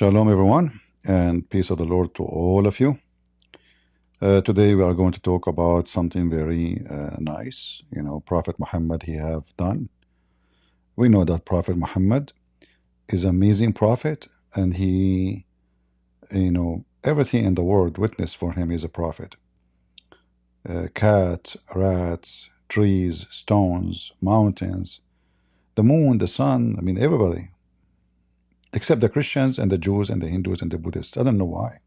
Shalom, everyone, and peace of the Lord to all of you. Today we are going to talk about something very nice. Prophet Muhammad, he have done. We know that Prophet Muhammad is an amazing prophet, and he, everything in the world witness for him is a prophet. Cats, rats, trees, stones, mountains, the moon, the sun, everybody. Except the Christians and the Jews and the Hindus and the Buddhists. I don't know why.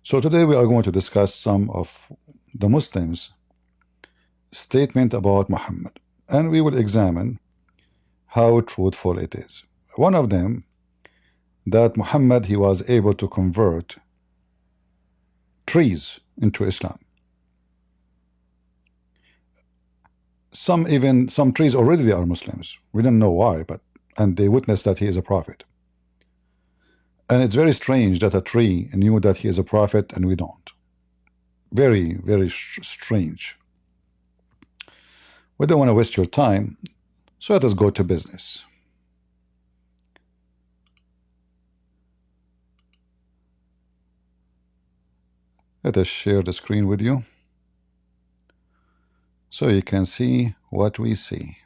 So today we are going to discuss some of the Muslims' statement about Muhammad, and we will examine how truthful it is. One of them, that Muhammad, he was able to convert trees into Islam. Some trees already they are Muslims. We don't know why, and they witness that he is a prophet. And it's very strange that a tree knew that he is a prophet and we don't. Very, very strange. We don't want to waste your time, so let us go to business. Let us share the screen with you so you can see what we see.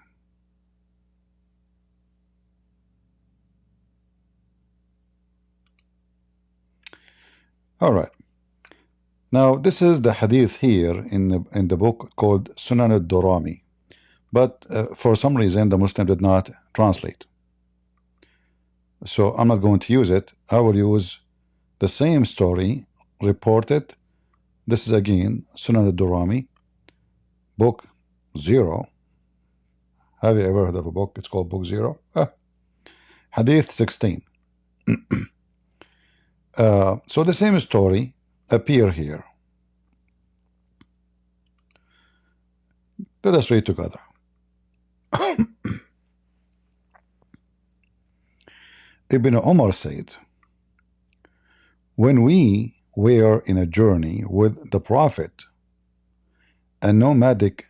All right. Now this is the hadith here in the book called Sunan al-Durami, but for some reason the Muslim did not translate. So I'm not going to use it. I will use the same story reported. This is again Sunan al-Durami, book 0. Have you ever heard of a book? It's called book 0. Hadith 16. So the same story appear here. Let us read together. Ibn Umar said, when we were in a journey with the Prophet, a nomadic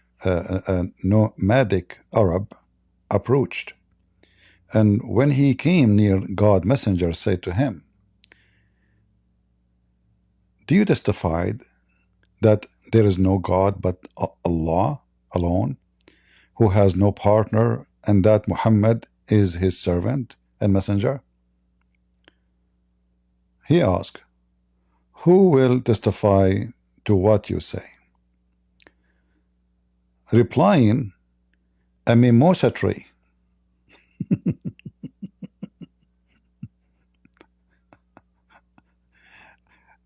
Arab approached, and when he came near, God messenger said to him, do you testify that there is no God but Allah alone, who has no partner, and that Muhammad is his servant and messenger? He asked, who will testify to what you say? Replying, a mimosa tree.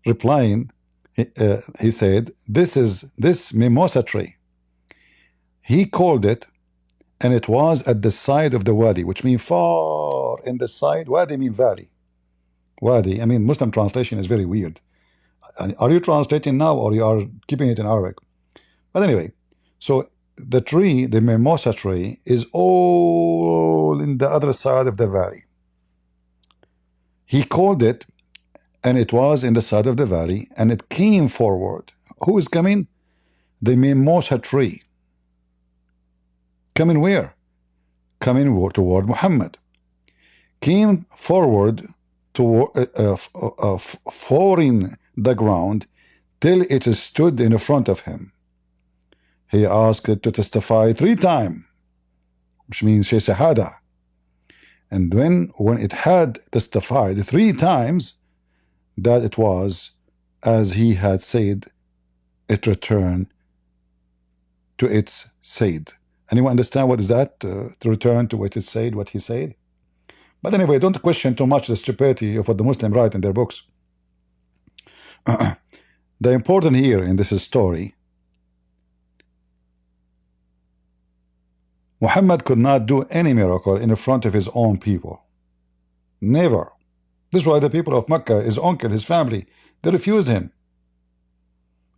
Replying, he said, this mimosa tree. He called it, and it was at the side of the wadi, which means far in the side. Wadi means valley. Wadi, Muslim translation is very weird. Are you translating now, or you are keeping it in Arabic? But anyway, so the tree, the mimosa tree, is all in the other side of the valley. He called it, and it was in the side of the valley, and it came forward. Who is coming? The mimosa tree. Coming where? Coming toward Muhammad. Came forward toward, following the ground till it stood in front of him. He asked it to testify 3 times, which means shahada. And when it had testified 3 times that it was as he had said, it returned to its said. Anyone understand what is that? To return to what it said, what he said? But anyway, don't question too much the stupidity of what the Muslims write in their books. The important here in this story, Muhammad could not do any miracle in front of his own people. Never. This is why the people of Mecca, his uncle, his family, they refused him.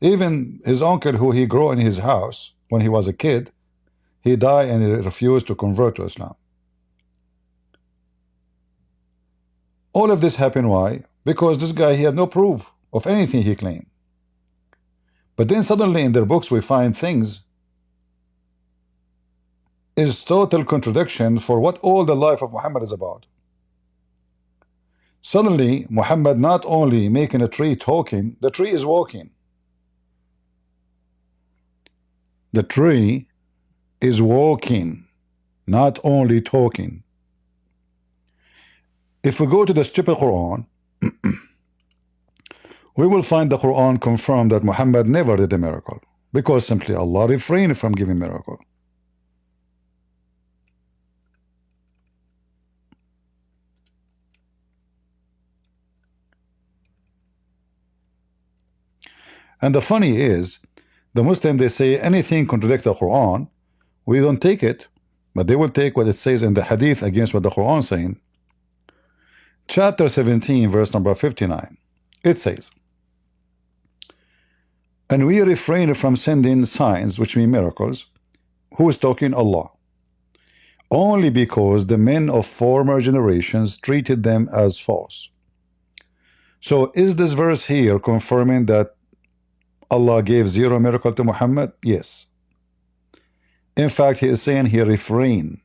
Even his uncle, who he grew in his house when he was a kid, he died and he refused to convert to Islam. All of this happened, why? Because this guy, he had no proof of anything he claimed. But then suddenly in their books we find things is total contradiction for what all the life of Muhammad is about. Suddenly, Muhammad not only making a tree talking, the tree is walking. The tree is walking, not only talking. If we go to the stupid Quran, we will find the Quran confirm that Muhammad never did a miracle, because simply Allah refrained from giving miracle. And the funny is, the Muslim, they say anything contradict the Quran, we don't take it, but they will take what it says in the Hadith against what the Quran is saying. Chapter 17, verse number 59. It says, and we refrain from sending signs, which mean miracles. Who is talking? Allah. Only because the men of former generations treated them as false. So is this verse here confirming that Allah gave zero miracle to Muhammad? Yes. In fact, he is saying he refrained.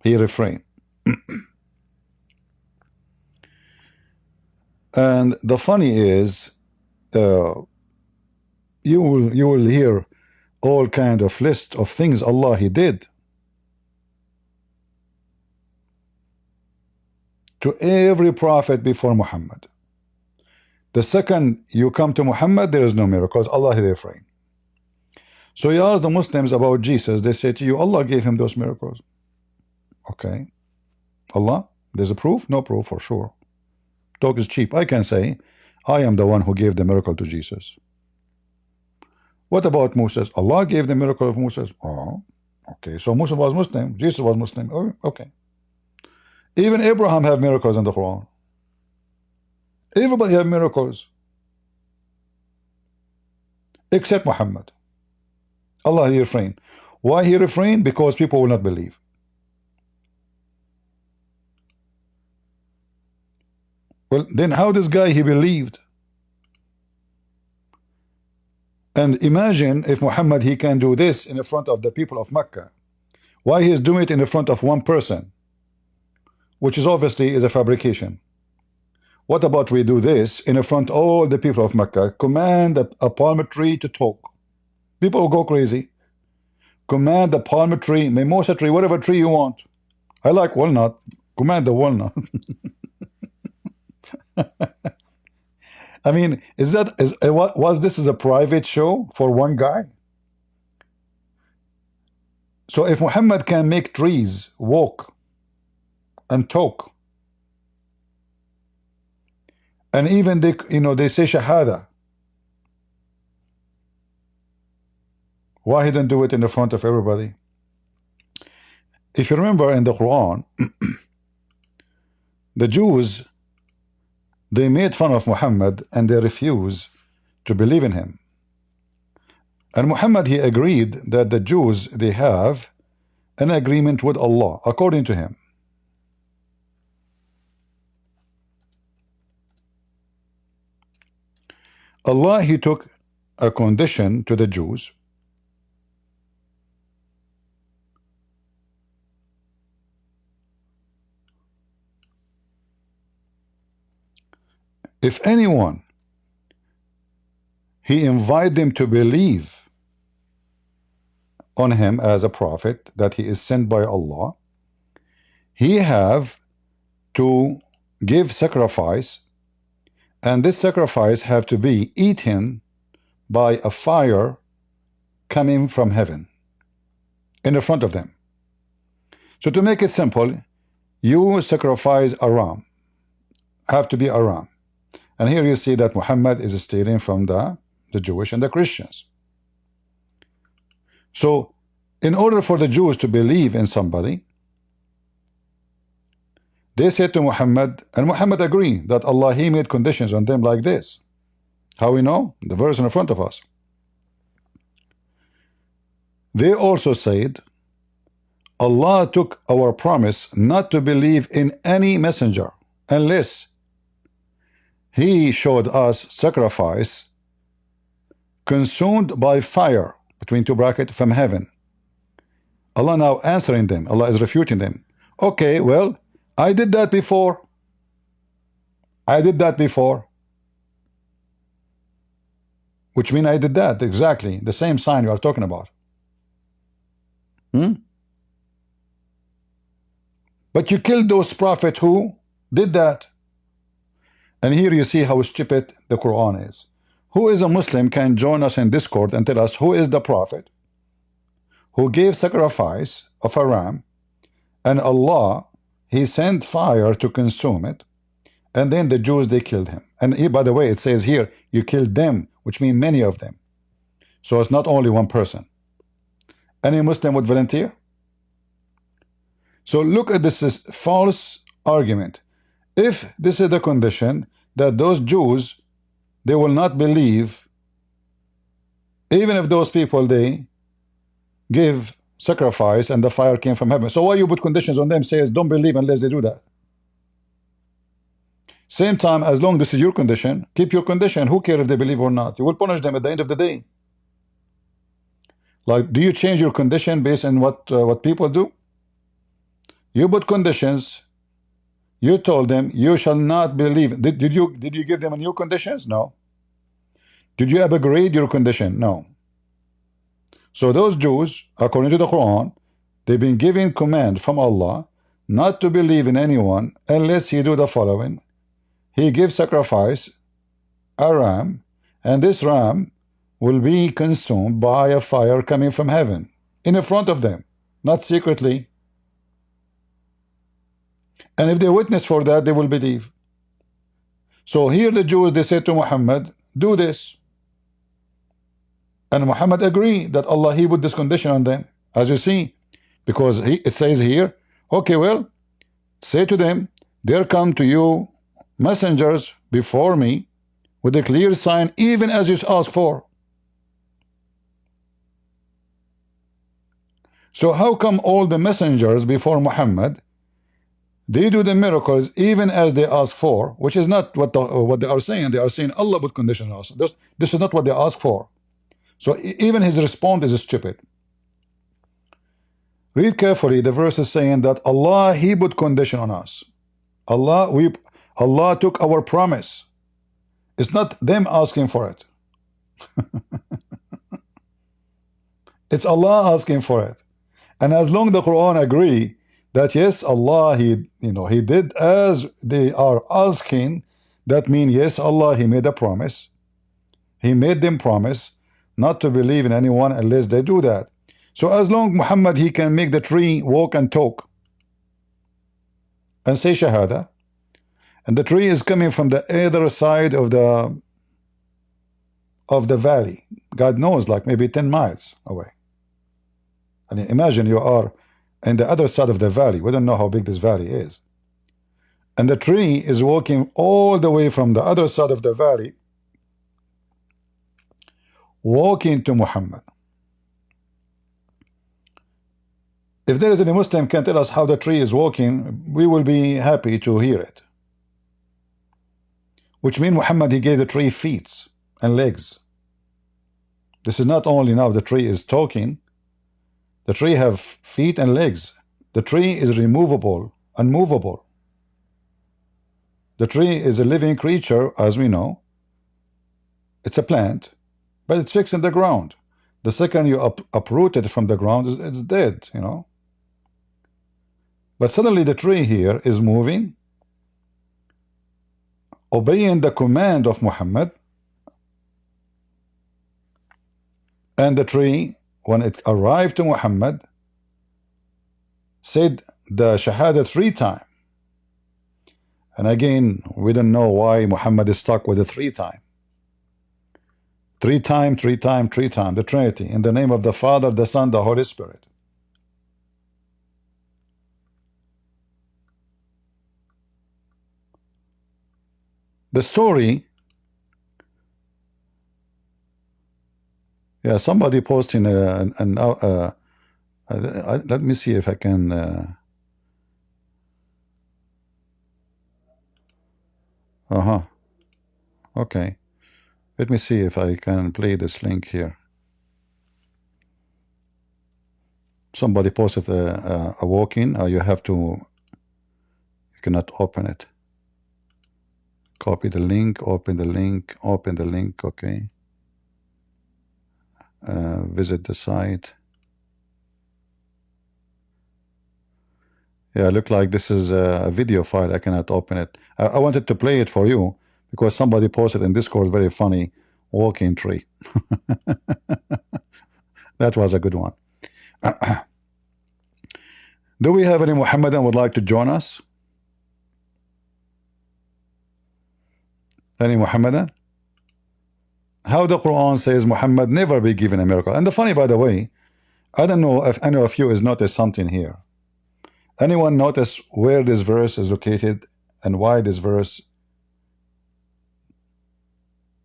He refrained. And the funny is, you will hear all kind of list of things Allah he did to every prophet before Muhammad. The second you come to Muhammad, there is no miracles. Allah he refrained. So you ask the Muslims about Jesus, they say to you, Allah gave him those miracles. Okay. Allah, there's a proof? No proof for sure. Talk is cheap. I can say, I am the one who gave the miracle to Jesus. What about Moses? Allah gave the miracle of Moses. Oh, okay. So Musa was Muslim. Jesus was Muslim. Oh, okay. Even Abraham have miracles in the Quran. Everybody have miracles. Except Muhammad. Allah he refrained. Why he refrained? Because people will not believe. Well, then how this guy he believed? And imagine if Muhammad he can do this in the front of the people of Mecca. Why he is doing it in the front of one person? Which is obviously is a fabrication. What about we do this in the front of all the people of Mecca? Command a palm tree to talk. People will go crazy. Command the palm tree, mimosa tree, whatever tree you want. I like walnut. Command the walnut. I mean, was this as a private show for one guy? So if Muhammad can make trees walk and talk, and even they say shahada, why he didn't do it in the front of everybody? If you remember in the Quran, the Jews, they made fun of Muhammad and they refused to believe in him. And Muhammad he agreed that the Jews they have an agreement with Allah according to him. Allah he took a condition to the Jews. If anyone he invite them to believe on him as a prophet, that he is sent by Allah, he have to give sacrifice, and this sacrifice have to be eaten by a fire coming from heaven in the front of them. So to make it simple, you sacrifice a ram, have to be a ram. And here you see that Muhammad is stealing from the Jewish and the Christians. So in order for the Jews to believe in somebody, they said to Muhammad, and Muhammad agreed that Allah he made conditions on them like this. How we know? The verse in front of us. They also said, Allah took our promise not to believe in any messenger unless he showed us sacrifice consumed by fire, between two brackets, from heaven. Allah now answering them. Allah is refuting them. Okay, well, I did that before. I did that before. Which means I did that exactly the same sign you are talking about. But you killed those prophets who did that. And here you see how stupid the Quran is. Who is a Muslim can join us in Discord and tell us who is the prophet who gave sacrifice of a ram, and Allah, he sent fire to consume it, and then the Jews, they killed him. And he, by the way, it says here, you killed them, which means many of them. So it's not only one person. Any Muslim would volunteer? So look at this is false argument. If this is the condition that those Jews, they will not believe, even if those people, they give sacrifice and the fire came from heaven. So why you put conditions on them, says don't believe unless they do that? Same time, as long this is your condition, keep your condition. Who cares if they believe or not? You will punish them at the end of the day. Like, do you change your condition based on what people do? You put conditions. You told them you shall not believe. Did you give them a new conditions? No. Did you upgrade your condition? No. So those Jews, according to the Quran, they've been given command from Allah not to believe in anyone unless he do the following. He gives sacrifice, a ram, and this ram will be consumed by a fire coming from heaven in front of them, not secretly. And if they witness for that, they will believe. So here the Jews, they said to Muhammad, do this. And Muhammad agreed that Allah, he put this condition on them, as you see, because it says here, okay, well, say to them, there come to you messengers before me with a clear sign, even as you ask for. So how come all the messengers before Muhammad, they do the miracles even as they ask for, which is not what they are saying. They are saying Allah put condition on us. This is not what they ask for. So even his response is stupid. Read carefully. The verse is saying that Allah, he put condition on us. Allah took our promise. It's not them asking for it. It's Allah asking for it. And as long as the Quran agree that yes, Allah, he did as they are asking, that means yes, Allah, he made a promise. He made them promise not to believe in anyone unless they do that. So as long Muhammad, he can make the tree walk and talk and say Shahada, and the tree is coming from the other side of the valley, God knows, like maybe 10 miles away. I mean, imagine you are in the other side of the valley. We don't know how big this valley is. And the tree is walking all the way from the other side of the valley, walking to Muhammad. If there is any Muslim can tell us how the tree is walking, we will be happy to hear it. Which means Muhammad, he gave the tree feet and legs. This is not only now the tree is talking, the tree have feet and legs. The tree is removable, unmovable. The tree is a living creature, as we know. It's a plant, but it's fixed in the ground. The second you uproot it from the ground, it's dead, But suddenly the tree here is moving, obeying the command of Muhammad. And the tree, when it arrived to Muhammad, said the Shahada 3 times. And again, we don't know why Muhammad is stuck with the 3 times. 3 times, 3 times, 3 times, the Trinity, in the name of the Father, the Son, the Holy Spirit. The story, yeah, somebody posting let me see if I can. Okay. Let me see if I can play this link here. Somebody posted a walk-in. You cannot open it. Copy the link, open the link, open the link, okay. Visit the site. Yeah, look like this is a video file. I cannot open it. I wanted to play it for you because somebody posted in Discord very funny walking tree. That was a good one. Do we have any Muhammadan would like to join us? Any Muhammadan? How the Quran says Muhammad never be given a miracle. And the funny, by the way, I don't know if any of you has noticed something here. Anyone notice where this verse is located and why this verse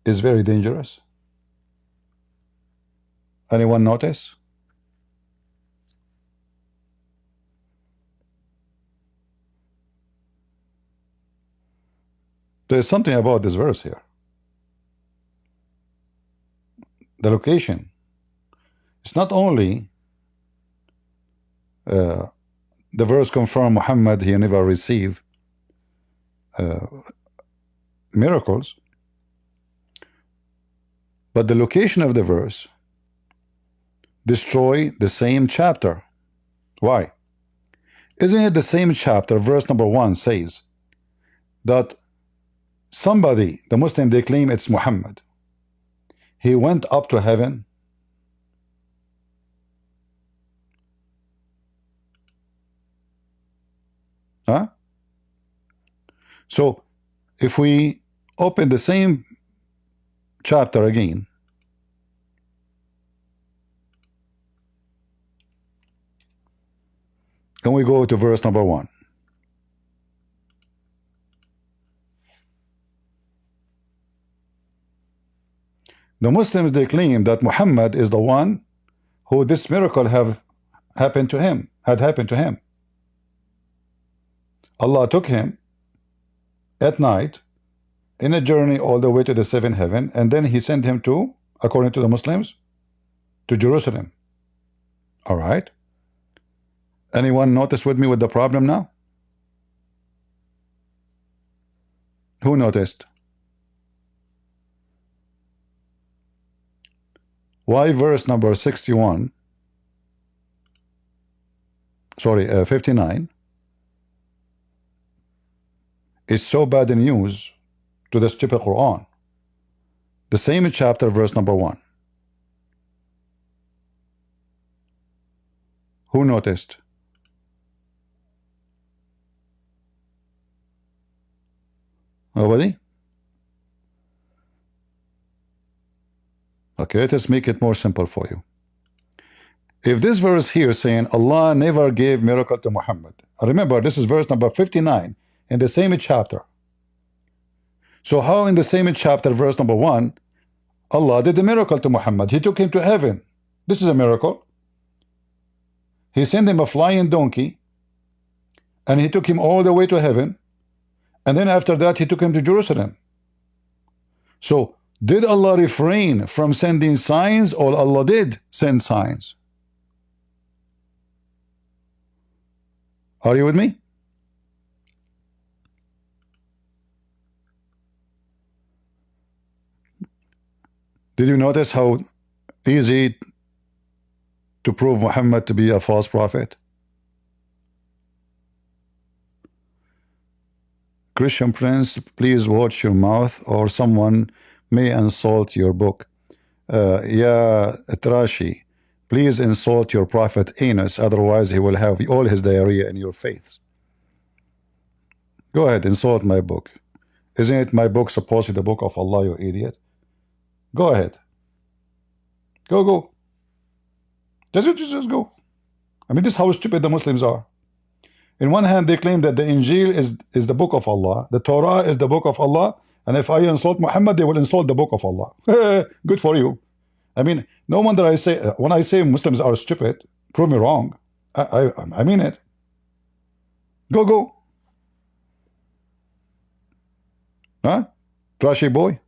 is very dangerous? Anyone notice? There is something about this verse here. The location. It's not only the verse confirm Muhammad he never received miracles, but the location of the verse destroy the same chapter. Why? Isn't it the same chapter? Verse number 1 says that somebody, the Muslim, they claim it's Muhammad. He went up to heaven. Huh? So if we open the same chapter again, and we go to verse number 1. The Muslims, they claim that Muhammad is the one who this miracle have happened to him, had happened to him. Allah took him at night in a journey all the way to the seventh heaven, and then he sent him to, according to the Muslims, to Jerusalem. All right. Anyone notice with me with the problem now? Who noticed? Why verse number 59 is so bad in news to the stupid Quran? The same chapter, verse number 1. Who noticed? Nobody? Okay, let's make it more simple for you. If this verse here saying Allah never gave miracle to Muhammad, remember this is verse number 59 in the same chapter. So how in the same chapter, verse number 1, Allah did a miracle to Muhammad? He took him to heaven. This is a miracle. He sent him a flying donkey, and he took him all the way to heaven, and then after that he took him to Jerusalem. So did Allah refrain from sending signs, or Allah did send signs? Are you with me? Did you notice how easy to prove Muhammad to be a false prophet? Christian Prince, please watch your mouth, or someone may insult your book. Yeah, Trashi, please insult your prophet Enos, otherwise he will have all his diarrhea in your face. Go ahead, insult my book. Isn't it my book supposed to be the book of Allah, you idiot? Go ahead. Go. Just go. I mean, this is how stupid the Muslims are. In one hand, they claim that the Injil is the book of Allah, the Torah is the book of Allah, and if I insult Muhammad, they will insult the book of Allah. Good for you. I mean, no wonder I say, when I say Muslims are stupid, prove me wrong. I mean it. Go. Huh? Trashy boy.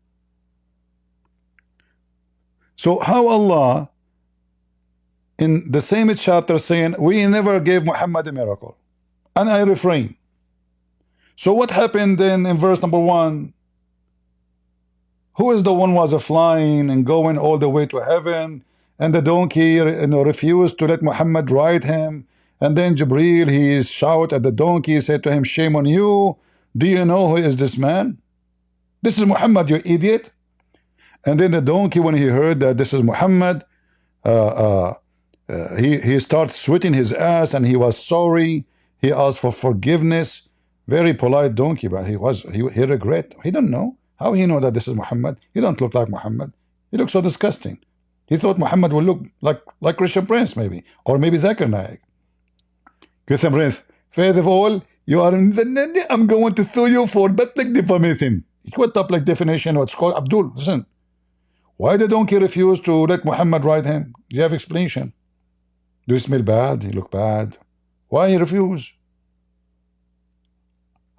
So how Allah in the same chapter saying we never gave Muhammad a miracle, and I refrain. So what happened then in verse number 1? Who is the one was flying and going all the way to heaven, and the donkey refused to let Muhammad ride him, and then Jibril he shout at the donkey, said to him, shame on you, do you know who is this man? This is Muhammad, you idiot. And then the donkey, when he heard that this is Muhammad, he starts sweating his ass, and he was sorry. He asked for forgiveness. Very polite donkey, but he regret. He don't know. How he know that this is Muhammad? He don't look like Muhammad. He looks so disgusting. He thought Muhammad would look like Christian Prince, maybe, or maybe Zakir Naik. Christian Prince, first of all, you are I'm going to sue you for public defamation. What public defamation? What's called Abdul? Listen. Why the donkey refused to let Muhammad ride him? Do you have explanation? Do you smell bad? He look bad. Why he refused?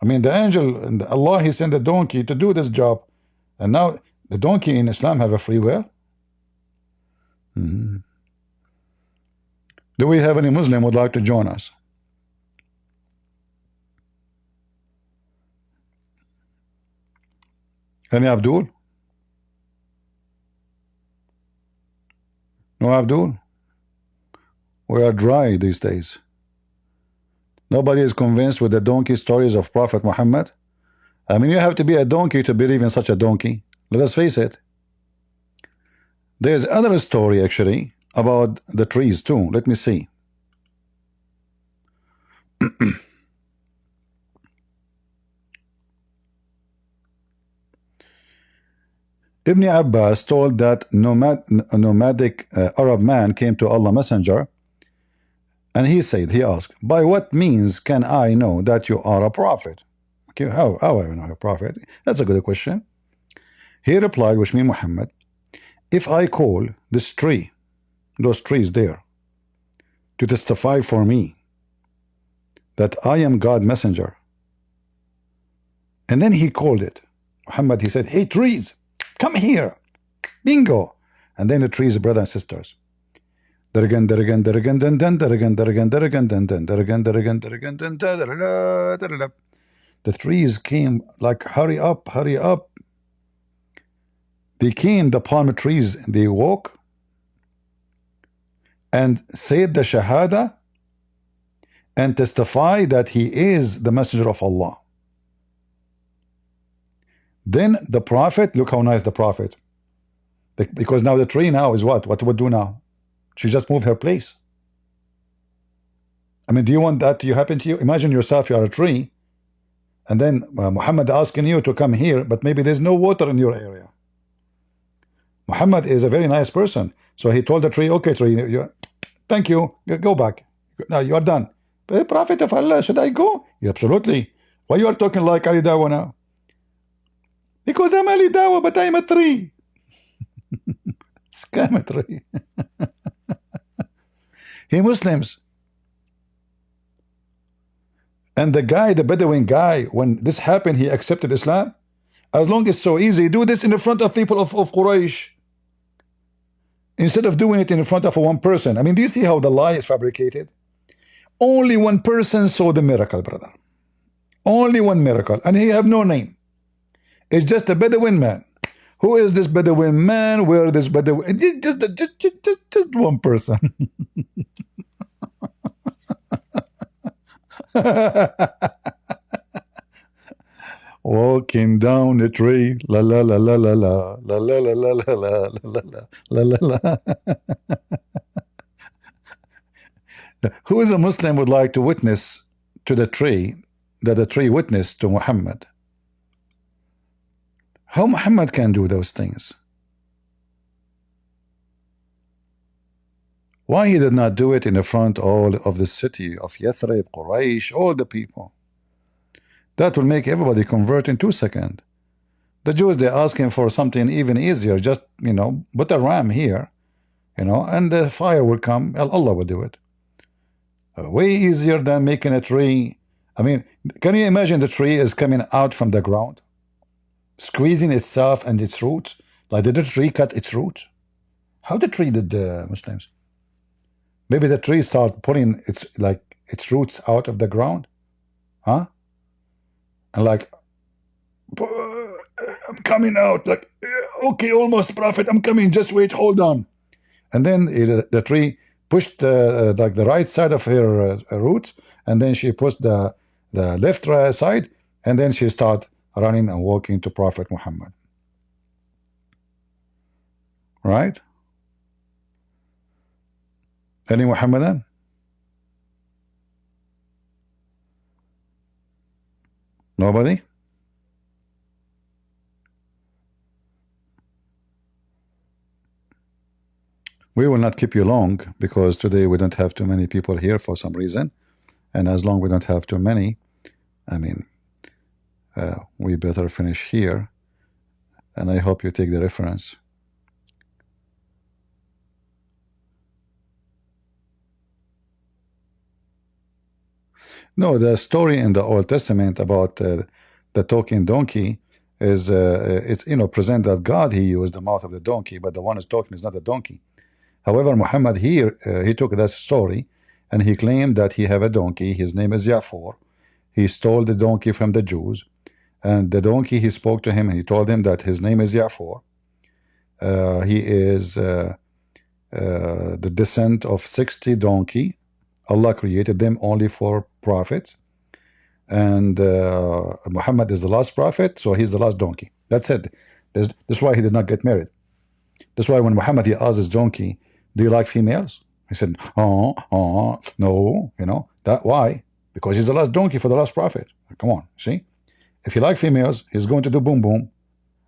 I mean, the angel and Allah, he sent a donkey to do this job, and now the donkey in Islam have a free will. Do we have any Muslim would like to join us? Any Abdul? No Abdul? We are dry these days. Nobody is convinced with the donkey stories of Prophet Muhammad. I mean, you have to be a donkey to believe in such a donkey. Let us face it. There's another story actually about the trees too. Let me see. Ibn Abbas told that a nomadic Arab man came to Allah Messenger, and he asked, by what means can I know that you are a prophet? Okay, how I know a prophet? That's a good question. He replied, which means Muhammad, if I call this tree, those trees there, to testify for me that I am God's messenger, and then he called it, Muhammad, he said, hey trees, come here, bingo, and then the trees, brothers and sisters, the trees came like hurry up, hurry up. They came, the palm trees, they woke and said the Shahada and testify that he is the messenger of Allah. Then the Prophet, look how nice the Prophet, because now the tree now is what would do now? She just moved her place. I mean, do you want that to happen to you? Imagine yourself, you are a tree, and then Muhammad asking you to come here, but maybe there's no water in your area. Muhammad is a very nice person, so he told the tree, okay tree, thank you, go back, now you are done. But Prophet of Allah, should I go? Yeah, absolutely. Why you are talking like Ali Dawa now? Because I'm Ali Dawa, but I'm a tree. Scam a tree. He Muslims. And the guy, the Bedouin guy, when this happened, he accepted Islam. As long as it's so easy, do this in the front of people of Quraysh, instead of doing it in front of one person. I mean, do you see how the lie is fabricated? Only one person saw the miracle, brother. Only one miracle, and he have no name. It's just a Bedouin man. Who is this Bedouin man? Where this Bedouin? Just one person. Walking down the tree, la la la la la la la la la la la la la la la. Who is a Muslim would like to witness to the tree that the tree witnessed to Muhammad? How Muhammad can do those things? Why he did not do it in the front all of the city of Yathrib, Quraysh, all the people? That will make everybody convert in 2 seconds. The Jews, they ask him for something even easier, just, put a ram here, and the fire will come, Allah will do it. Way easier than making a tree. I mean, can you imagine the tree is coming out from the ground, squeezing itself and its roots? Like, did the tree cut its roots? How the tree did the Muslims? Maybe the tree start pulling its roots out of the ground, huh? And like, I'm coming out, like, Okay, almost, Prophet, I'm coming, just wait, hold on. And then the tree pushed like the right side of her roots, and then she pushed the left side, and then she started running and walking to Prophet Muhammad. Right? Any Muhammadan? Nobody? We will not keep you long because today we don't have too many people here for some reason. And as long as we don't have too many, I mean, we better finish here. And I hope you take the reference. No, the story in the Old Testament about the talking donkey is it's present that God, he used the mouth of the donkey, but the one who's talking is not a donkey. However, Muhammad here he took that story and he claimed that he have a donkey. His name is Ya'fur. He stole the donkey from the Jews, and the donkey, he spoke to him and he told him that his name is Ya'fur. He is the descent of 60 donkey. Allah created them only for prophets, and Muhammad is the last prophet, so he's the last donkey. That's it. That's why he did not get married. That's why when Muhammad, he asked his donkey, do you like females? He said, no, that why? Because he's the last donkey for the last prophet. Come on, see? If he like females, he's going to do boom boom.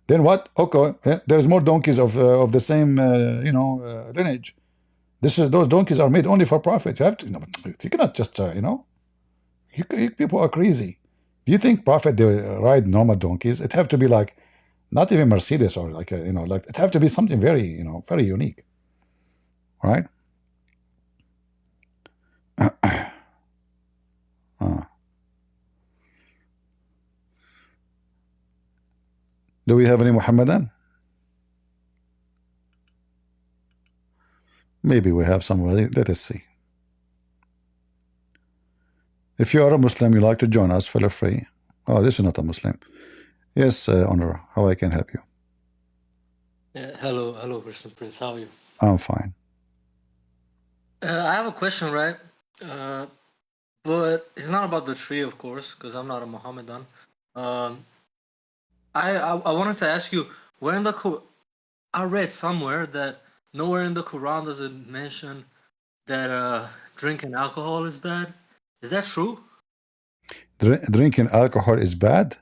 Then what? Okay, there's more donkeys of the same lineage. Those donkeys are made only for profit. You have to, you cannot just people are crazy. Do you think prophet they ride normal donkeys? It have to be like not even Mercedes or like like it have to be something very very unique, right? Do we have any Muhammadan? Maybe we have somebody. Let us see. If you are a Muslim, you like to join us, feel free. Oh, this is not a Muslim. Yes, Honor, how I can help you? Hello, Person Prince. How are you? I'm fine. I have a question, right? But it's not about the tree, of course, because I'm not a Mohammedan. I wanted to ask you, where in the I read somewhere that nowhere in the Quran does it mention that drinking alcohol is bad. Is that true? Drinking alcohol is bad?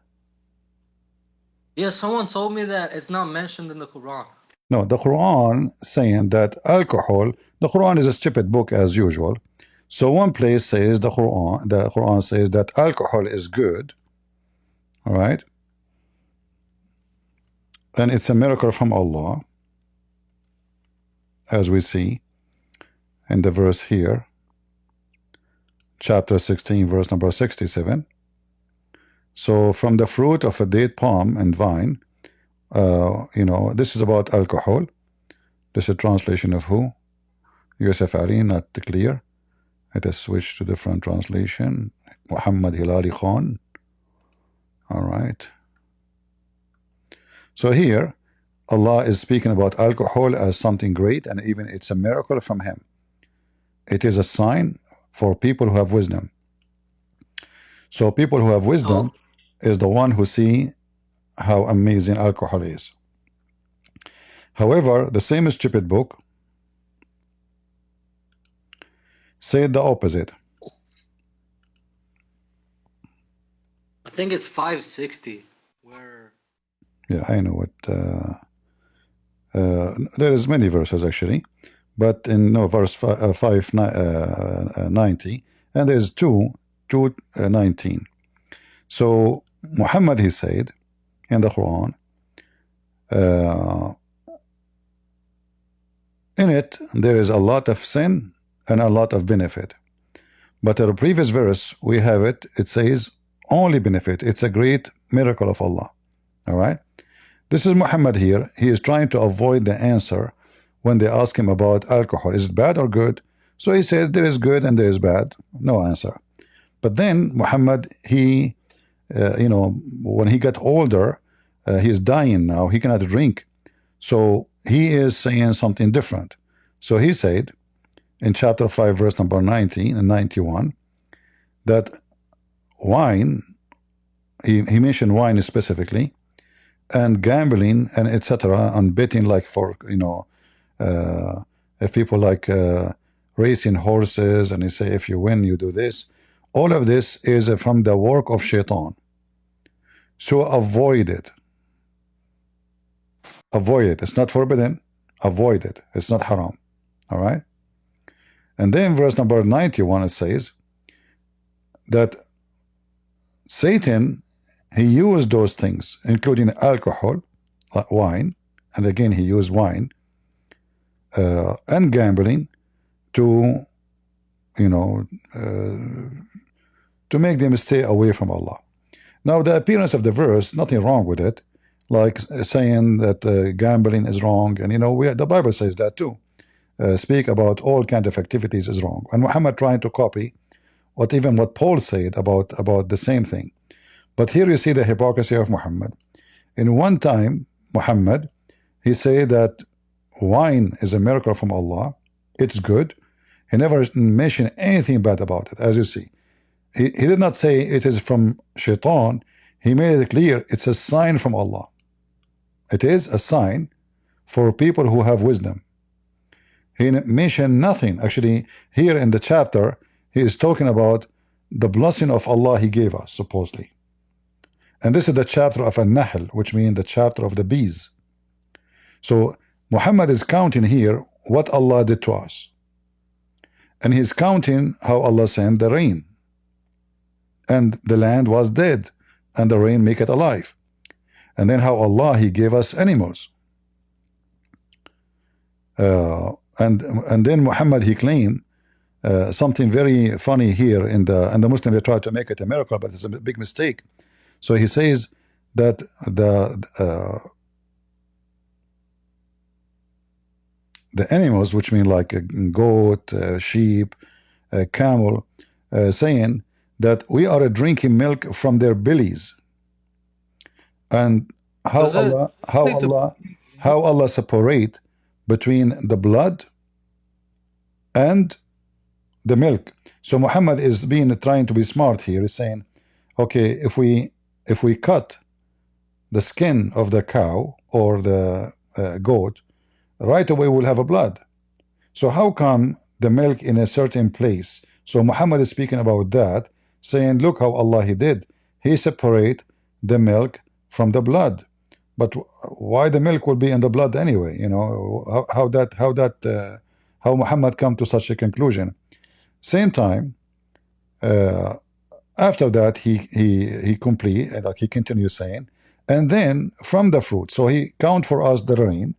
Yeah, someone told me that it's not mentioned in the Quran. No, the Quran saying that alcohol, the Quran is a stupid book as usual. So one place says the Quran says that alcohol is good, all right? And it's a miracle from Allah, as we see in the verse here, chapter 16, verse number 67. So from the fruit of a date palm and vine, this is about alcohol. This is a translation of who? Yusuf Ali, not clear. Let us switch to different translation. Muhammad Hilali Khan. All right. So here, Allah is speaking about alcohol as something great, and even it's a miracle from Him. It is a sign for people who have wisdom. So people who have wisdom is the one who see how amazing alcohol is. However, the same stupid book said the opposite. I think it's 560. Where? Yeah, I know what. There is many verses actually, but in verse 590, and there's 2:19. So Muhammad, he said in the Quran, in it there is a lot of sin and a lot of benefit. But in the previous verse we have it says only benefit. It's a great miracle of Allah. All right, this is Muhammad here. He is trying to avoid the answer when they ask him about alcohol. Is it bad or good? So he said there is good and there is bad. No answer. But then Muhammad, he when he got older, he is dying now. He cannot drink. So he is saying something different. So he said in chapter 5 verse number 19 and 91 that wine, he mentioned wine specifically, and gambling and etc., and betting, like for if people like racing horses, and they say if you win you do this, all of this is from the work of shaitan. So avoid it. Avoid it. It's not forbidden. Avoid it. It's not haram. All right. And then verse number 91, it says that Satan, he used those things, including alcohol, like wine, and again he used wine, and gambling to to make them stay away from Allah. Now the appearance of the verse, nothing wrong with it, like saying that gambling is wrong, and the Bible says that too. Speak about all kinds of activities is wrong, and Muhammad trying to copy what Paul said about the same thing. But here you see the hypocrisy of Muhammad. In one time, Muhammad, he said that wine is a miracle from Allah, it's good. He never mentioned anything bad about it. As you see, he did not say it is from shaitan. He made it clear it's a sign from Allah. It is a sign for people who have wisdom. He mentioned nothing. Actually, here in the chapter, he is talking about the blessing of Allah he gave us, supposedly. And this is the chapter of An-Nahl, which means the chapter of the bees. So Muhammad is counting here what Allah did to us. And he's counting how Allah sent the rain. And the land was dead, and the rain make it alive. And then how Allah, he gave us animals. And then Muhammad, he claimed something very funny here in the Muslim, they try to make it a miracle, but it's a big mistake. So he says that the animals, which mean like a goat, sheep, camel, saying that we are drinking milk from their bellies. And how Allah separate between the blood and the milk. So Muhammad is trying to be smart here. He's saying, okay, if we cut the skin of the cow or the goat, right away we'll have a blood. So how come the milk in a certain place? So Muhammad is speaking about that, saying, look how Allah he did. He separate the milk from the blood. But why the milk will be in the blood anyway? How Muhammad come to such a conclusion? Same time, after that he complete, like he continues saying, and then from the fruit. So he count for us the rain,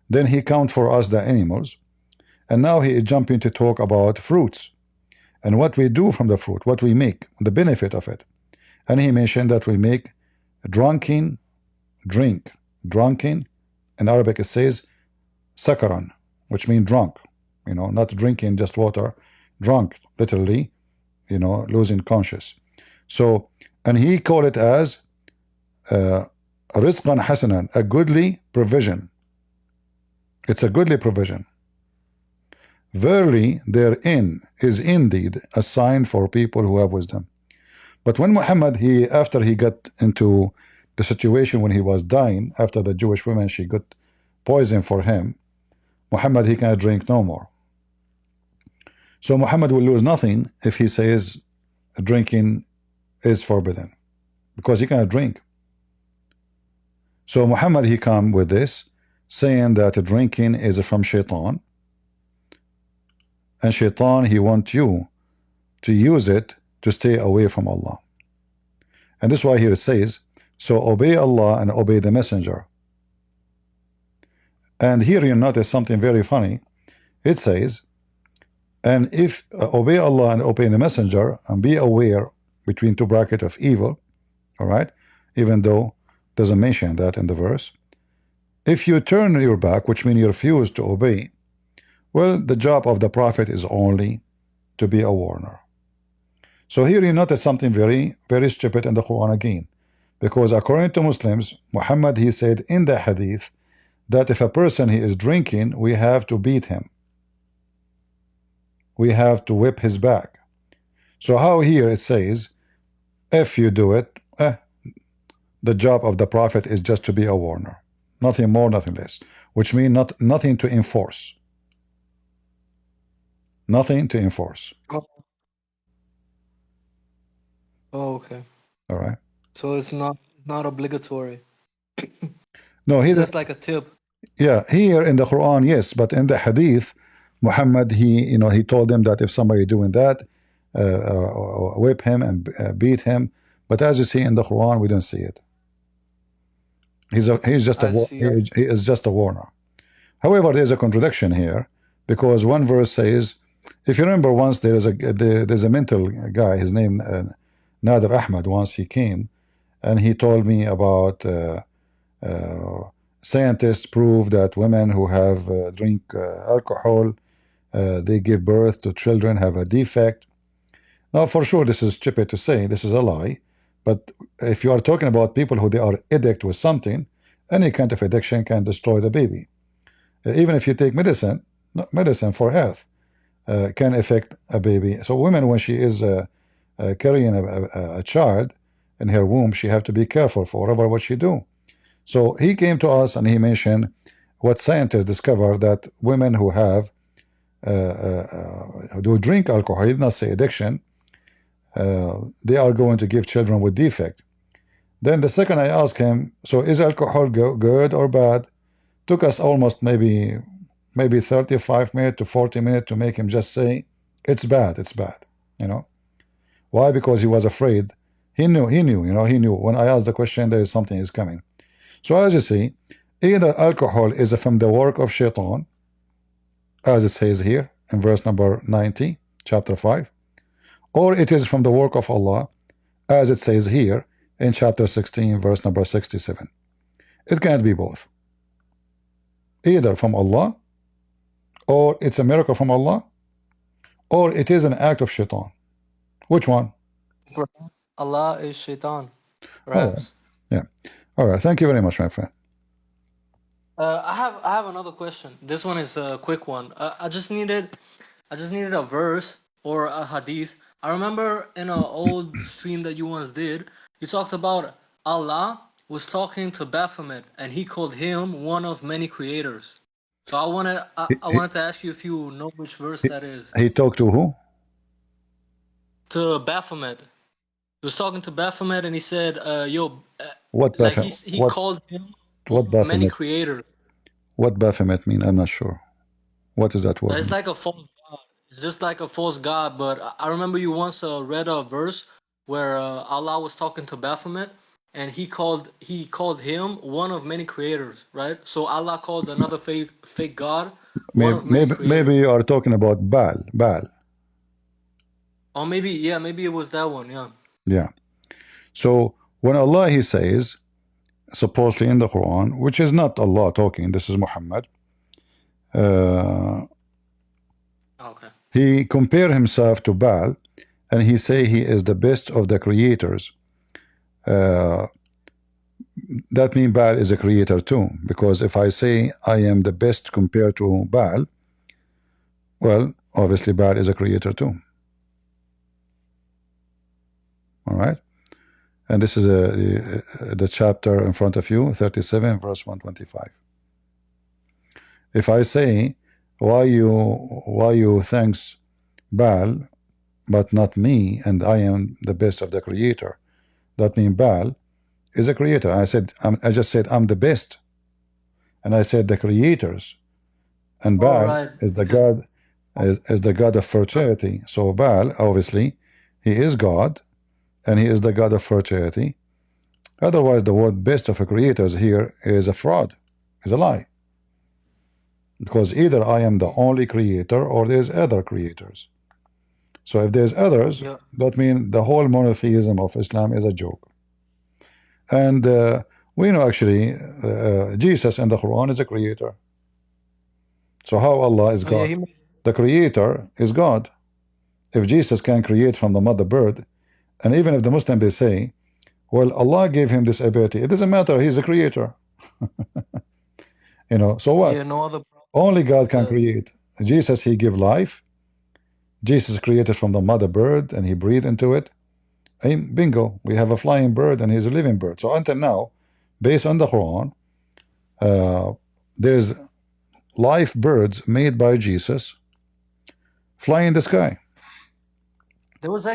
then he count for us the animals, and now he is jumping to talk about fruits and what we do from the fruit, what we make, the benefit of it. And he mentioned that we make drunken drink. Drunken in Arabic it says sakaran, which means drunk, not drinking just water, drunk, literally, losing conscious. So, and he called it as rizqan hasanan, a goodly provision. It's a goodly provision. Verily, therein is indeed a sign for people who have wisdom. But when Muhammad, after he got into the situation when he was dying, after the Jewish woman, she got poison for him, Muhammad, he cannot drink no more. So Muhammad will lose nothing if he says drinking is forbidden, because he cannot drink. So Muhammad, he come with this, saying that drinking is from shaitan, and shaitan, he wants you to use it to stay away from Allah. And this is why here it says, so obey Allah and obey the messenger. And here you notice something very funny. It says, and if obey Allah and obey the messenger, and be aware between two brackets of evil, all right, even though doesn't mention that in the verse. If you turn your back, which means you refuse to obey, well, the job of the prophet is only to be a warner. So here you notice something very, very stupid in the Quran again, because according to Muslims, Muhammad, he said in the hadith that if a person he is drinking, we have to beat him. We have to whip his back. So how here it says, if you do it, the job of the prophet is just to be a warner, nothing more, nothing less, which means nothing to enforce, nothing to enforce. Oh, okay. All right. So it's not obligatory. No, It's he just like a tip. yeah, here in the Quran, yes, but in the Hadith, Muhammad he told them that if somebody doing that, whip him and beat him. But as you see in the Quran, we don't see it. He's just I see. he is just a warner. However, there's a contradiction here because one verse says, if you remember, once there's a mental guy, his name Nader Ahmad. Once he came and he told me about scientists prove that women who have drink alcohol, they give birth to children have a defect. Now, for sure, this is stupid to say. This is a lie. But if you are talking about people who they are addict with something, any kind of addiction can destroy the baby. Even if you take medicine for health, can affect a baby. So women, when she is carrying a child in her womb, she have to be careful for whatever what she do. So he came to us and he mentioned what scientists discovered, that women who have do drink alcohol, he did not say addiction, they are going to give children with defect. Then the second I asked him, so is alcohol good or bad? Took us almost maybe 35 minutes to 40 minutes to make him just say it's bad, it's bad. Why? Because he was afraid. He knew when I asked the question, there is something is coming. So as you see, either alcohol is from the work of shaitan, as it says here in verse number 90, chapter 5, or it is from the work of Allah, as it says here in chapter 16, verse number 67. It can't be both. Either from Allah, or it's a miracle from Allah, or it is an act of shaitan. Which one? Allah is shaitan, perhaps. Yeah. All right. Thank you very much, my friend. I have another question. This one is a quick one. I just needed a verse or a hadith. I remember in an old stream that you once did, you talked about Allah was talking to Baphomet and he called him one of many creators. So I wanted to ask you if you know which verse that is. He talked to who? To Baphomet. He was talking to Baphomet and he said, "Yo, What like Baphomet? he called him What many Baphomet? creators." What Baphomet mean? I'm not sure. What is that word? It's like a false god. It's just like a false god. But I remember you once read a verse where Allah was talking to Baphomet, and he called him one of many creators, right? So Allah called another fake god one of many creators. Maybe you are talking about Baal. Or maybe it was that one. Yeah. So when Allah he says, supposedly in the Quran, which is not Allah talking, this is Muhammad. Okay. He compare himself to Baal, and he say he is the best of the creators. That means Baal is a creator too, because if I say I am the best compared to Baal, well, obviously Baal is a creator too. All right, and this is the chapter in front of you, 37, verse 125. If I say, why you thanks Baal, but not me, and I am the best of the creator, that means Baal is a creator. I just said I'm the best, and I said the creators, and Baal is the god, is the god of fertility. So Baal, obviously, he is God, and he is the god of fertility. Otherwise, the word best of the creators here is a fraud, is a lie. Because either I am the only creator or there's other creators. So if there's others, that means the whole monotheism of Islam is a joke. And we know actually Jesus in the Quran is a creator. So how Allah is God? The creator is God. If Jesus can create from the mother bird, and even if the Muslim they say, well, Allah gave him this ability, it doesn't matter, he's a creator. You know, so what? Yeah, no other. Only God can Uh, create. Jesus, he give life. Jesus created from the mother bird and he breathed into it. And bingo, we have a flying bird and he's a living bird. So until now, based on the Quran, there's life birds made by Jesus fly in the sky. there was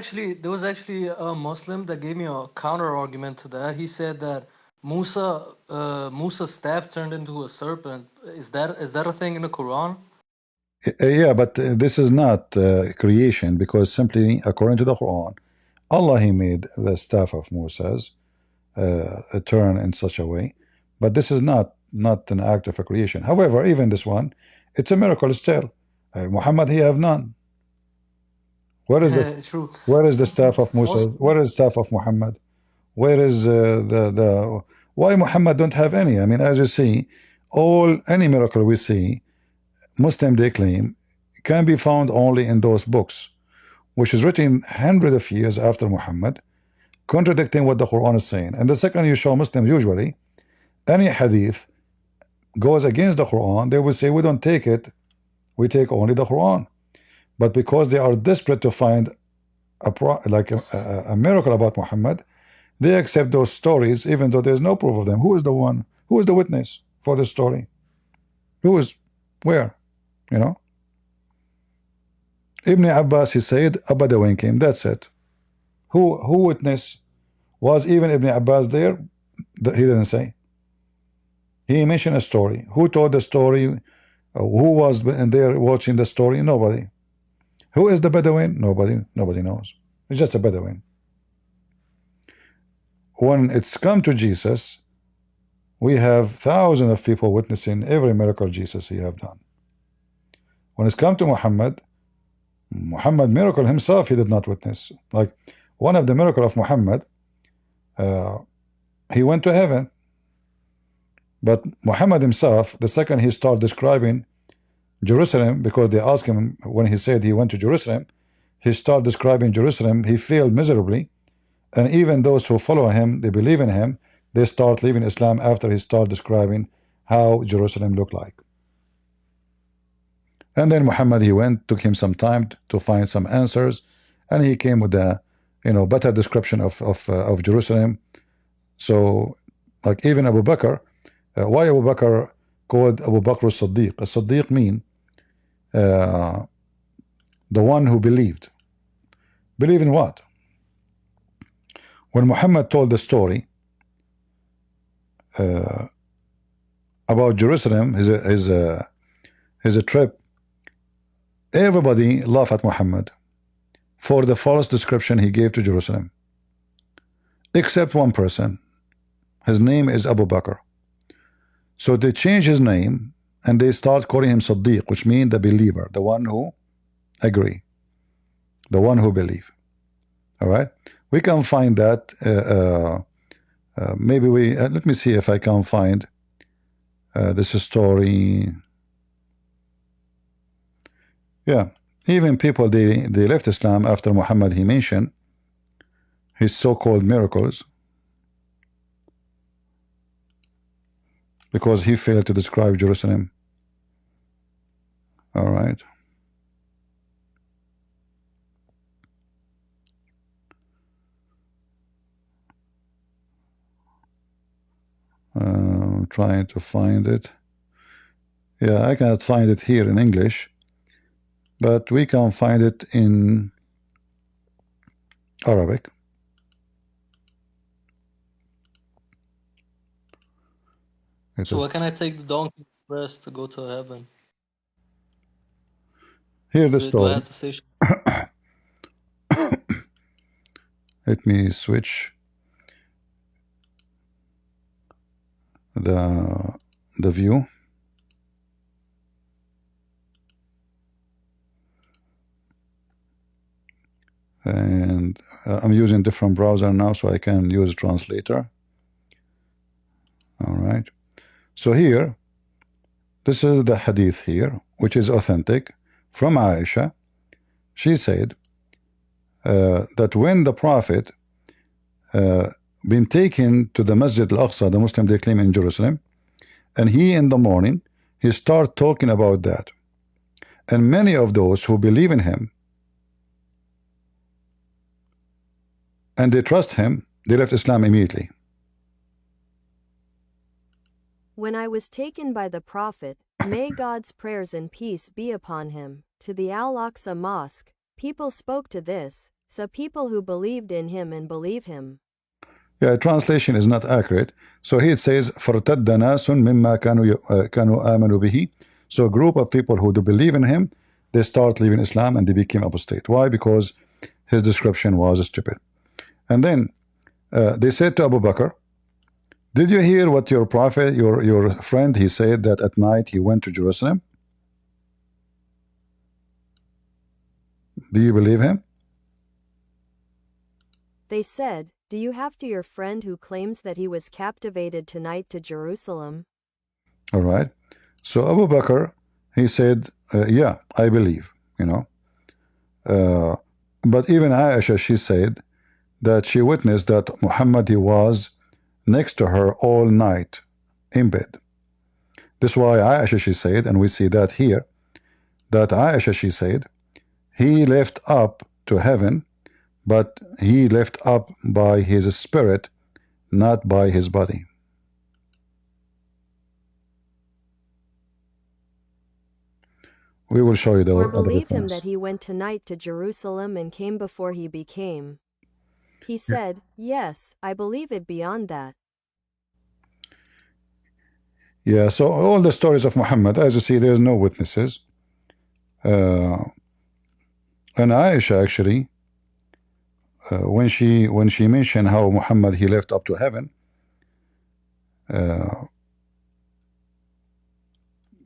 actually a Muslim that gave me a counter argument to that. He said that Musa's staff turned into a serpent. Is that a thing in the Quran? Yeah, but this is not creation, because simply according to the Quran, Allah, he made the staff of Moses turn in such a way, but this is not an act of a creation. However, even this one, it's a miracle still. Muhammad, he have none. Where is this? True. Where is the staff of Musa? Also, Where is the staff of Muhammad? Where is the why Muhammad don't have any? I mean, as you see, any miracle we see, Muslim they claim, can be found only in those books, which is written hundreds of years after Muhammad, contradicting what the Quran is saying. And the second you show Muslims, usually any hadith goes against the Quran, they will say we don't take it, we take only the Quran. But because they are desperate to find a miracle about Muhammad, they accept those stories even though there's no proof of them. Who is the one? Who is the witness for the story? Who is where? You know? Ibn Abbas, he said a Bedouin came. That's it. Who witnessed? Was even Ibn Abbas there? He didn't say. He mentioned a story. Who told the story? Who was in there watching the story? Nobody. Who is the Bedouin? Nobody knows. It's just a Bedouin. When it's come to Jesus, we have thousands of people witnessing every miracle Jesus he have done. When it's come to Muhammad miracle himself he did not witness. Like one of the miracle of Muhammad, he went to heaven, but Muhammad himself, the second he started describing Jerusalem, because they asked him when he said he went to Jerusalem, he started describing Jerusalem, he failed miserably. And even those who follow him, they believe in him, they start leaving Islam after he started describing how Jerusalem looked like. And then Muhammad, he went, took him some time to find some answers, and he came with a better description of Jerusalem. So like even Abu Bakr, why Abu Bakr called Abu Bakr as-Siddiq? As-Siddiq mean the one who believed. Believe in what? When Muhammad told the story about Jerusalem, his trip, everybody laughed at Muhammad for the false description he gave to Jerusalem, except one person. His name is Abu Bakr. So they change his name and they start calling him Siddiq, which means the believer, the one who agree, the one who believe. All right, we can find that. Maybe we let me see if I can find this story. Yeah, even people they left Islam after Muhammad. He mentioned his so-called miracles because he failed to describe Jerusalem. All right. I'm trying to find it. Yeah, I cannot find it here in English, but we can find it in Arabic. so why can I take the Donkey Express to go to heaven? Here the Do I story. have to say? Let me switch the view. And I'm using different browser now, so I can use translator. All right. So here, this is the hadith here, which is authentic from Aisha. She said that when the Prophet been taken to the Masjid al-Aqsa, the Muslim they claim in Jerusalem, And he in the morning, he start talking about that. And many of those who believe in him and they trust him, they left Islam immediately. When I was taken by the Prophet, may God's prayers and peace be upon him, to the Al-Aqsa Mosque, people spoke to this, so people who believed in him and believe him. Yeah, translation is not accurate. So here it says, فَارْتَدَّ نَاسٌ مِمَّا كَانُوا آمَنُوا بِهِ. So a group of people who do believe in him, they start leaving Islam and they became apostate. Why? Because his description was stupid. And then they said to Abu Bakr, did you hear what your prophet, your friend, he said that at night he went to Jerusalem? Do you believe him? They said, do you have to your friend who claims that he was captivated tonight to Jerusalem? All right. So Abu Bakr, he said, yeah, I believe, you know. But even Aisha, she said that she witnessed that Muhammad, he was next to her all night in bed. This is why Aisha, she said, and we see that here, that Aisha, she said, he left up to heaven, but he left up by his spirit, not by his body. We will show you the Or other believe him difference. that he went tonight to Jerusalem and came before he became. He said, yes, I believe it beyond that. Yeah, so all the stories of Muhammad, as you see, there's no witnesses. And Aisha actually, when she mentioned how Muhammad he left up to heaven,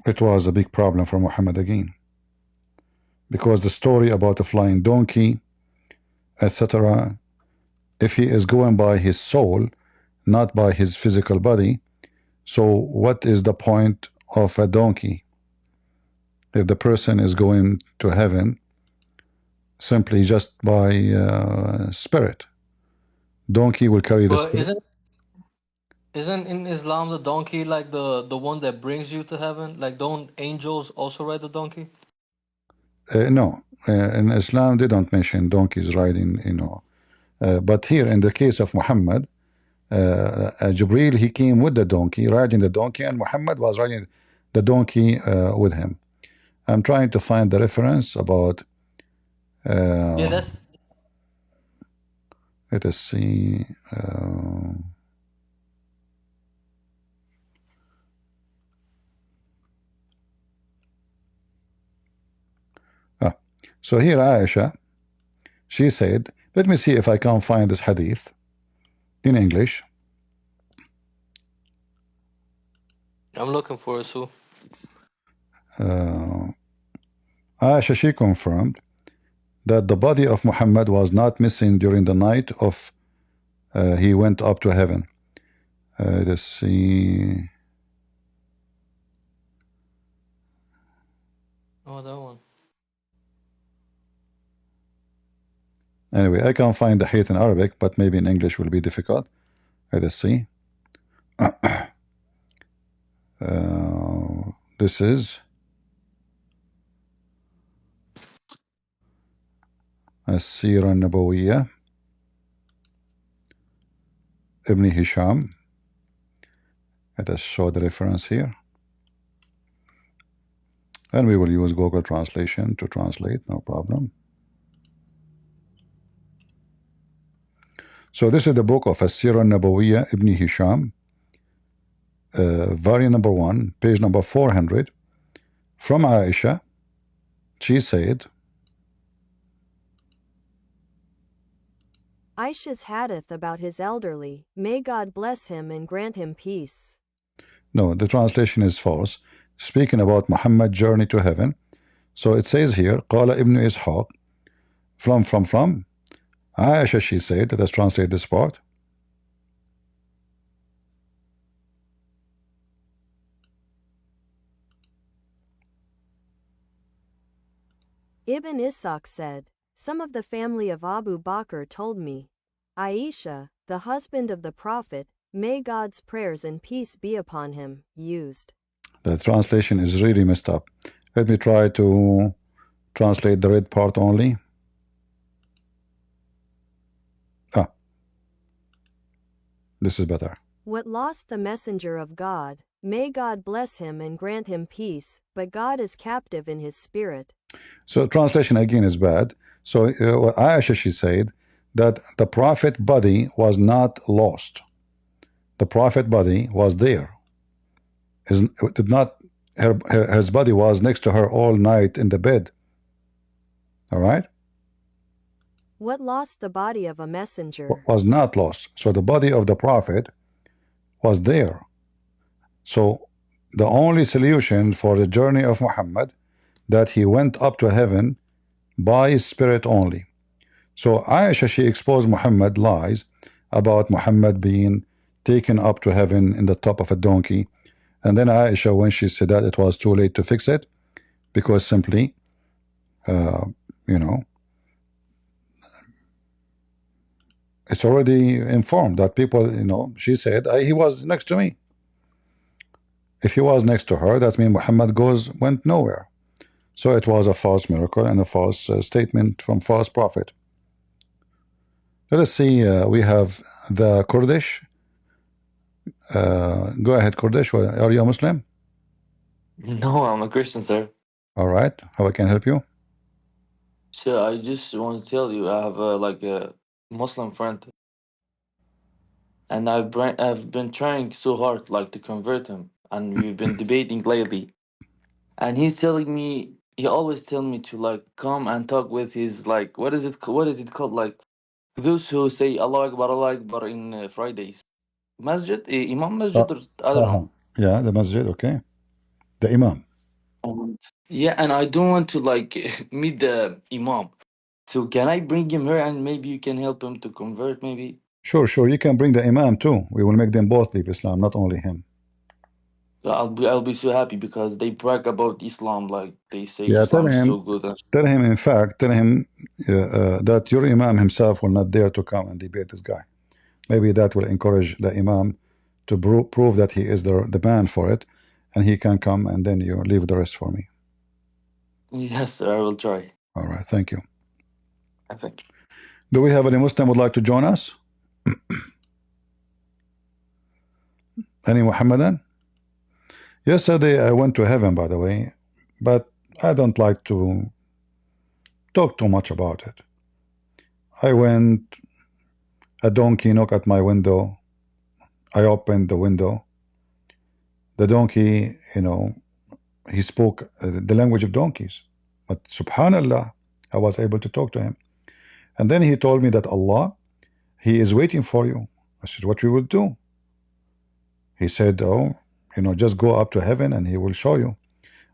it was a big problem for Muhammad again, because the story about the flying donkey, etc. If he is going by his soul, not by his physical body, so what is the point of a donkey if the person is going to heaven simply just by spirit? Donkey will carry the But spirit. isn't in Islam the donkey like the one that brings you to heaven? Like, don't angels also ride the donkey? No, in Islam they don't mention donkeys riding, you know. But here in the case of Muhammad, Jibril, he came with the donkey, riding the donkey, and Muhammad was riding the donkey with him. I'm trying to find the reference about. Yeah, that's Let us see. So here Aisha, she said, let me see if I can find this hadith in English. I'm looking for it too. Aisha, she confirmed that the body of Muhammad was not missing during the night of he went up to heaven. Let's see. Oh, that one. Anyway, I can find the hadith in Arabic, but maybe in English will be difficult. Let us see. This is السيرة النبوية Ibn Hisham. Let us show the reference here. And we will use Google Translation to translate, no problem. So this is the book of As-Sirah Nabawiyya Ibn Hisham, volume number 1, page number 400. From Aisha, she said, Aisha's hadith about his elderly, may God bless him and grant him peace. no, the translation is false. Speaking about Muhammad's journey to heaven. So it says here, قال Ibn Ishaq, from Aisha, she said, let us translate this part. Ibn Ishaq said, some of the family of Abu Bakr told me, Aisha, the husband of the Prophet, may God's prayers and peace be upon him, used. The translation is really messed up. Let me try to translate the red part only. Ah, this is better. What lost the messenger of God, may God bless him and grant him peace, but God is captive in his spirit. So translation again is bad. So Aisha, she said that the prophet body was not lost. The prophet body was there. Did not his body was next to her all night in the bed. All right? What lost the body of a messenger? Was not lost. So the body of the prophet was there. So the only solution for the journey of Muhammad, that he went up to heaven by spirit only. So Aisha, she exposed Muhammad lies about Muhammad being taken up to heaven in the top of a donkey. And then Aisha, when she said that, it was too late to fix it, because simply, you know, it's already informed that people, you know, she said, he was next to me. If he was next to her, that means Muhammad went nowhere. So it was a false miracle and a false statement from false prophet. Let us see, we have the Kurdish. Go ahead, Kurdish. Are you a Muslim? No, I'm a Christian, sir. All right. How I can help you? So I just want to tell you, I have a Muslim friend, and I've been trying so hard to convert him, and we've been debating lately. And he's telling me, he always tell me to come and talk with his what is it called, those who say Allah Akbar in Fridays, Masjid, Imam Masjid, or I don't know. Yeah, the masjid. Okay, the Imam. Yeah, and I don't want to meet the Imam. So can I bring him here and maybe you can help him to convert maybe? Sure. You can bring the Imam too. We will make them both leave Islam, not only him. So I'll be so happy because they brag about Islam, they say Yeah, Islam is so good. Tell him, in fact, that your Imam himself will not dare to come and debate this guy. Maybe that will encourage the Imam to prove that he is the man for it, and he can come, and then you leave the rest for me. Yes, sir, I will try. All right, thank you. I think. Do we have any Muslim would like to join us? Any Muhammadan? Yesterday I went to heaven, by the way, but I don't like to talk too much about it. I went, a donkey knocked at my window. I opened the window. The donkey, you know, he spoke the language of donkeys. But subhanallah, I was able to talk to him. And then he told me that Allah, he is waiting for you. I said, what we will do? He said, oh, you know, just go up to heaven and he will show you.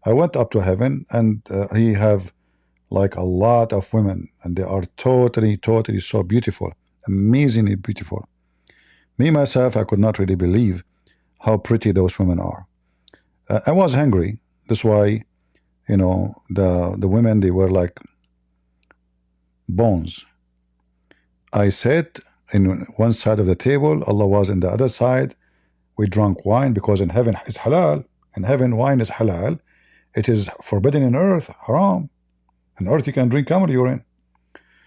I went up to heaven, and he have like a lot of women, and they are totally so beautiful, amazingly beautiful. Me myself, I could not really believe how pretty those women are. I was hungry. That's why, you know, the women, they were like bones. I sat in one side of the table, Allah was in the other side. We drank wine, because in heaven is halal. In heaven, wine is halal. It is forbidden in earth, haram. In earth, you can drink camel urine.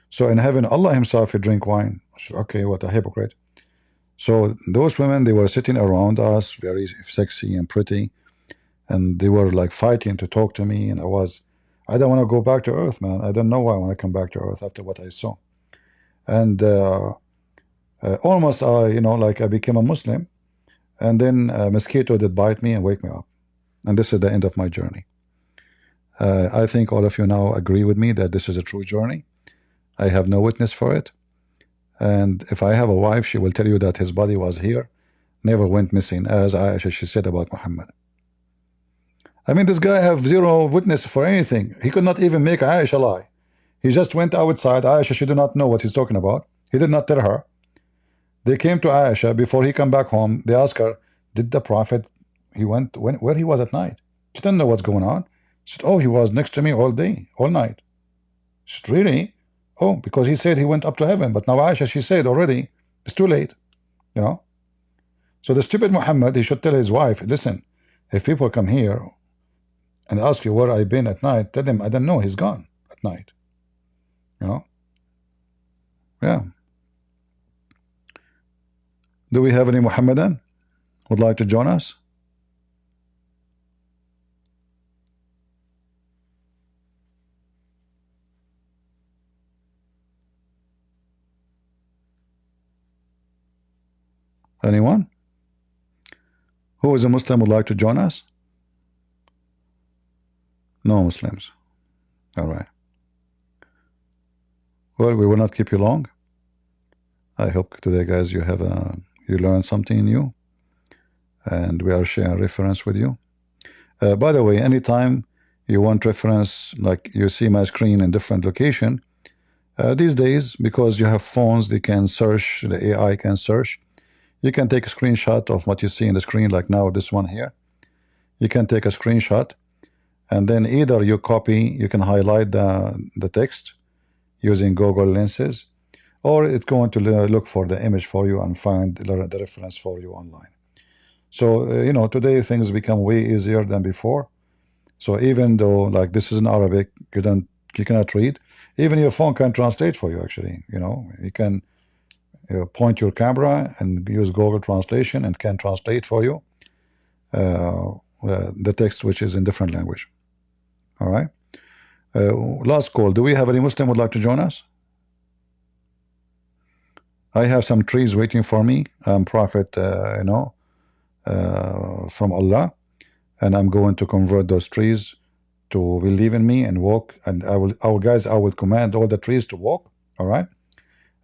So in heaven, Allah himself will drink wine. Okay, what a hypocrite. So those women, they were sitting around us, very sexy and pretty, and they were like fighting to talk to me, and I don't want to go back to earth, man. I don't know why I want to come back to earth after what I saw. And almost, you know, like I became a Muslim, and then a mosquito did bite me and wake me up. And this is the end of my journey. I think all of you now agree with me that this is a true journey. I have no witness for it. And if I have a wife, she will tell you that his body was here, never went missing, as Aisha, she said about Muhammad. I mean, this guy have zero witness for anything. He could not even make Aisha lie. He just went outside. Aisha, she did not know what he's talking about. He did not tell her. They came to Aisha before he come back home. They asked her, did the prophet, he went where he was at night? She didn't know what's going on. She said, oh, he was next to me all day, all night. She said, really? Oh, because he said he went up to heaven. But now Aisha, she said already, it's too late, you know. So the stupid Muhammad, he should tell his wife, listen, if people come here and ask you where I've been at night, tell them I don't know, he's gone at night. You know? Yeah. Do we have any Muhammadan would like to join us? Anyone? Who is a Muslim would like to join us? No Muslims. All right. Well, we will not keep you long. I hope today, guys, you have you learned something new, and we are sharing reference with you. By the way, anytime you want reference, like you see my screen in different location, these days, because you have phones, they can search, the AI can search. You can take a screenshot of what you see in the screen, like now this one here. You can take a screenshot, and then either you copy, you can highlight the text using Google lenses, or it's going to look for the image for you and find the reference for you online. So you know, today things become way easier than before. So even though like this is in Arabic, you cannot read, even your phone can translate for you. Actually, you know, you can point your camera and use Google Translation and can translate for you the text which is in different language. All right. Last call. Do we have any Muslim would like to join us? I have some trees waiting for me. I'm prophet, you know, from Allah, and I'm going to convert those trees to believe in me and walk. And I will command all the trees to walk. All right.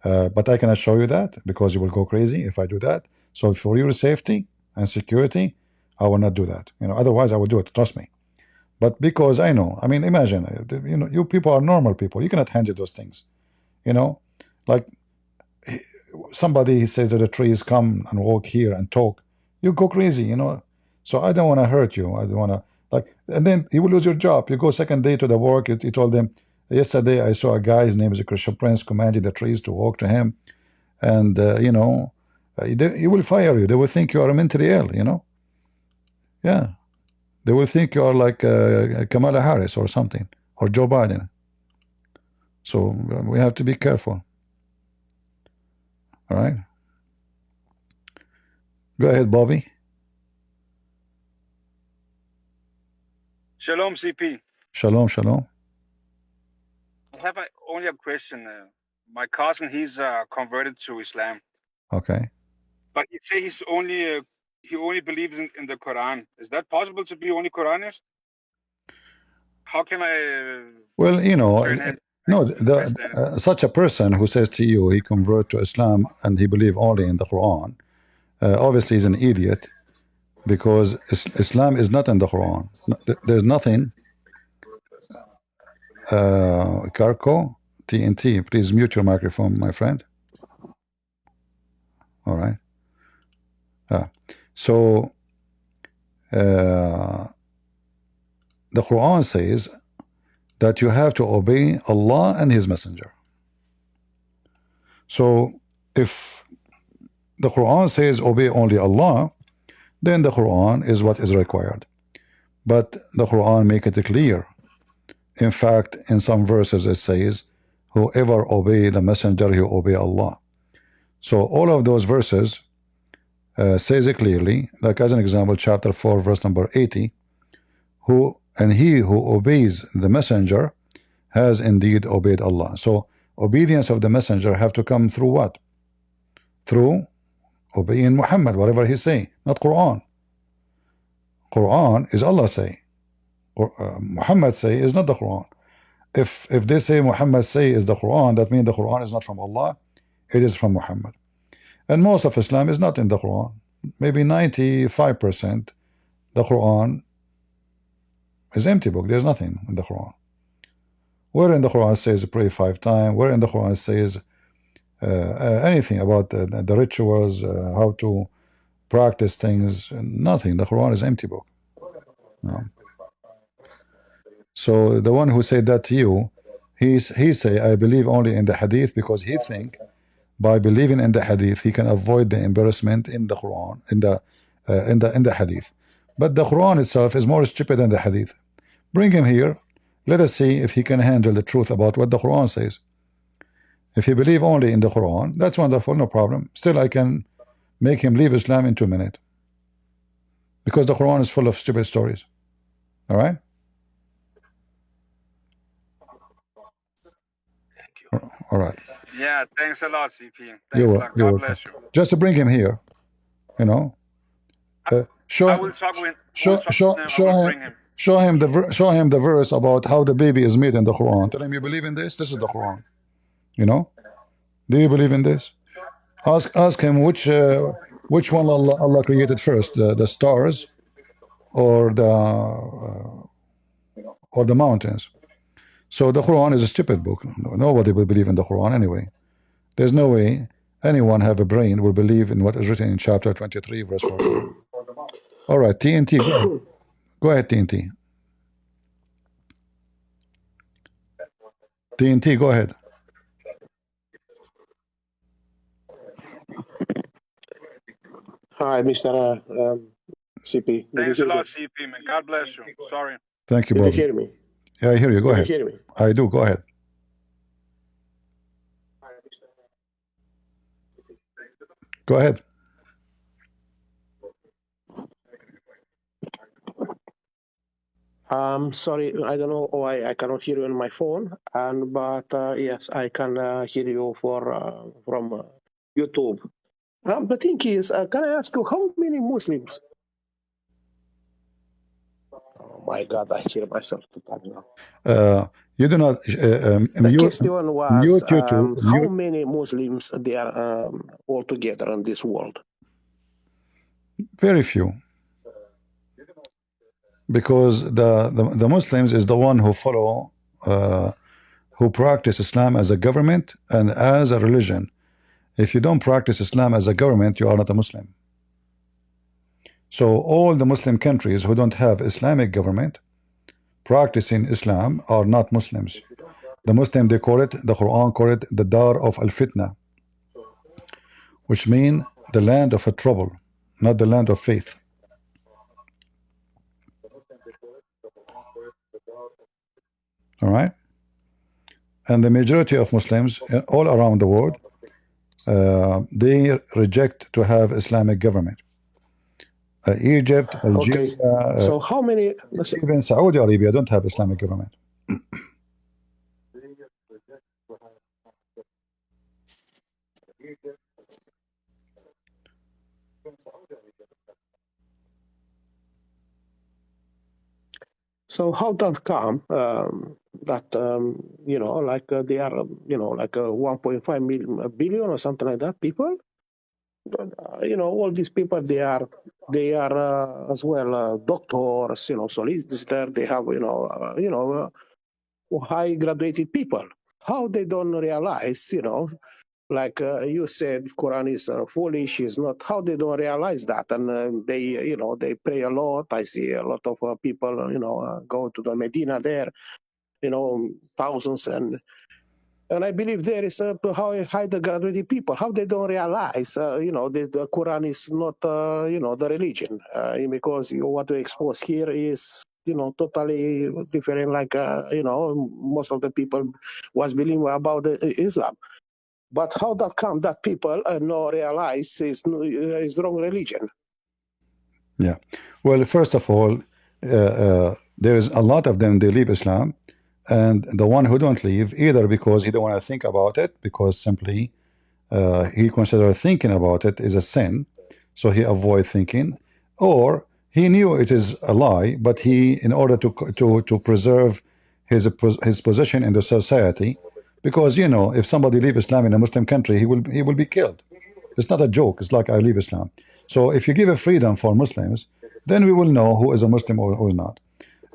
But I cannot show you that because you will go crazy if I do that. So for your safety and security, I will not do that. You know, otherwise I will do it. Trust me. But because I know, I mean, imagine, you know, you people are normal people. You cannot handle those things. You know, like somebody says to the trees, come and walk here and talk. You go crazy, you know. So I don't want to hurt you. I don't want to, like, and then you will lose your job. You go second day to the work. You told them, yesterday I saw a guy, his name is a Christian Prince, commanding the trees to walk to him. And, you know, he will fire you. They will think you are mentally ill, you know. Yeah. They will think you are like Kamala Harris or something, or Joe Biden. So we have to be careful. All right. Go ahead, Bobby. Shalom, CP. Shalom, shalom. I have only a question. My cousin, he's converted to Islam, Okay. but he say he only believes in the Quran. Is that possible to be only Quranist? How can I? Well, you know, turn him no, Christian? such a person who says to you he convert to Islam and he believe only in the Quran, obviously is an idiot, because Islam is not in the Quran. There's nothing. Carco, TNT, please mute your microphone, my friend. All right. So the Quran says that you have to obey Allah and His Messenger. So if the Quran says obey only Allah, then the Quran is what is required. But the Quran make it clear. In fact, in some verses it says, whoever obey the Messenger, he obey Allah. So all of those verses says it clearly, like as an example, chapter 4, verse number 80, he who obeys the Messenger has indeed obeyed Allah. So obedience of the Messenger have to come through what? Through obeying Muhammad, whatever he say, not Quran. Quran is Allah say. Muhammad say is not the Quran. If they say Muhammad say is the Quran, that means the Quran is not from Allah, it is from Muhammad. And most of Islam is not in the Quran. Maybe 95% the Quran is empty book. There's nothing in the Quran. Where in the Quran says pray 5 times, where in the Quran says anything about the rituals, how to practice things, nothing. The Quran is empty book. No. So the one who said that to you, he say I believe only in the hadith because he think by believing in the hadith, he can avoid the embarrassment in the Quran, in the hadith. But the Quran itself is more stupid than the hadith. Bring him here. Let us see if he can handle the truth about what the Quran says. If he believe only in the Quran, that's wonderful, no problem. Still, I can make him leave Islam in 2 minutes, because the Quran is full of stupid stories. All right. All right. Yeah, thanks a lot, CP. Thanks a You're lot. God welcome. bless you. Just to bring him here, you know. Show I him, will talk with show him the verse about how the baby is made in the Quran. Tell him you believe in this. This is the Quran. You know. Do you believe in this? Ask him which one Allah created first, the stars or the mountains. So the Quran is a stupid book. Nobody will believe in the Quran anyway. There's no way anyone have a brain will believe in what is written in chapter 23 verse 14. All right, TNT, go ahead, TNT. TNT, go ahead. Hi, Mr. CP. Thanks a lot, CP, man. God bless you. Sorry. Thank you, Did Bob. you hear me? Yeah, I hear you. Go Did ahead. you hear me? I do. Go ahead. Go ahead. Sorry, I don't know why I cannot hear you on my phone, but yes, I can hear you from YouTube. The thing is, can I ask you how many Muslims? Oh my God, I hear myself totally now. You do not The question was how mute. many Muslims there are altogether in this world? Very few. Because the Muslims is the one who follow, who practice Islam as a government and as a religion. If you don't practice Islam as a government, you are not a Muslim. So all the Muslim countries who don't have Islamic government practicing Islam are not Muslims. The Muslim, they call it, the Quran call it the Dar of al-Fitna, which mean the land of a trouble, not the land of faith. All right. And the majority of Muslims all around the world, they reject to have Islamic government. Egypt, Algeria, Okay. So how many? Even Saudi Arabia don't have Islamic government. So how that come that you know, like they are you know, like 1.5 billion or something like that people? You know, all these people they are as well doctors, you know, solicitor. They have high graduated people. How they don't realize, you know, like you said, Quran is foolish, is not. How they don't realize that, and they, you know, they pray a lot. I see a lot of people, you know, go to the Medina there, you know, thousands, and I believe there is high the graduated people. How they don't realize, you know, the Quran is not, you know, the religion, because what we expose here is, you know, totally different. Like, you know, most of the people was believing about Islam. But how that come that people no realize is wrong religion? Yeah. Well, first of all, there is a lot of them, they leave Islam. And the one who don't leave, either because he don't want to think about it, because simply he considers thinking about it is a sin, so he avoid thinking, or he knew it is a lie, but he, in order to preserve his position in the society, because you know, if somebody leave Islam in a Muslim country, he will be killed. It's not a joke. It's like I leave Islam. So if you give a freedom for Muslims, then we will know who is a Muslim or who is not.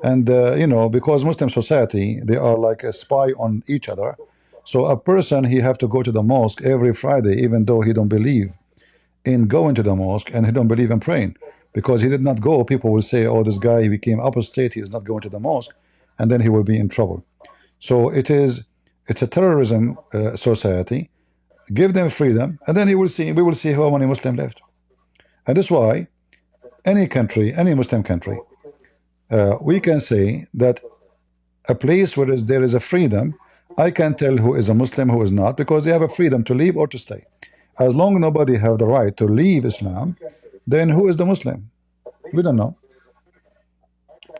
And you know, because Muslim society, they are like a spy on each other. So a person, he have to go to the mosque every Friday, even though he don't believe in going to the mosque and he don't believe in praying, because he did not go. People will say, oh, this guy, he became apostate, he is not going to the mosque, and then he will be in trouble. So it's a terrorism society. give them freedom, and then we will see how many Muslim left. And that's why any country, any Muslim country, we can say that a place where there is a freedom, I can tell who is a Muslim, who is not, because they have a freedom to leave or to stay. As long nobody have the right to leave Islam, then who is the Muslim? We don't know.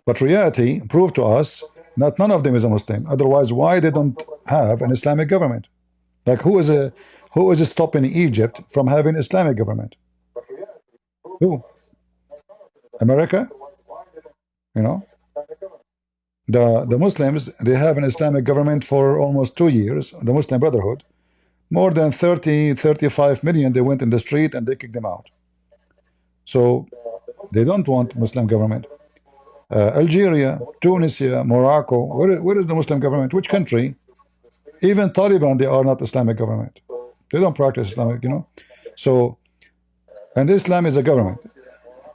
But reality proved to us that none of them is a Muslim. Otherwise, why they don't have an Islamic government? Like who is stopping Egypt from having Islamic government? Who? America? You know? The Muslims, they have an Islamic government for almost 2 years, the Muslim Brotherhood. More than 35 million, they went in the street and they kicked them out. So they don't want Muslim government. Algeria, Tunisia, Morocco, where is the Muslim government? Which country? Even Taliban, they are not Islamic government. They don't practice Islamic, you know. So, and Islam is a government.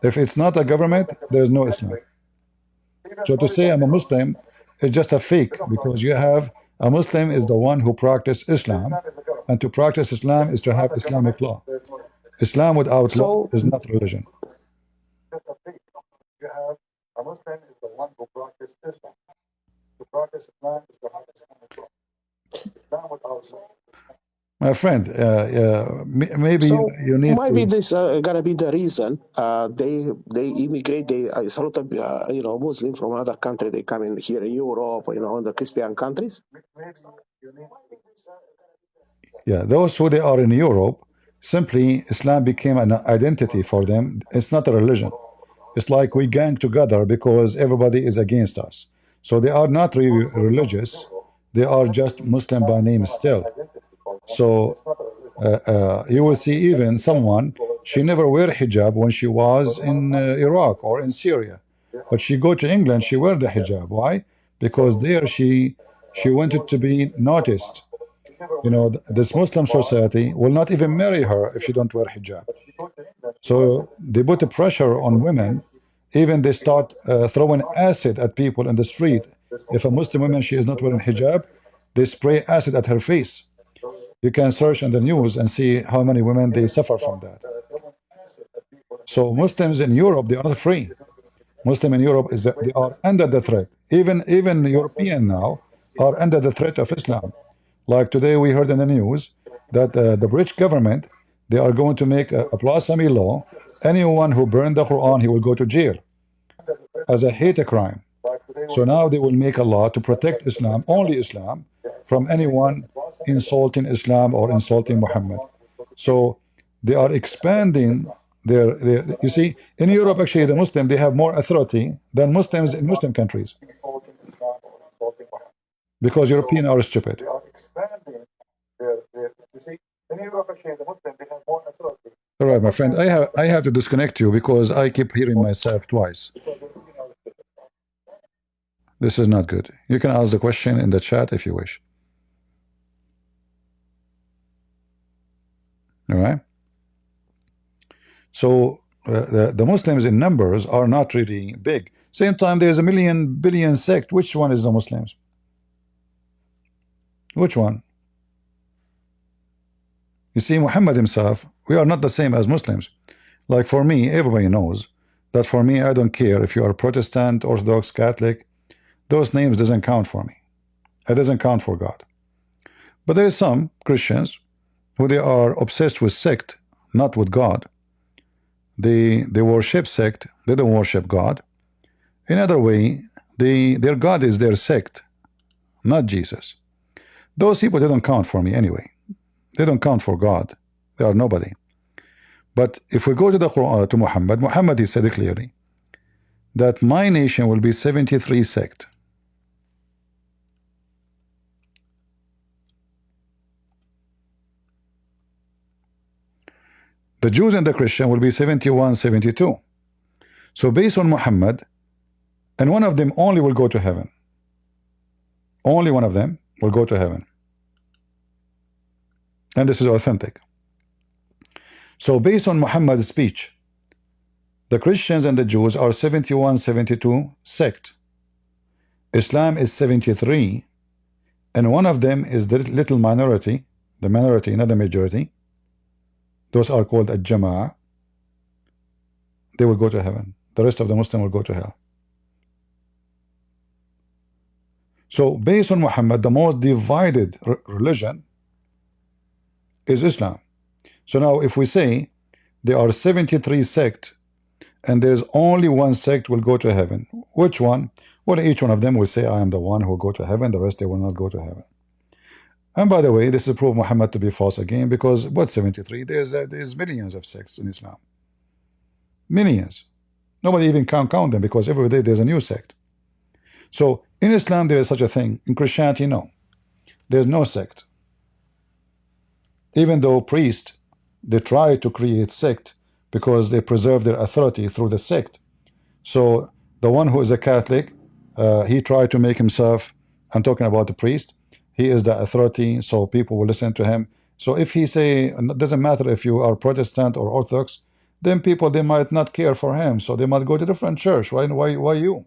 If it's not a government, there is no Islam. So to say I'm a Muslim is just a fake, because you have a Muslim is the one who practices Islam, and to practice Islam is to have Islamic law. Islam without law is not religion. A Muslim is the one who practices Islam. To practice Islam is to have Islamic law. Islam without law. My friend, maybe So you need maybe to... this gonna be the reason they immigrate. It's a lot of Muslims from other countries. They come in here in Europe, in the Christian countries. Yeah, those who they are in Europe, simply Islam became an identity for them. It's not a religion. It's like we gang together because everybody is against us. So they are not really religious. They are just Muslim by name still. So you will see even someone, she never wear hijab when she was in Iraq or in Syria. But she go to England, she wear the hijab. Why? Because there she wanted to be noticed. You know, this Muslim society will not even marry her if she don't wear hijab. So they put a pressure on women. Even they start throwing acid at people in the street. If a Muslim woman, she is not wearing hijab, they spray acid at her face. You can search in the news and see how many women they suffer from that. So Muslims in Europe, they are not free. Muslim in Europe is that they are under the threat. Even European now are under the threat of Islam. Like today we heard in the news that the British government, they are going to make a blasphemy law. Anyone who burned the Quran, he will go to jail as a hate crime. So now they will make a law to protect Islam, only Islam, from anyone insulting Islam or insulting Muhammad. So they are expanding their you see, in Europe actually the Muslim, they have more authority than Muslims in Muslim countries. Because Europeans are stupid. All right, my friend, I have to disconnect you because I keep hearing myself twice. This is not good. You can ask the question in the chat if you wish. All right. So the Muslims in numbers are not really big. Same time, there's a billion sect. Which one is the Muslims? Which one? You see, Muhammad himself, we are not the same as Muslims. Like for me, everybody knows that for me, I don't care if you are Protestant, Orthodox, Catholic. Those names doesn't count for me. It doesn't count for God. But there is some Christians who they are obsessed with sect, not with God. They worship sect, they don't worship God. In other way, their God is their sect, not Jesus. Those people, they don't count for me anyway. They don't count for God. They are nobody. But if we go to the Quran, to Muhammad, he said it clearly that my nation will be 73 sect. The Jews and the Christian will be 71, 72. So based on Muhammad, and one of them only will go to heaven. Only one of them will go to heaven. And this is authentic. So based on Muhammad's speech, the Christians and the Jews are 71, 72 sect. Islam is 73, and one of them is the little minority, the minority, not the majority, those are called a Jama'ah, they will go to heaven. The rest of the Muslim will go to hell. So based on Muhammad, the most divided religion is Islam. So now if we say there are 73 sects and there's only one sect will go to heaven, which one? Well, each one of them will say, I am the one who will go to heaven, the rest they will not go to heaven. And by the way, this is proof Muhammad to be false again, because what 73? There's millions of sects in Islam. Millions. Nobody even can count them, because every day there's a new sect. So in Islam there is such a thing. In Christianity, no. There's no sect. Even though priests, they try to create sect because they preserve their authority through the sect. So the one who is a Catholic, he tried to make himself, I'm talking about the priest, he is the authority, so people will listen to him. So if he say, it doesn't matter if you are Protestant or Orthodox, then people, they might not care for him, so they might go to a different church. Why you?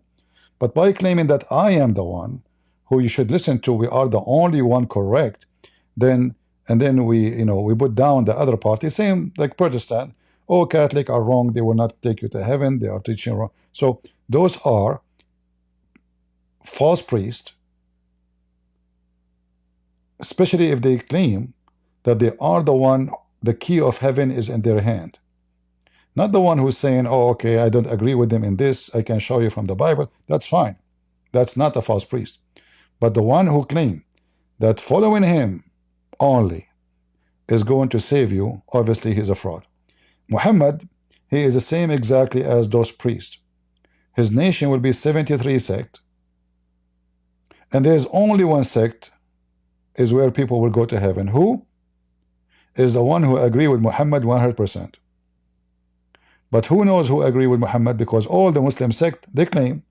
But by claiming that I am the one who you should listen to, we are the only one correct, then we put down the other party, same like Protestant. Oh, Catholic are wrong, they will not take you to heaven, they are teaching wrong. So those are false priests, especially if they claim that they are the one, the key of heaven is in their hand. Not the one who's saying, oh, okay, I don't agree with them in this, I can show you from the Bible. That's fine. That's not a false priest. But the one who claims that following him only is going to save you, obviously he's a fraud. Muhammad, he is the same exactly as those priests. His nation will be 73 sects, and there's only one sect is where people will go to heaven. Who? Is the one who agree with Muhammad 100%. But who knows who agree with Muhammad? Because all the Muslim sect, they claim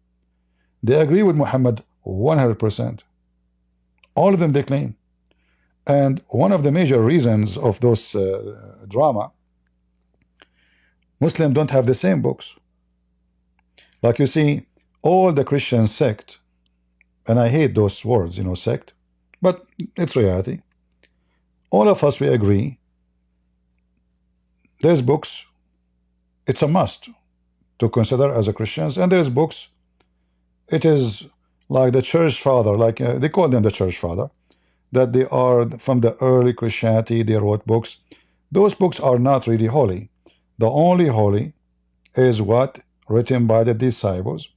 they agree with Muhammad 100%. All of them they claim. And one of the major reasons of those drama, Muslims don't have the same books. Like you see, all the Christian sect, and I hate those words, sect, but it's reality. All of us, we agree, there's books, it's a must to consider as a Christians, and there's books, it is like the church father, like they call them the church father, that they are from the early Christianity, they wrote books. Those books are not really holy. The only holy is what written by the disciples.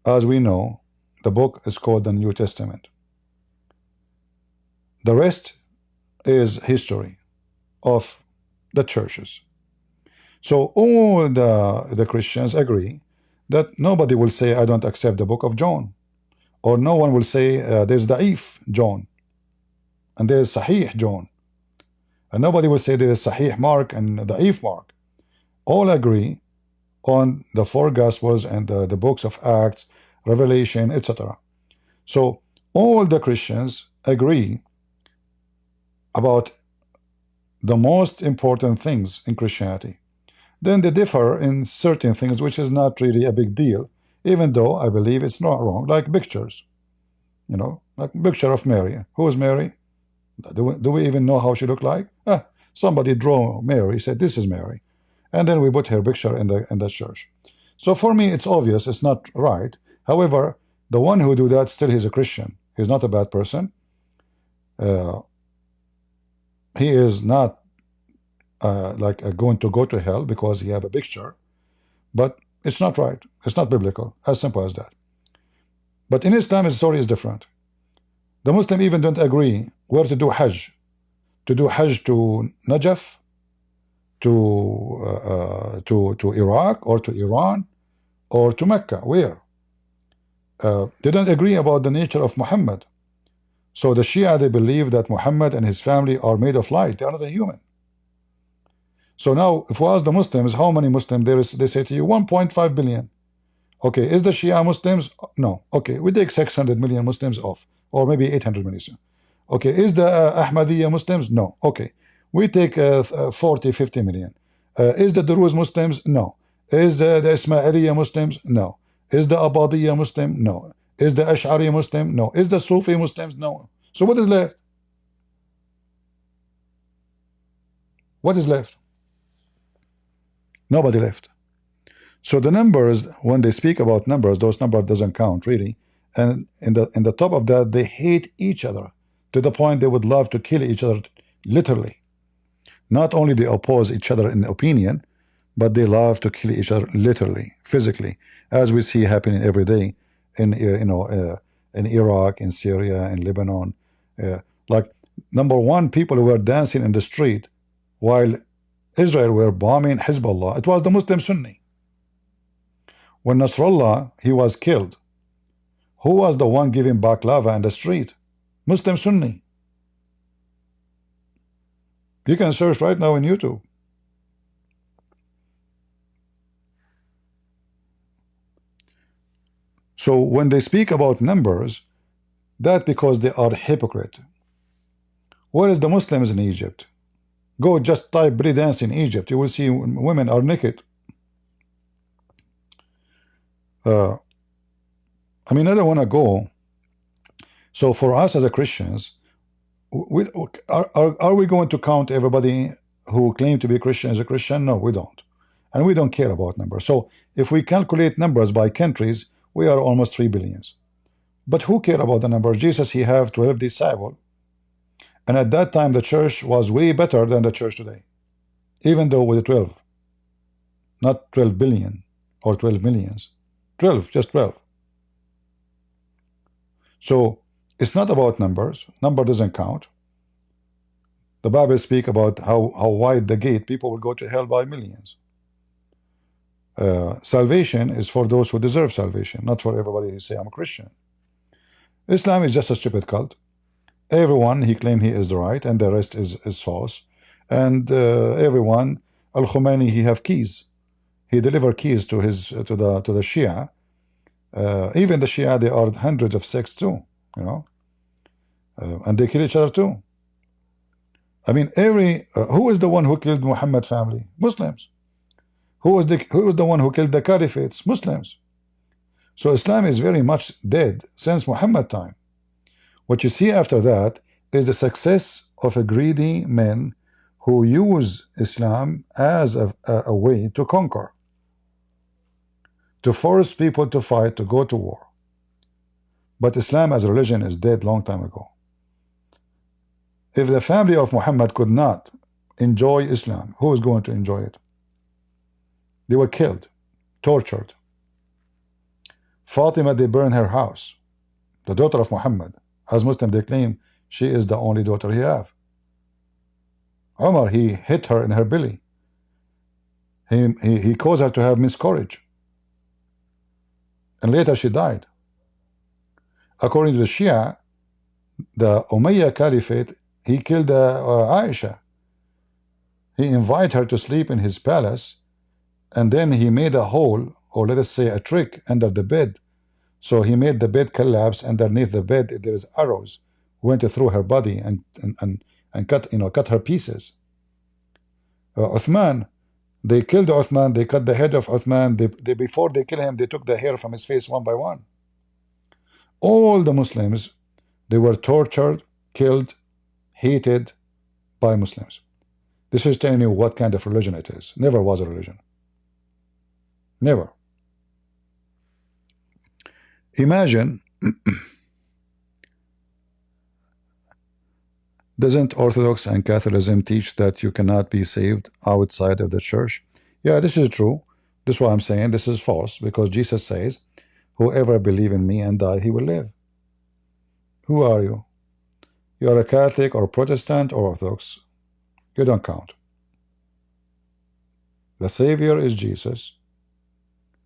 As we know, the book is called the New Testament. The rest is history of the churches. So all the Christians agree that nobody will say, I don't accept the book of John. Or no one will say, there's Da'if John, and there's Sahih John. And nobody will say there is Sahih Mark and Da'if Mark. All agree on the four Gospels and the books of Acts, Revelation, etc. So all the Christians agree about the most important things in Christianity. Then they differ in certain things, which is not really a big deal, even though I believe it's not wrong, like pictures. Like picture of Mary. Who is Mary? Do we even know how she looked like? Somebody drew Mary, said this is Mary, and then we put her picture in the church. So for me, it's obvious it's not right. However, the one who do that, still he's a Christian. He's not a bad person. He is not going to go to hell because he have a picture, but it's not right. It's not biblical. As simple as that. But in Islam, the story is different. The Muslim even don't agree where to do Hajj. To do Hajj to Najaf, to Iraq, or to Iran, or to Mecca. Where? They don't agree about the nature of Muhammad. So the Shia, they believe that Muhammad and his family are made of light. They are not a human. So now, if we ask the Muslims, how many Muslims there is, they say to you 1.5 billion. Okay, is the Shia Muslims? No. Okay, we take 600 million Muslims off, or maybe 800 million. Okay, is the Ahmadiyya Muslims? No. Okay, we take 40, 50 million. Is the Druze Muslims? No. Is the Ismailiyya Muslims? No. Is the Abadiyya Muslim? No. Is the Ash'ari Muslim? No. Is the Sufi Muslims? No. So what is left? What is left? Nobody left. So the numbers, when they speak about numbers, those numbers doesn't count really. And in the top of that, they hate each other to the point they would love to kill each other, literally. Not only they oppose each other in opinion, but they love to kill each other literally, physically, as we see happening every day in in Iraq, in Syria, in Lebanon. Like number one, people who were dancing in the street while Israel were bombing Hezbollah. It was the Muslim Sunni. When Nasrallah, he was killed, who was the one giving baklava in the street? Muslim Sunni. You can search right now in YouTube. So when they speak about numbers, that because they are hypocrite. Where is the Muslims in Egypt? Go just type belly dance in Egypt. You will see women are naked. I mean, I don't want to go. So for us as a Christians, are we going to count everybody who claim to be Christian as a Christian? No, we don't. And we don't care about numbers. So if we calculate numbers by countries, we are almost 3 billion. But who care about the number? Jesus, he have 12 disciples. And at that time, the church was way better than the church today. Even though with 12. Not 12 billion or 12 millions. 12, just 12. So it's not about numbers. Number doesn't count. The Bible speaks about how wide the gate, people will go to hell by millions. Salvation is for those who deserve salvation, not for everybody who say I'm a Christian. Islam is just a stupid cult. Everyone, he claims he is the right, and the rest is false. And everyone, Al-Khomeini, he have keys. He deliver keys to the Shia. Even the Shia, they are hundreds of sects too, and they kill each other too. I mean, who is the one who killed Muhammad family? Muslims. Who was the one who killed the caliphates? Muslims. So Islam is very much dead since Muhammad time. What you see after that is the success of a greedy men who use Islam as a way to conquer, to force people to fight, to go to war. But Islam as a religion is dead long time ago. If the family of Muhammad could not enjoy Islam, who is going to enjoy it? They were killed, tortured. Fatima, they burned her house. The daughter of Muhammad. As Muslim, they claim she is the only daughter he have. Umar, he hit her in her belly. He caused her to have miscarriage. And later she died. According to the Shia, the Umayyad Caliphate, he killed Aisha. He invited her to sleep in his palace, and then he made a hole, or let us say a trick, under the bed. So he made the bed collapse. Underneath the bed there is arrows went through her body and cut her pieces. Uthman, they killed Uthman. They cut the head of Uthman. Before they kill him, they took the hair from his face one by one. All the Muslims, they were tortured, killed, hated by Muslims. This is telling you what kind of religion it is. Never was a religion. Never. Imagine, doesn't Orthodox and Catholicism teach that you cannot be saved outside of the church? Yeah, this is true. This is what I'm saying. This is false, because Jesus says, whoever believes in me and die, he will live. Who are you? You are a Catholic or Protestant or Orthodox. You don't count. The Savior is Jesus,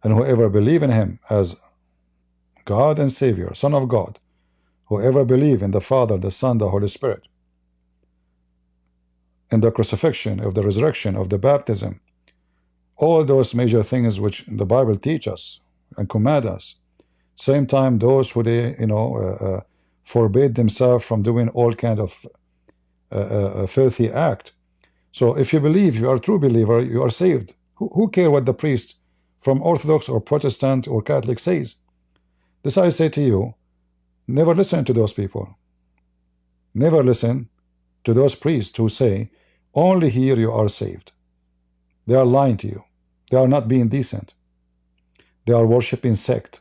and whoever believes in him as God and Savior, Son of God, whoever believes in the Father, the Son, the Holy Spirit, in the crucifixion, of the resurrection, of the baptism, all those major things which the Bible teach us and command us. Same time, those who they forbade themselves from doing all kind of filthy act. So if you believe, you are a true believer, you are saved. Who care what the priest from Orthodox or Protestant or Catholic says? This I say to you, never listen to those people. Never listen to those priests who say, Only here you are saved. They are lying to you. They are not being decent. They are worshiping sect.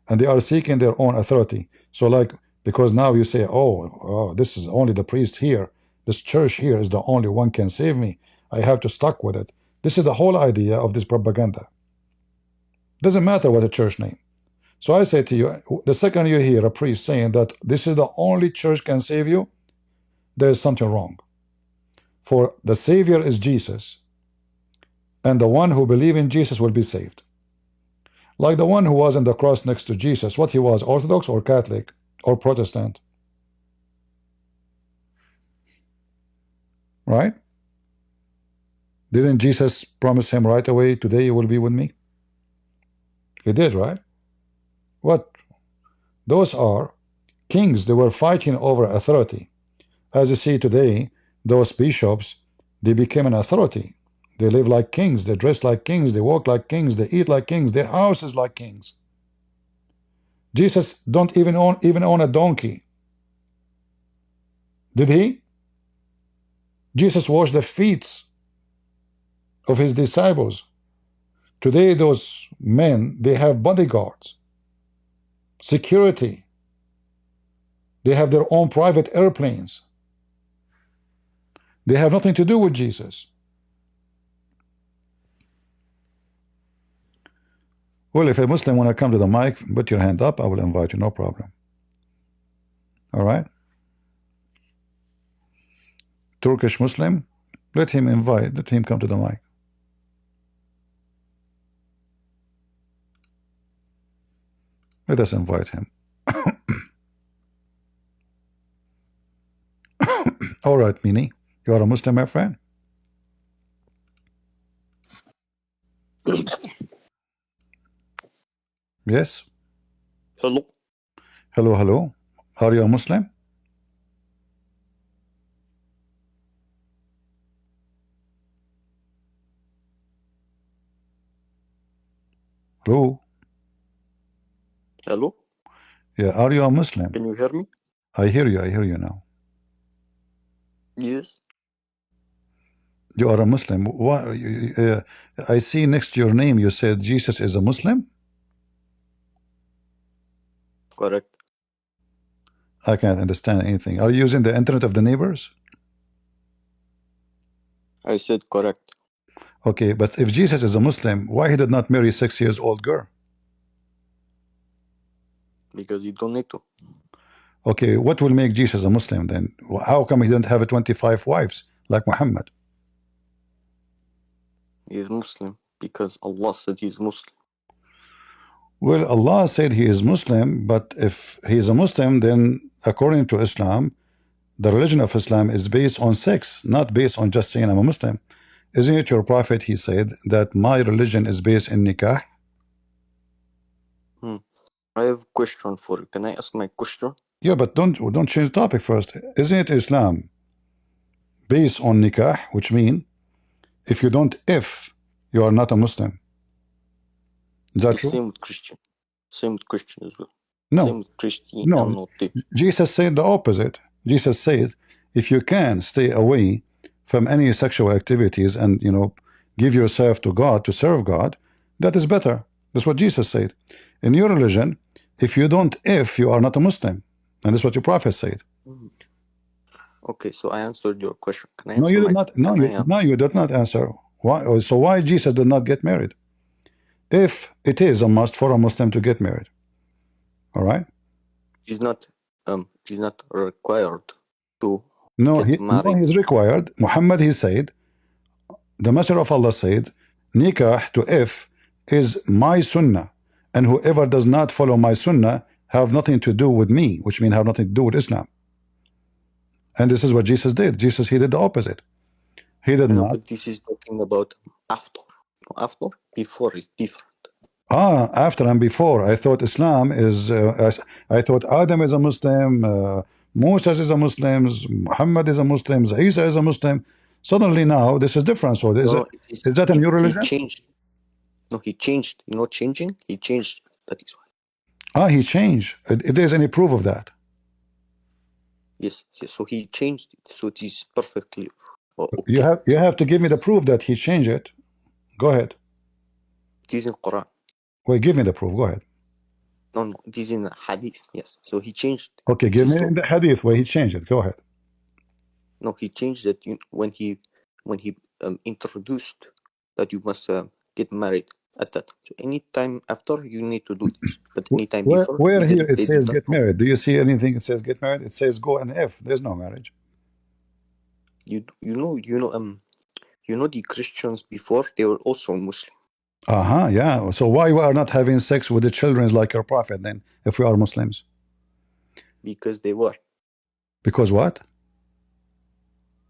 And they are seeking their own authority. So like, because now you say, oh, this is only the priest here. This church here is the only one can save me. I have to stuck with it. This is the whole idea of this propaganda. Doesn't matter what the church name. So I say to you, the second you hear a priest saying that this is the only church can save you, there is something wrong. For the Savior is Jesus, and the one who believes in Jesus will be saved. Like the one who was on the cross next to Jesus, what he was, Orthodox or Catholic or Protestant? Right? Didn't Jesus promise him right away, today you will be with me? He did, right? What? Those are kings. They were fighting over authority. As you see today, those bishops, they became an authority. They live like kings. They dress like kings. They walk like kings. They eat like kings. Their house is like kings. Jesus don't even own a donkey. Did he? Jesus washed the feet of his disciples. Today, those men, they have bodyguards, security. They have their own private airplanes. They have nothing to do with Jesus. Well, if a Muslim want to come to the mic, put your hand up. I will invite you, no problem. All right? Turkish Muslim, let him come to the mic. Let us invite him. All right, Mini, you are a Muslim, my friend? Yes? Hello. Hello, hello. Are you a Muslim? Hello? Hello. Yeah, are you a Muslim? Can you hear me? I hear you now. Yes. You are a Muslim. Why, I see next to your name you said Jesus is a Muslim? Correct. I can't understand anything. Are you using the internet of the neighbors? I said correct. Okay, but if Jesus is a Muslim, why he did not marry a 6 years old girl? Because you don't need to. Okay, what will make Jesus a Muslim then? How come he didn't have 25 wives like Muhammad? He is Muslim because Allah said he's Muslim. Well, Allah said he is Muslim, but if he is a Muslim, then according to Islam, the religion of Islam is based on sex, not based on just saying I'm a Muslim. Isn't it your prophet, he said, that my religion is based in nikah? I have a question for you. Can I ask my question? Yeah, but don't change the topic first. Isn't it Islam based on nikah, which means if you don't you are not a Muslim? Is that It's true? same with Christian. Same with Christian as well. No. Same with Christian No. and not they. Jesus said the opposite. Jesus says, if you can stay away from any sexual activities and, give yourself to God, to serve God, that is better. That's what Jesus said. In your religion, if you don't you are not a Muslim. And that's what your prophet said. Okay, so I answered your question. Can I No, answer you did not. No, you did not answer. Why? So why Jesus did not get married? If it is a must for a Muslim to get married. All right? He's not required to No, get married. he's required. Muhammad, he said, the Messenger of Allah said, nikah to is my sunnah, and whoever does not follow my sunnah have nothing to do with me, which means have nothing to do with Islam. And this is what Jesus did. He did the opposite. He did not. But this is talking about after. After, before is different. After and before. I thought Islam is, I thought Adam is a Muslim, Moses is a Muslim, Muhammad is a Muslim, Isa is a Muslim. Suddenly now, this is different. So is that a new religion? He changed. No, he changed. You know, changing? He changed. That is He why. changed. If there's any proof of that? Yes. So he changed it. So it is perfectly. Oh, You okay. have to give me the proof that he changed it. Go ahead. It is in Quran. Well, give me the proof. Go ahead. No, it is in Hadith. Yes. So he changed Okay, it give me just so. the hadith where he changed it. Go ahead. No, he changed it when he introduced that you must get married at that. So any time after you need to do this, but any time before Where here it they did says not get know. married? Do you see anything that says get married? It says go and if. There's no marriage. You know the Christians before they were also Muslim Yeah. So why we are not having sex with the children like your prophet then, if we are Muslims? because they were Because what?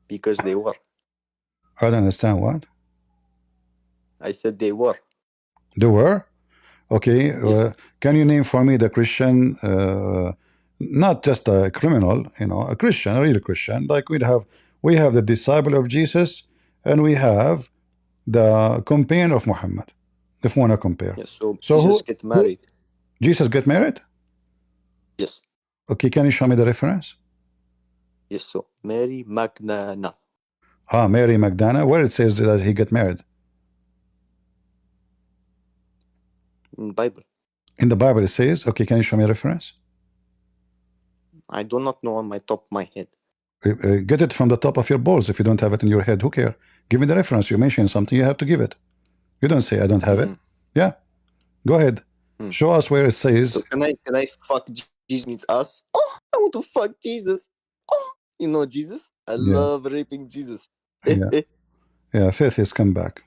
because they were. I don't understand what. I said they were. They were? Okay. Yes. Can you name for me the Christian, not just a criminal, a Christian, a real Christian? Like we have the disciple of Jesus, and we have the companion of Muhammad, if we want to compare. Yes. So So Jesus get married. Jesus get married? Yes. Okay, can you show me the reference? Yes. So Mary Magdalene Mary Magdalene, where it says that he get married? in Bible. In the Bible it says, okay, can you show me a reference? I do not know on my top of my head. Get it from the top of your balls. If you don't have it in your head, who care? Give me the reference. You mention something, you have to give it. You don't say I don't have it. Yeah, go ahead. Show us where it says. So can I fuck Jesus means us? Oh, I want to fuck Jesus. Oh, you know Jesus? I love raping Jesus. Yeah, faith is come back.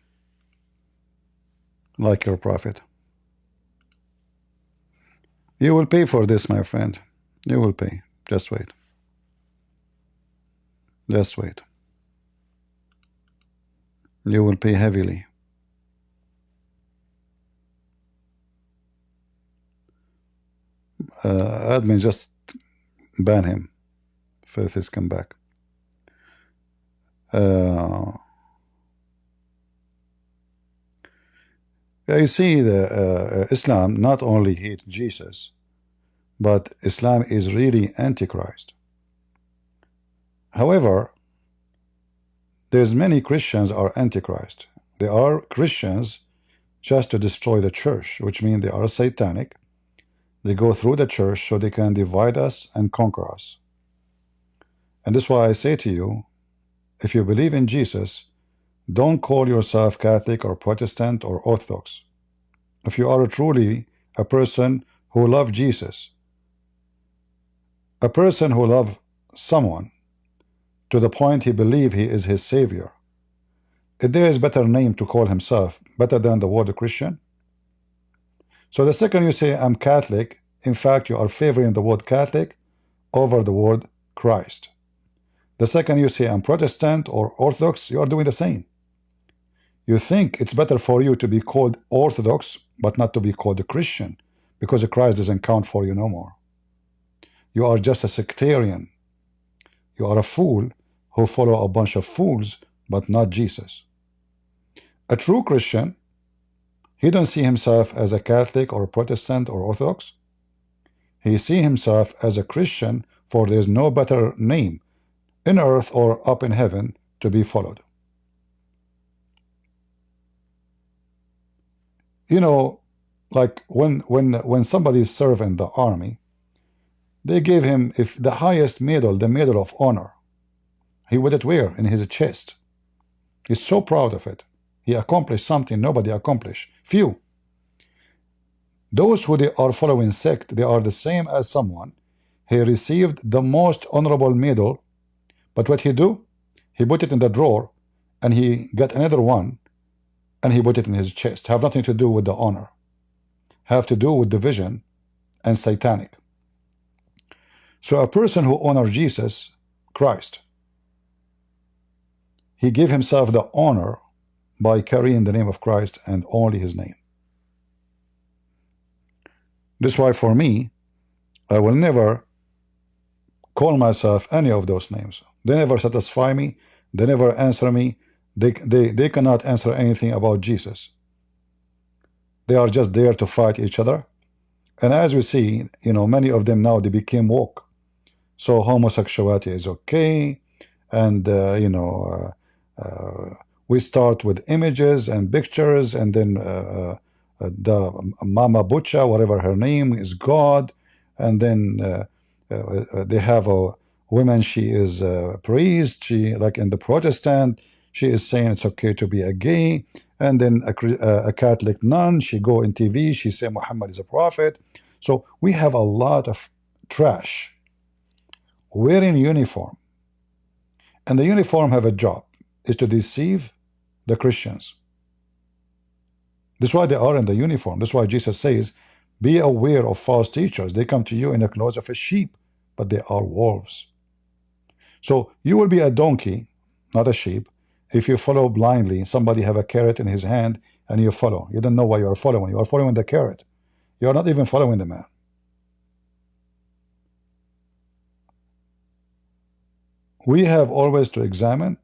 Like your prophet. You will pay for this, my friend. You will pay. Just wait. Just wait. You will pay heavily. Admin, just ban him. Faith is come back. You see, the Islam not only hate Jesus, but Islam is really antichrist. However, there's many Christians are antichrist. They are Christians just to destroy the church, which means they are satanic. They go through the church so they can divide us and conquer us. And that's why I say to you, if you believe in Jesus, don't call yourself Catholic or Protestant or Orthodox. If you are truly a person who loves Jesus, a person who loves someone to the point he believes he is his savior, if there is better name to call himself, better than the word Christian. So the second you say I'm Catholic, in fact you are favoring the word Catholic over the word Christ. The second you say I'm Protestant or Orthodox, you are doing the same. You think it's better for you to be called Orthodox but not to be called a Christian, because Christ doesn't count for you no more. You are just a sectarian. You are a fool who follow a bunch of fools, but not Jesus. A true Christian, he don't see himself as a Catholic or a Protestant or Orthodox. He see himself as a Christian, for there is no better name in earth or up in heaven to be followed. You know, like when somebody served in the army, they gave him if the highest medal, the Medal of Honor. He would it wear in his chest. He's so proud of it. He accomplished something nobody accomplished. Few. Those who they are following sect, they are the same as someone. He received the most honorable medal, but what he do? He put it in the drawer, and he got another one, and he put it in his chest. Have nothing to do with the honor. Have to do with division and satanic. So a person who honors Jesus Christ, he gave himself the honor by carrying the name of Christ and only his name. That's why for me, I will never call myself any of those names. They never satisfy me. They never answer me. They cannot answer anything about Jesus. They are just there to fight each other. And as we see, many of them now, they became woke. So homosexuality is okay. And, We start with images and pictures, and then the Mama Butcha, whatever her name, is God, and then they have a woman. She is a priest. She, like in the Protestant, she is saying it's okay to be a gay, and then a Catholic nun. She go in TV. She say Muhammad is a prophet. So we have a lot of trash wearing uniform, and the uniform have a job, is to deceive the Christians. That's why they are in the uniform. That's why Jesus says, be aware of false teachers. They come to you in the clothes of a sheep, but they are wolves. So you will be a donkey, not a sheep, if you follow blindly. Somebody have a carrot in his hand and you follow. You don't know why you are following. You are following the carrot. You are not even following the man. We have always to examine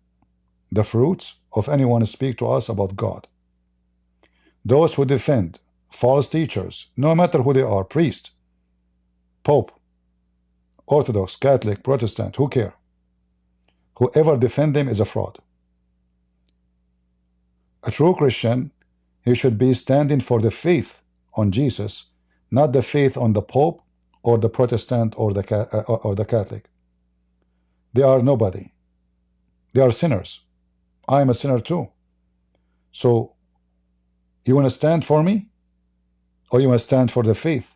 the fruits of anyone who speak to us about God. Those who defend false teachers, no matter who they are, priest, pope, Orthodox, Catholic, Protestant, who care? Whoever defend them is a fraud. A true Christian, he should be standing for the faith on Jesus, not the faith on the Pope or the Protestant or the Catholic. They are nobody. They are sinners. I am a sinner too. So you want to stand for me, or you want to stand for the faith?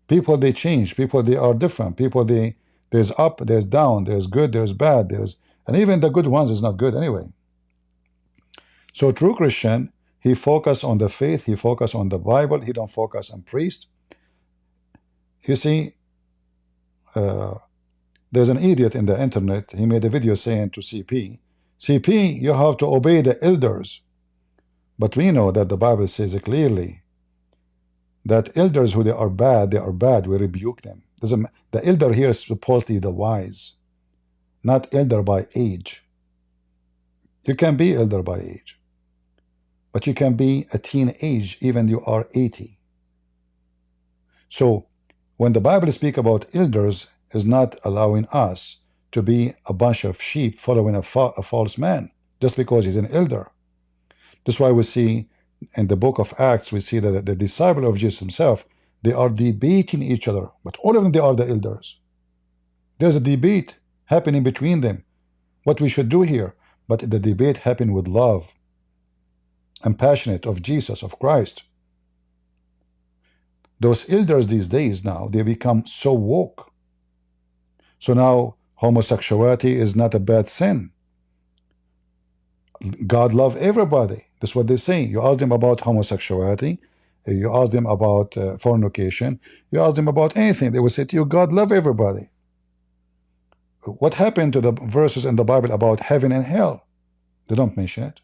People, they change. People, they are different. People, there's up, there's down, there's good, there's bad, and even the good ones is not good anyway. So true Christian, he focus on the faith, he focus on the Bible, he don't focus on priest. You see, there's an idiot in the internet. He made a video saying to CP, you have to obey the elders. But we know that the Bible says clearly that elders who they are bad, we rebuke them. The elder here is supposedly the wise, not elder by age. You can be elder by age, but you can be a teenage even you are 80. So when the Bible speaks about elders, is not allowing us to be a bunch of sheep following a false man just because he's an elder. That's why we see in the book of Acts, we see that the disciple of Jesus himself, they are debating each other, but all of them, they are the elders. There's a debate happening between them, what we should do here, but the debate happened with love and passionate of Jesus, of Christ. Those elders these days now, they become so woke. So now homosexuality is not a bad sin. God loves everybody. That's what they say. You ask them about homosexuality, you ask them about fornication, you ask them about anything, they will say to you, God loves everybody. What happened to the verses in the Bible about heaven and hell? They don't mention it.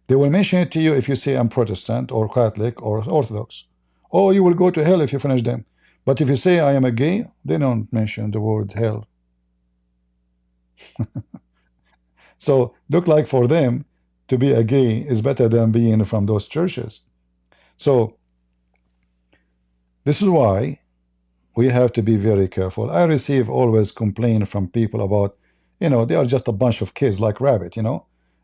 They will mention it to you if you say I'm Protestant or Catholic or Orthodox. Oh, you will go to hell if you finish them. But if you say I am a gay, they don't mention the word hell. So look like for them to be a gay is better than being from those churches. So this is why we have to be very careful. I receive always complaint from people about, they are just a bunch of kids like rabbit,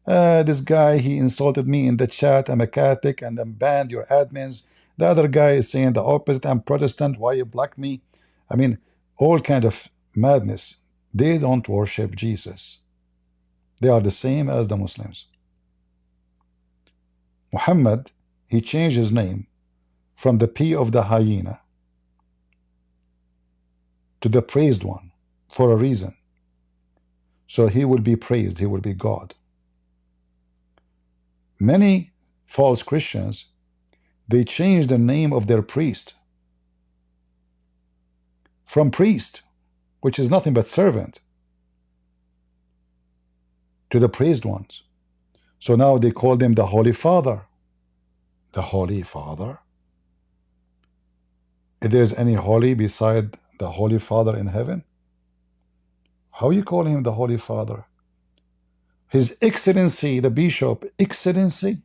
this guy, he insulted me in the chat, I'm a Catholic, and then banned your admins. The other guy is saying the opposite, I'm Protestant, why you block me? I mean, all kind of madness. They don't worship Jesus. They are the same as the Muslims. Muhammad, he changed his name from the P of the hyena to the praised one for a reason. So he will be praised, he will be God. Many false Christians, they changed the name of their priest from priest, which is nothing but servant, to the praised ones. So now they call them the Holy Father. The Holy Father? If there's any holy beside the Holy Father in heaven, how you call him the Holy Father? His Excellency, the Bishop, Excellency?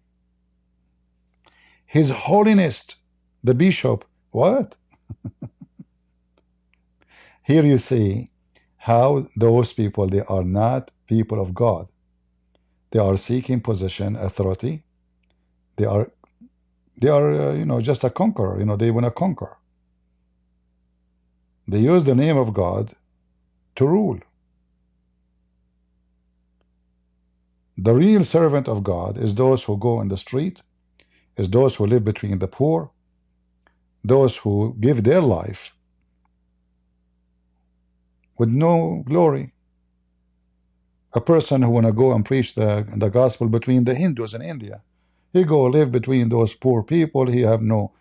His Holiness, the Bishop, what? Here you see how those people, they are not people of God. They are seeking position, authority. They are you know, just a conqueror. You know, they want to conquer. They use the name of God to rule. The real servant of God is those who go in the street, is those who live between the poor, those who give their life with no glory. A person who want to go and preach the gospel between the Hindus in India, he go live between those poor people. He have no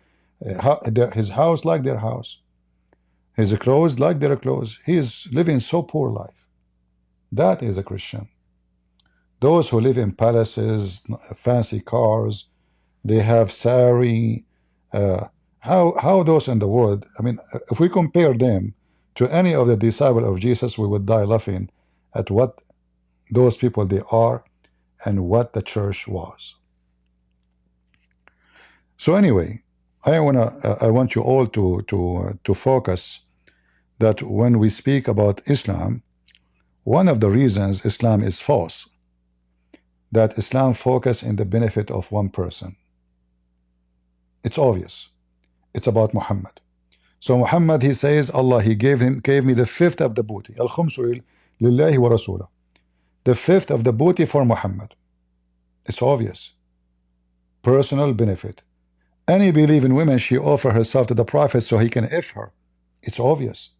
his house like their house, his clothes like their clothes. He is living so poor life. That is a Christian. Those who live in palaces, fancy cars, they have sari. How those in the world? I mean, if we compare them to any of the disciples of Jesus, we would die laughing at what those people they are and what the church was. So anyway, I want you all to focus that when we speak about Islam, one of the reasons Islam is false, that Islam focus in the benefit of one person. It's obvious. It's about Muhammad. So Muhammad, he says, Allah, he gave me the fifth of the booty. Al-khumsu lillahi wa rasulah. The fifth of the booty for Muhammad. It's obvious. Personal benefit. Any believing woman, she offer herself to the Prophet so he can if her. It's obvious.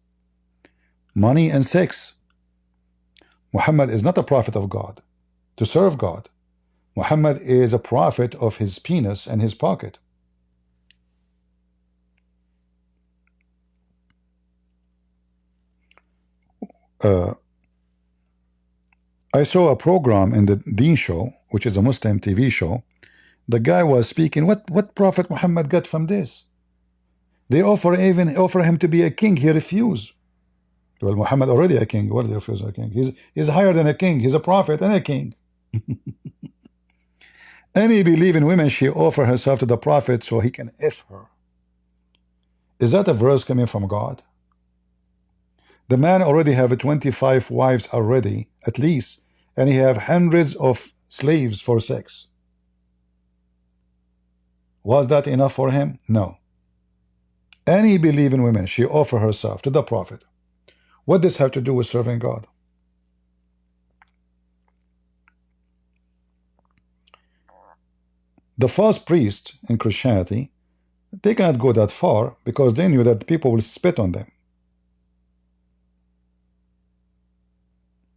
Money and sex. Muhammad is not a prophet of God to serve God. Muhammad is a prophet of his penis and his pocket. I saw a program in the Deen show, which is a Muslim TV show. The guy was speaking, what Prophet Muhammad got from this? They even offer him to be a king. He refused. Well, Muhammad already a king. What did he refuse a king? He's higher than a king. He's a prophet and a king. Any believing woman, she offer herself to the Prophet so he can if her. Is that a verse coming from God? The man already have 25 wives already, at least, and he have hundreds of slaves for sex. Was that enough for him? No. Any believing woman, she offer herself to the Prophet. What does this have to do with serving God? The false priests in Christianity, they cannot go that far because they knew that people will spit on them.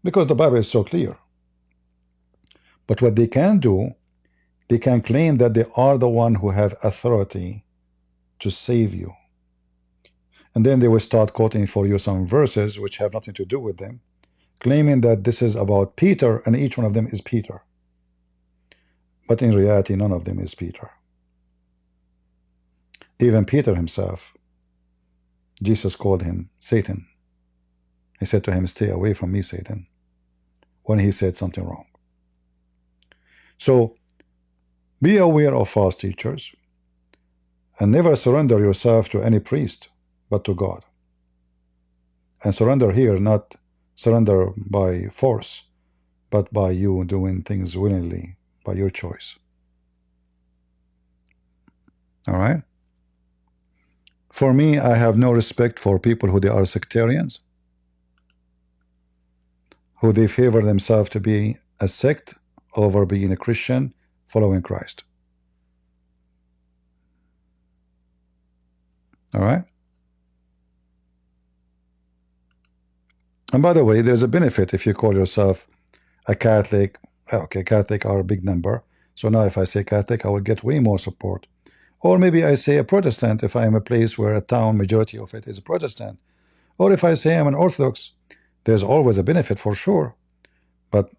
Because the Bible is so clear. But what they can do, they can claim that they are the one who have authority to save you. And then they will start quoting for you some verses which have nothing to do with them, claiming that this is about Peter and each one of them is Peter. But in reality, none of them is Peter. Even Peter himself, Jesus called him Satan. He said to him, stay away from me, Satan, when he said something wrong. So be aware of false teachers and never surrender yourself to any priest but to God. And surrender here, not surrender by force, but by you doing things willingly, by your choice. All right? For me, I have no respect for people who they are sectarians, who they favor themselves to be a sect over being a Christian following Christ. All right? And by the way, there's a benefit if you call yourself a Catholic. Okay, Catholic are a big number. So now if I say Catholic, I will get way more support. Or maybe I say a Protestant if I am a place where a town majority of it is a Protestant. Or if I say I'm an Orthodox, there's always a benefit for sure. But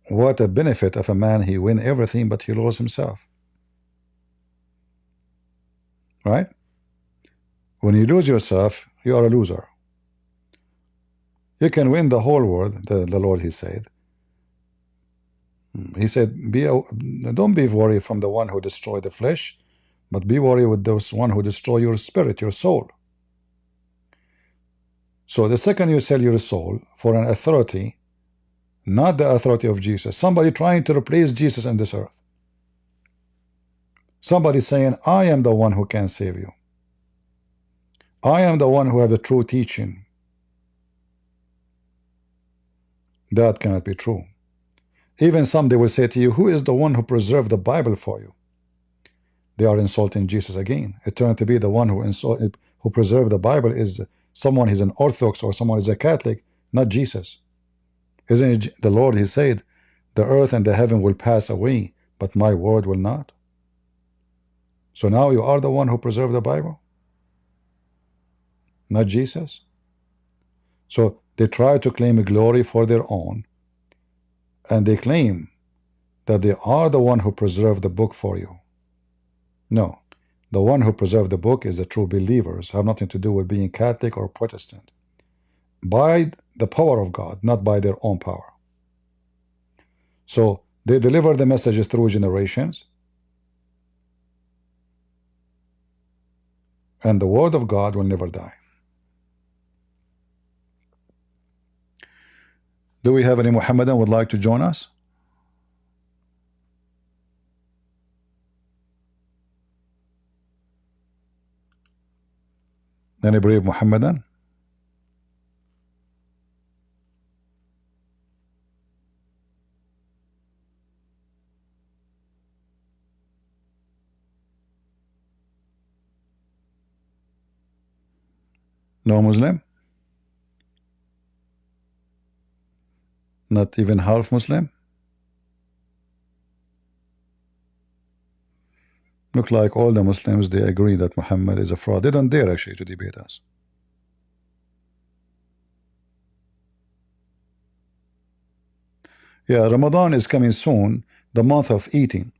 what a benefit of a man, he win everything but he lose himself. Right? When you lose yourself, you are a loser. You can win the whole world, the Lord, he said. He said, don't be worried from the one who destroyed the flesh, but be worried with those one who destroy your spirit, your soul. So the second you sell your soul for an authority, not the authority of Jesus, somebody trying to replace Jesus on this earth, somebody saying, I am the one who can save you, I am the one who have the true teaching, that cannot be true. Even some, they will say to you, who is the one who preserved the Bible for you? They are insulting Jesus again. It turned to be the one who preserved the Bible is someone who's an Orthodox or someone who's a Catholic, not Jesus. Isn't it the Lord? He said, the earth and the heaven will pass away, but my word will not. So now you are the one who preserved the Bible, not Jesus. So they try to claim glory for their own, and they claim that they are the one who preserved the book for you. No, the one who preserved the book is the true believers, have nothing to do with being Catholic or Protestant, by the power of God, not by their own power. So they deliver the messages through generations, and the word of God will never die. Do we have any Muhammadan would like to join us? Any brave Muhammadan? No Muslim? Not even half Muslim? Look like all the Muslims, they agree that Muhammad is a fraud. They don't dare actually to debate us. Yeah, Ramadan is coming soon, the month of eating.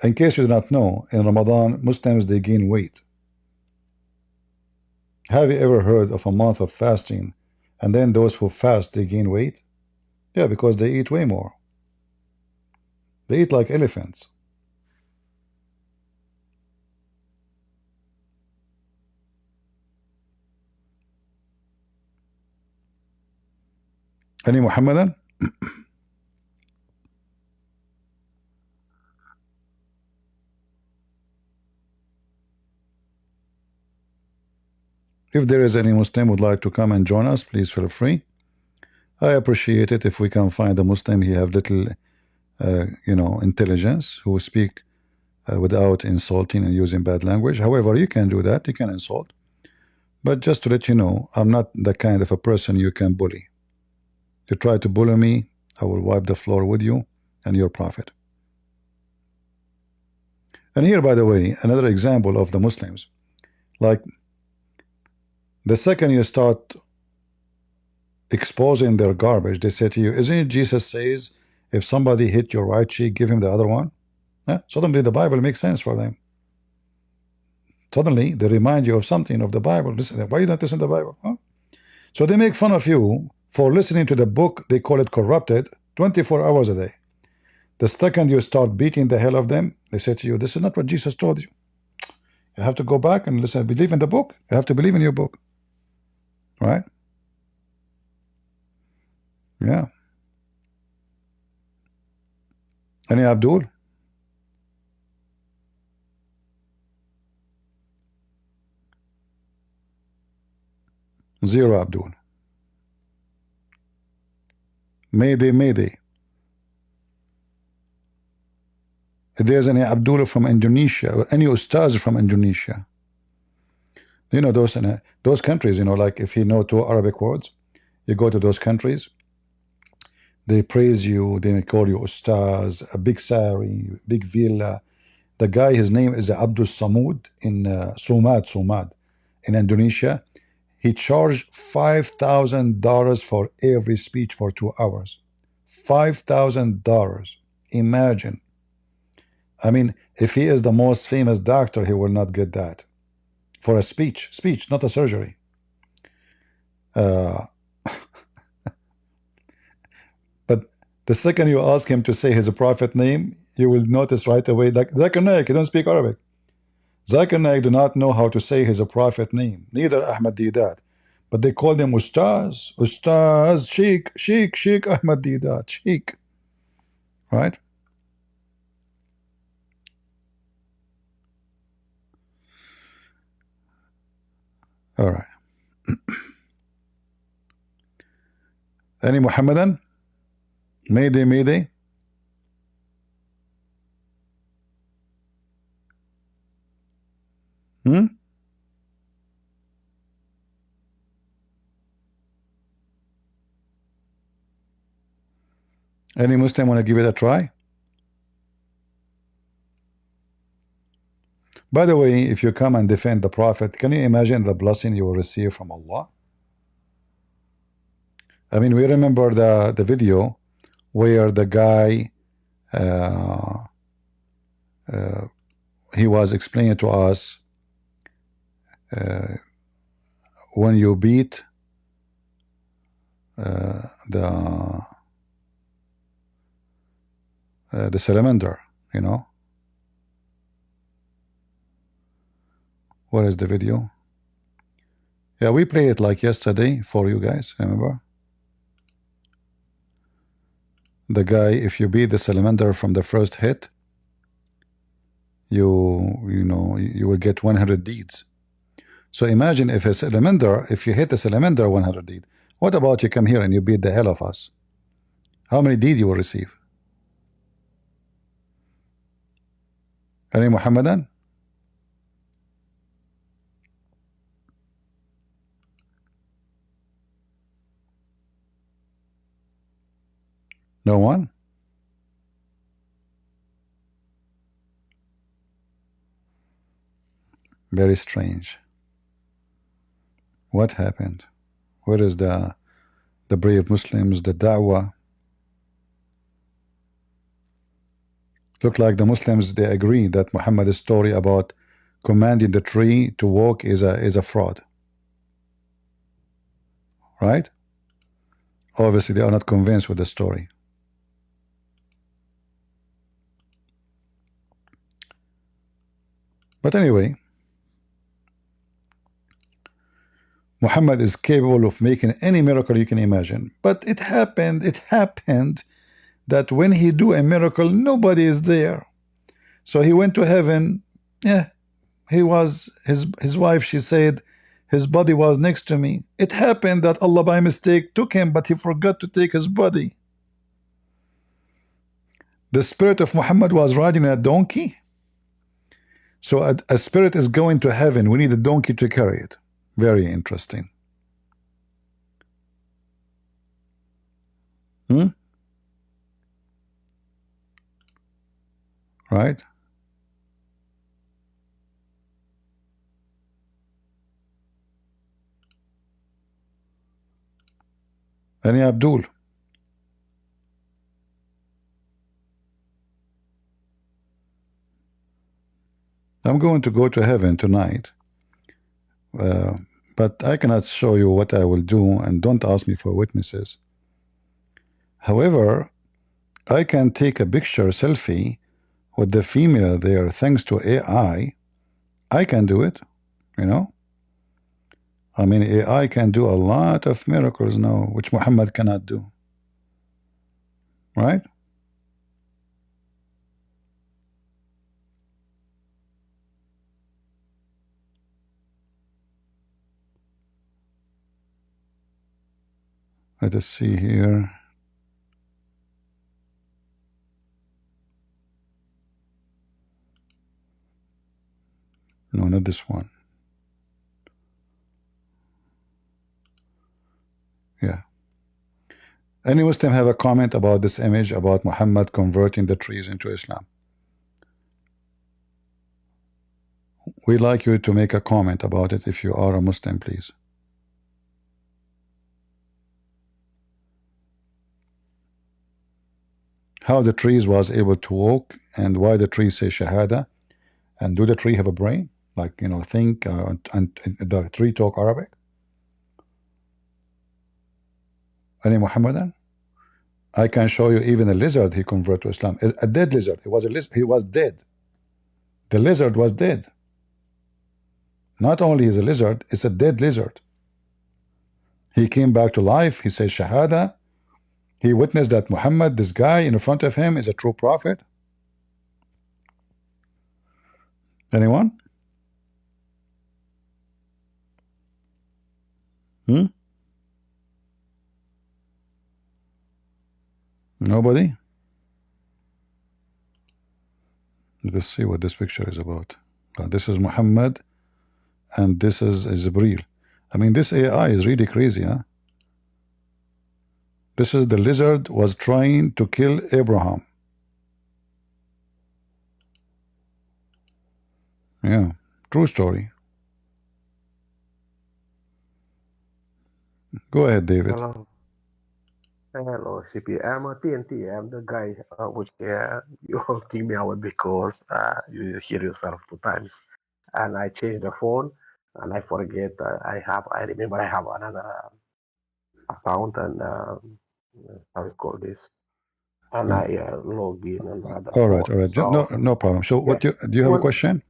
In case you do not know, in Ramadan, Muslims, they gain weight. Have you ever heard of a month of fasting, and then those who fast, they gain weight? Yeah, because they eat way more. They eat like elephants. Any Muhammadan? If there is any Muslim would like to come and join us, please feel free. I appreciate it if we can find a Muslim he have little intelligence, who speak without insulting and using bad language. However, you can do that, you can insult, but just to let you know, I'm not the kind of a person you can bully. You try to bully me, I will wipe the floor with you and your prophet. And here, by the way, another example of the Muslims, like the second you start exposing their garbage, they say to you, isn't it Jesus says, if somebody hit your right cheek, give him the other one? Yeah? Suddenly the Bible makes sense for them. Suddenly they remind you of something of the Bible. Listen, why you don't listen to the Bible? Huh? So they make fun of you for listening to the book, they call it corrupted, 24 hours a day. The second you start beating the hell of them, they say to you, this is not what Jesus told you. You have to go back and listen, believe in the book. You have to believe in your book. Right? Yeah. Any Abdul? Zero Abdul. Mayday, mayday. If there's any Abdullah from Indonesia, or any Ustaz from Indonesia, you know, those countries, you know, like if you know 2 Arabic words, you go to those countries, they praise you, they call you Ustaz, a big sari, big villa. The guy, his name is Abdul Samud in Sumad in Indonesia. He charged $5,000 for every speech for 2 hours. $5,000. Imagine. I mean, if he is the most famous doctor, he will not get that for a speech, not a surgery. But the second you ask him to say his prophet name, you will notice right away, like Zakir Naik, he don't speak Arabic. Zakir Naik do not know how to say his prophet name. Neither Ahmad Didat. But they called him Ustaz, Ustaz, Sheikh Ahmad Didat, Sheikh. Right? All right. Any Muhammadan? Mayday, Mayday. Hmm? Any Muslim want to give it a try? By the way, if you come and defend the Prophet, can you imagine the blessing you will receive from Allah? I mean, we remember the video where the guy he was explaining to us when you beat the salamander, you know. What is the video? Yeah, we played it like yesterday for you guys, remember? The guy, if you beat the salamander from the first hit, you will get 100 deeds. So imagine if a salamander, if you hit the salamander 100 deed, what about you come here and you beat the hell of us? How many deed you will receive? Any Muhammadan? No one? Very strange. What happened? Where is the brave Muslims, the da'wah? Look like the Muslims, they agree that Muhammad's story about commanding the tree to walk is a fraud. Right? Obviously they are not convinced with the story. But anyway, Muhammad is capable of making any miracle you can imagine. But it happened that when he do a miracle, nobody is there. So he went to heaven. Yeah, he was, his wife, she said, his body was next to me. It happened that Allah by mistake took him, but he forgot to take his body. The spirit of Muhammad was riding a donkey. So a spirit is going to heaven. We need a donkey to carry it. Very interesting. Right? Any Abdul? I'm going to go to heaven tonight. But I cannot show you what I will do, and don't ask me for witnesses. However, I can take a picture, selfie, with the female there thanks to AI. I can do it, you know. I mean, AI can do a lot of miracles now, which Muhammad cannot do. Right? Let us see here. No, not this one. Yeah. Any Muslim have a comment about this image about Muhammad converting the trees into Islam? We'd like you to make a comment about it if you are a Muslim, please. How the trees was able to walk, and why the trees say Shahada, and do the tree have a brain? Like, you know, think, and the tree talk Arabic? Any Muhammadan? I can show you even a lizard he converted to Islam. A dead lizard. He was a lizard. He was dead. The lizard was dead. Not only is a lizard, it's a dead lizard. He came back to life. He says Shahada. He witnessed that Muhammad, this guy in front of him, is a true prophet. Anyone? Nobody? Let's see what this picture is about. This is Muhammad, and this is Jibreel. I mean, this AI is really crazy, huh? This is the lizard was trying to kill Abraham. Yeah, true story. Go ahead, David. Hello. Hello, CP. I'm a TNT. I'm the guy which you kicked me out because you hear yourself 2 times. And I changed the phone and I forget I remember I have another account and how it's called this. And I log in on the other All phone. right. So, No problem. So what do you have a question?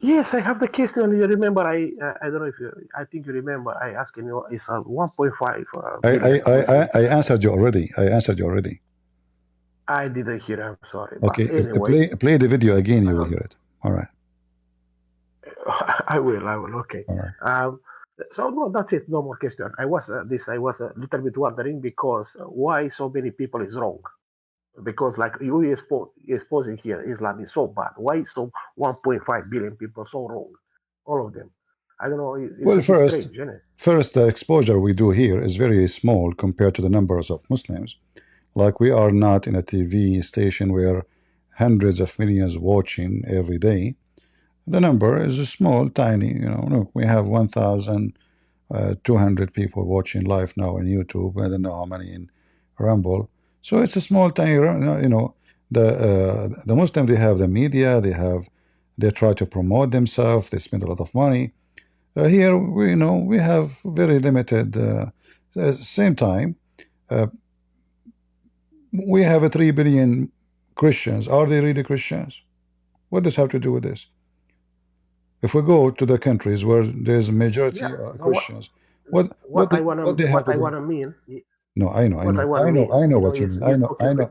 Yes, I have the question. You remember I don't know if I think you remember I asked you it's 1.5 billion. I answered you already. I didn't hear. I'm sorry. Okay, But anyway, play the video again. You will hear it. All right. I will. Okay. All right. So no, that's it. No more question. I was a little bit wondering because why so many people is wrong. Because like you exposing here, Islam is so bad. Why so 1.5 billion people so wrong? All of them. I don't know. It's Well, a bit strange, isn't it? first, the exposure we do here is very small compared to the numbers of Muslims. Like we are not in a TV station where hundreds of millions watching every day. The number is small, tiny. You know, look, we have 1,200 people watching live now on YouTube. I don't know how many in Rumble. So it's a small, tiny. You know, the Muslims, they have the media. They try to promote themselves. They spend a lot of money. Here, we have very limited. Same time, we have 3 billion Christians. Are they really Christians? What does have to do with this? If we go to the countries where there's a majority Christians, what they have to do? Mean. No, I know what you mean.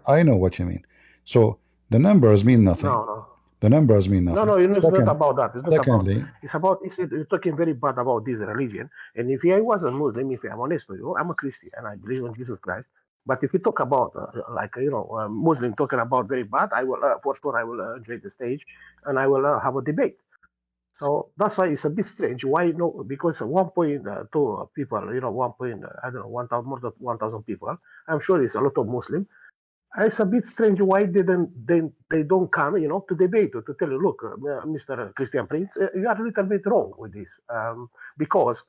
I know what you mean. So the numbers mean nothing. No. The numbers mean nothing. No, it's not about that. It's not Secondly, about. You're talking very bad about this religion. And if I was a Muslim, if I'm honest with you, I'm a Christian and I believe in Jesus Christ. But if you talk about Muslim talking about very bad, I will for sure I will enjoy the stage and I will have a debate. So that's why it's a bit strange. Why no? Because 1.2 people, 1,000 more than 1,000 people. I'm sure it's a lot of Muslim. It's a bit strange why they don't come, to debate or to tell you, look, Mr. Christian Prince, you are a little bit wrong with this, because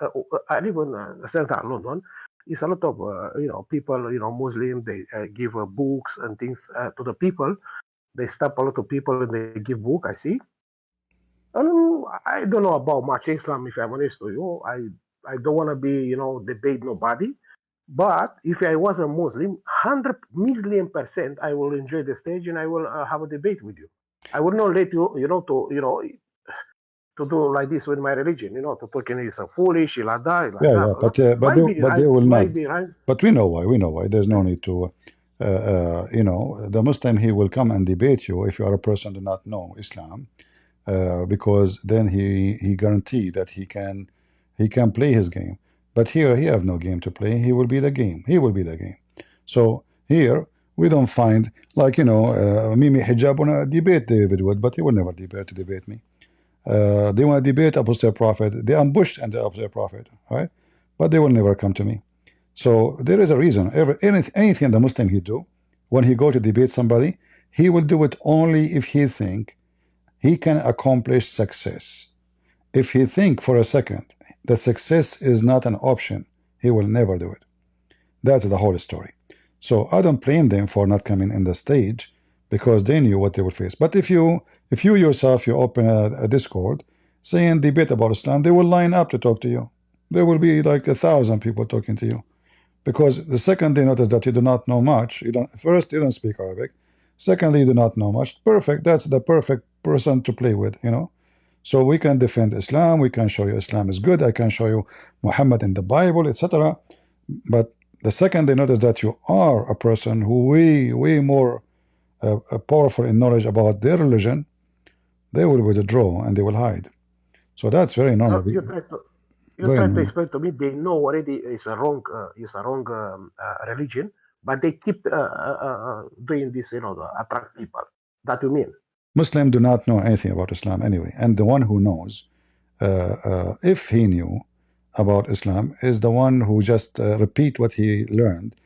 I live in central London. It's a lot of people, Muslim. They give books and things to the people. They stop a lot of people and they give book. I see. I don't know about much Islam, if I'm honest with you. I don't want to be, debate nobody. But if I was a Muslim, 100,000,000%, I will enjoy the stage and I will have a debate with you. I will not let you, to do like this with my religion, to talking is foolish, but they will not. But we know why. There's no need to. The Muslim, he will come and debate you if you are a person do not know Islam, because then he guarantee that he can play his game. But here he have no game to play. He will be the game. So here we don't find Mimi Hijab wanna debate David Wood, but he will never debate me. They want to debate Apostle Prophet. They ambushed and the Apostle Prophet, right? But they will never come to me. So there is a reason. Anything the Muslim he do, when he go to debate somebody, he will do it only if he think he can accomplish success. If he think for a second that success is not an option, he will never do it. That's the whole story. So I don't blame them for not coming in the stage, because they knew what they would face. But if you yourself, you open a Discord saying debate about Islam, they will line up to talk to you. There will be like 1,000 people talking to you, because the second they notice that you do not know much, you don't speak Arabic. Secondly, you do not know much. Perfect. That's the perfect person to play with, So we can defend Islam, we can show you Islam is good, I can show you Muhammad in the Bible, etc. But the second they notice that you are a person who way more powerful in knowledge about their religion, they will withdraw and they will hide. So that's very normal. You try to Very normal. explain to me. They know already it's a wrong religion, but they keep doing this, to attract people. That you mean? Muslims do not know anything about Islam anyway, and the one who knows, if he knew about Islam, is the one who just repeat what he learned,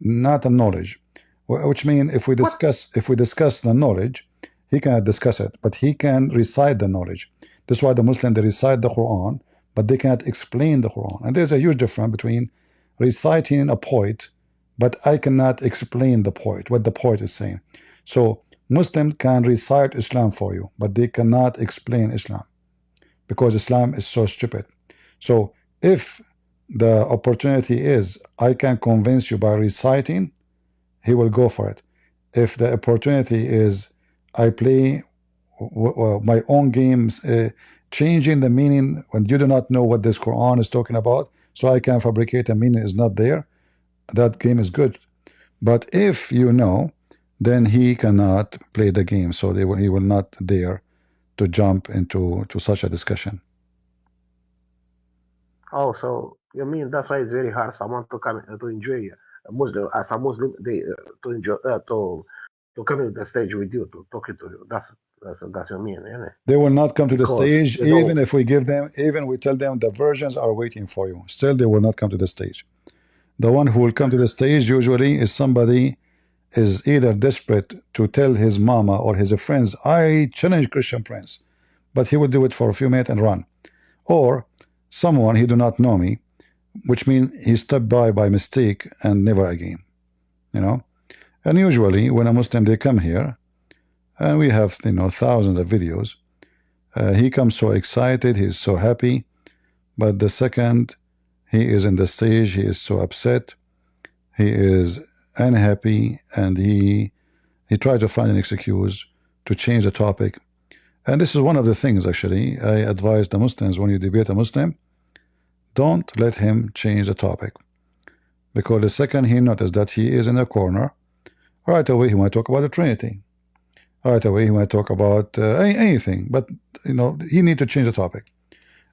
not a knowledge. Which means if we discuss the knowledge, he cannot discuss it, but he can recite the knowledge. That's why the Muslims, they recite the Quran, but they cannot explain the Quran. And there's a huge difference between reciting a poet, but I cannot explain the poet, what the poet is saying. So Muslims can recite Islam for you, but they cannot explain Islam because Islam is so stupid. So if the opportunity is I can convince you by reciting, he will go for it. If the opportunity is I play my own games, changing the meaning when you do not know what this Quran is talking about, so I can fabricate a meaning is not there, that game is good. But if you know, then he cannot play the game, so he will not dare to jump into such a discussion. Oh, so you mean that's why it's very hard someone to come to enjoy a Muslim as a Muslim, they to enjoy to come to the stage with you to talk to you. That's what you mean, isn't it? They will not come to the Because stage, they know. even if we give them, even we tell them the versions are waiting for you. Still, they will not come to the stage. The one who will come to the stage usually is somebody is either desperate to tell his mama or his friends, I challenge Christian Prince, but he will do it for a few minutes and run. Or someone he do not know me, which means he stepped by mistake and never again, you know. And usually when a Muslim, they come here, and we have, thousands of videos, he comes so excited, he's so happy, but the second he is in the stage, he is so upset, he is unhappy, and he tried to find an excuse to change the topic. And this is one of the things, actually, I advise the Muslims, when you debate a Muslim, don't let him change the topic, because the second he notices that he is in a corner, right away he might talk about the Trinity, right away he might talk about anything, but he need to change the topic.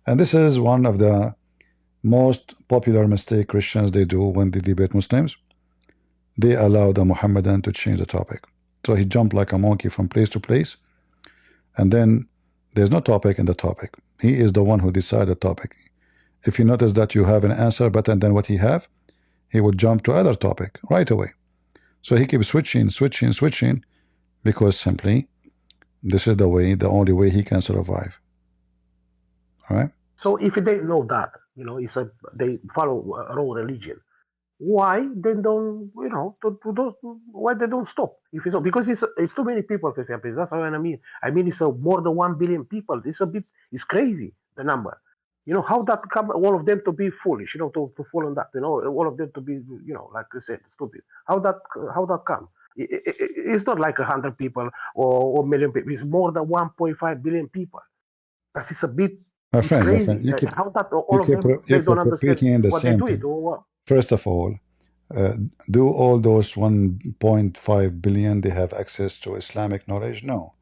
And this is one of the most popular mistake Christians they do when they debate Muslims. They allow the Muhammadan to change the topic, so he jumped like a monkey from place to place, and then there's no topic in the topic. He is the one who decides the topic. If you notice that you have an answer better than what he have, he would jump to other topic right away. So he keeps switching, because simply this is the only way he can survive. All right. So if they know that, they follow a wrong religion, why they don't, why they don't stop? If it's because it's too many people, Christian Prince. That's what I mean. I mean, it's more than 1 billion people. It's crazy, the number. How that come, all of them to be foolish, to fall on that, all of them to be, like I said, stupid. How that come? It's not like 100 people or 1 million people. It's more than 1.5 billion people. That is a bit. My It's friend, crazy. you keep, How that all of them they don't understand repeating the what they same do thing. it or what? First of all, do all those 1.5 billion they have access to Islamic knowledge? No.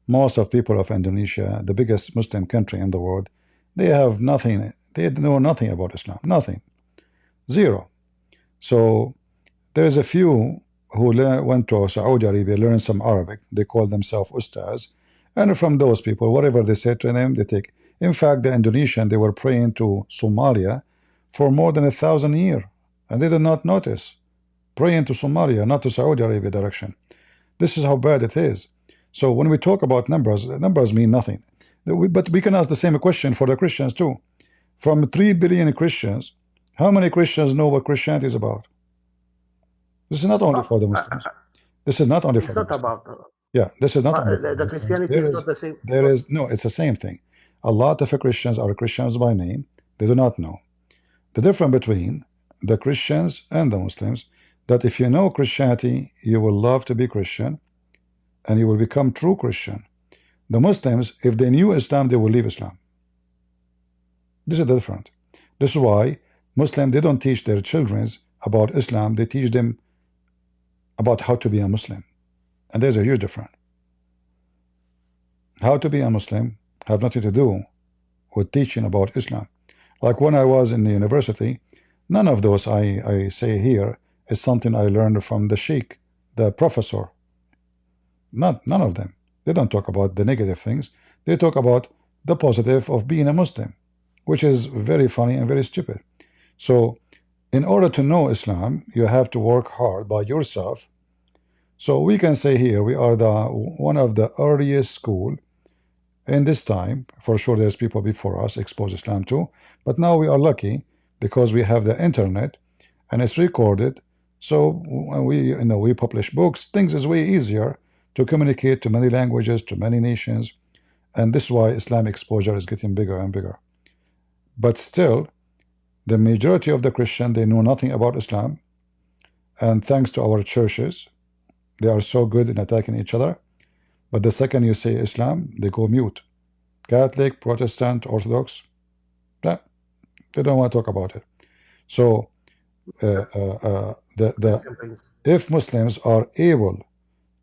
Most of people of Indonesia, the biggest Muslim country in the world, they have nothing. They know nothing about Islam. Nothing. Zero. So there is a few who went to Saudi Arabia, learned some Arabic. They call themselves ustaz, and from those people, whatever they say to them, they take. In fact, the Indonesian, they were praying to Somalia for more than 1,000 years, and they did not notice. Praying to Somalia, not to Saudi Arabia direction. This is how bad it is. So when we talk about numbers mean nothing. But we can ask the same question for the Christians too. From 3 billion Christians, how many Christians know what Christianity is about? This is not only for the Muslims. This is not only for the Muslims. Yeah, this is not only for the Christianity is not the same. No, it's the same thing. A lot of Christians are Christians by name. They do not know. The difference between the Christians and the Muslims, that if you know Christianity, you will love to be Christian, and you will become true Christian. The Muslims, if they knew Islam, they will leave Islam. This is different. This is why Muslims, they don't teach their children about Islam. They teach them about how to be a Muslim. And there's a huge difference. How to be a Muslim have nothing to do with teaching about Islam. Like when I was in the university, none of those I say here is something I learned from the sheikh, the professor. None of them. They don't talk about the negative things. They talk about the positive of being a Muslim, which is very funny and very stupid. So in order to know Islam, you have to work hard by yourself. So we can say here we are the one of the earliest school in this time. For sure there's people before us expose Islam too, but now we are lucky because we have the internet and it's recorded. So when we publish books, things is way easier to communicate to many languages, to many nations, and this is why Islamic exposure is getting bigger and bigger. But still, the majority of the Christian, they know nothing about Islam, and thanks to our churches, they are so good in attacking each other. But the second you say Islam, they go mute. Catholic, Protestant, Orthodox, they don't want to talk about it. So if Muslims are able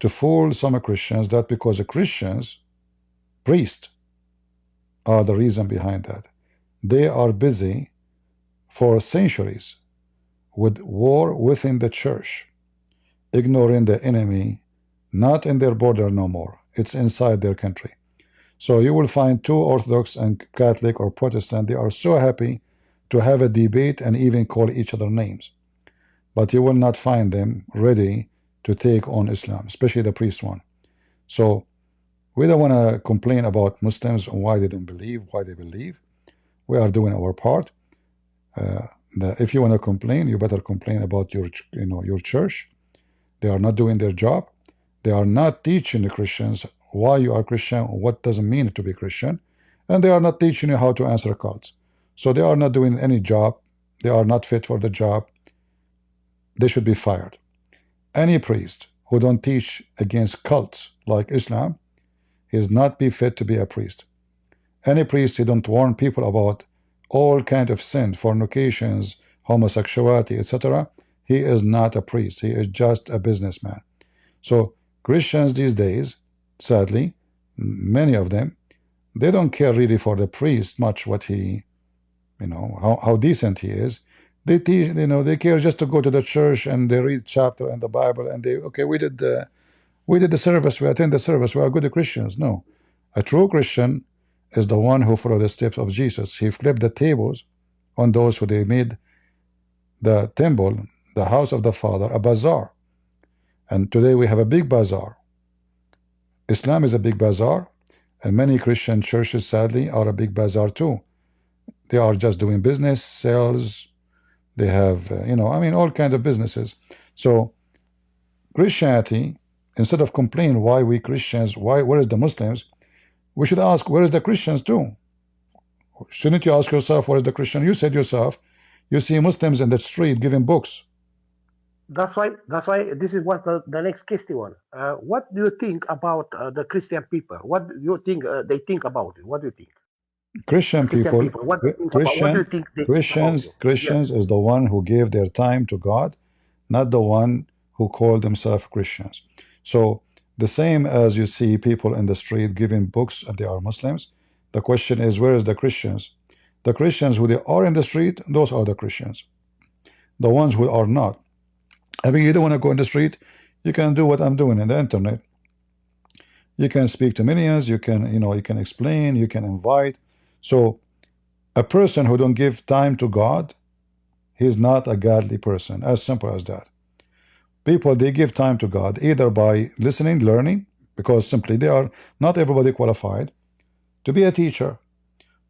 to fool some Christians, that because the Christians, priests, are the reason behind that. They are busy for centuries with war within the church, ignoring the enemy, not in their border no more. It's inside their country. So you will find two Orthodox and Catholic or Protestant, they are so happy to have a debate and even call each other names. But you will not find them ready to take on Islam, especially the priest one. So we don't want to complain about Muslims and why they don't believe, why they believe. We are doing our part. If you want to complain, you better complain about your church. They are not doing their job. They are not teaching the Christians why you are Christian, what doesn't mean to be Christian, and they are not teaching you how to answer calls. So they are not doing any job. They are not fit for the job. They should be fired. Any priest who don't teach against cults like Islam is not be fit to be a priest. Any priest who don't warn people about all kind of sin, fornications, homosexuality, etc., he is not a priest. He is just a businessman. So Christians these days, sadly, many of them, they don't care really for the priest much what he, how decent he is. They teach, they care just to go to the church and they read chapter in the Bible and they, okay, we did the service, we attend the service, we are good Christians. No, a true Christian is the one who followed the steps of Jesus. He flipped the tables on those who they made the temple, the house of the Father, a bazaar. And today we have a big bazaar. Islam is a big bazaar, and many Christian churches, sadly, are a big bazaar too. They are just doing business, sales. They have, all kinds of businesses. So Christianity, instead of complaining why we Christians, where is the Muslims, we should ask, where is the Christians too? Shouldn't you ask yourself, where is the Christian? You said yourself, you see Muslims in the street giving books. That's why this is what the next question. What do you think about the Christian people? What do you think they think about it? What do you think? Christian people, What do you think they Christians yes. is the one who gave their time to God, not the one who called themselves Christians. So the same as you see people in the street giving books and they are Muslims, the question is, where is the Christians? The Christians who they are in the street, those are the Christians. The ones who are not, I mean, you don't want to go in the street, you can do what I'm doing in the internet. You can speak to millions, you can, you can explain, you can invite. So a person who don't give time to God, he's not a godly person, as simple as that. People, they give time to God either by listening, learning, because simply they are not everybody qualified to be a teacher.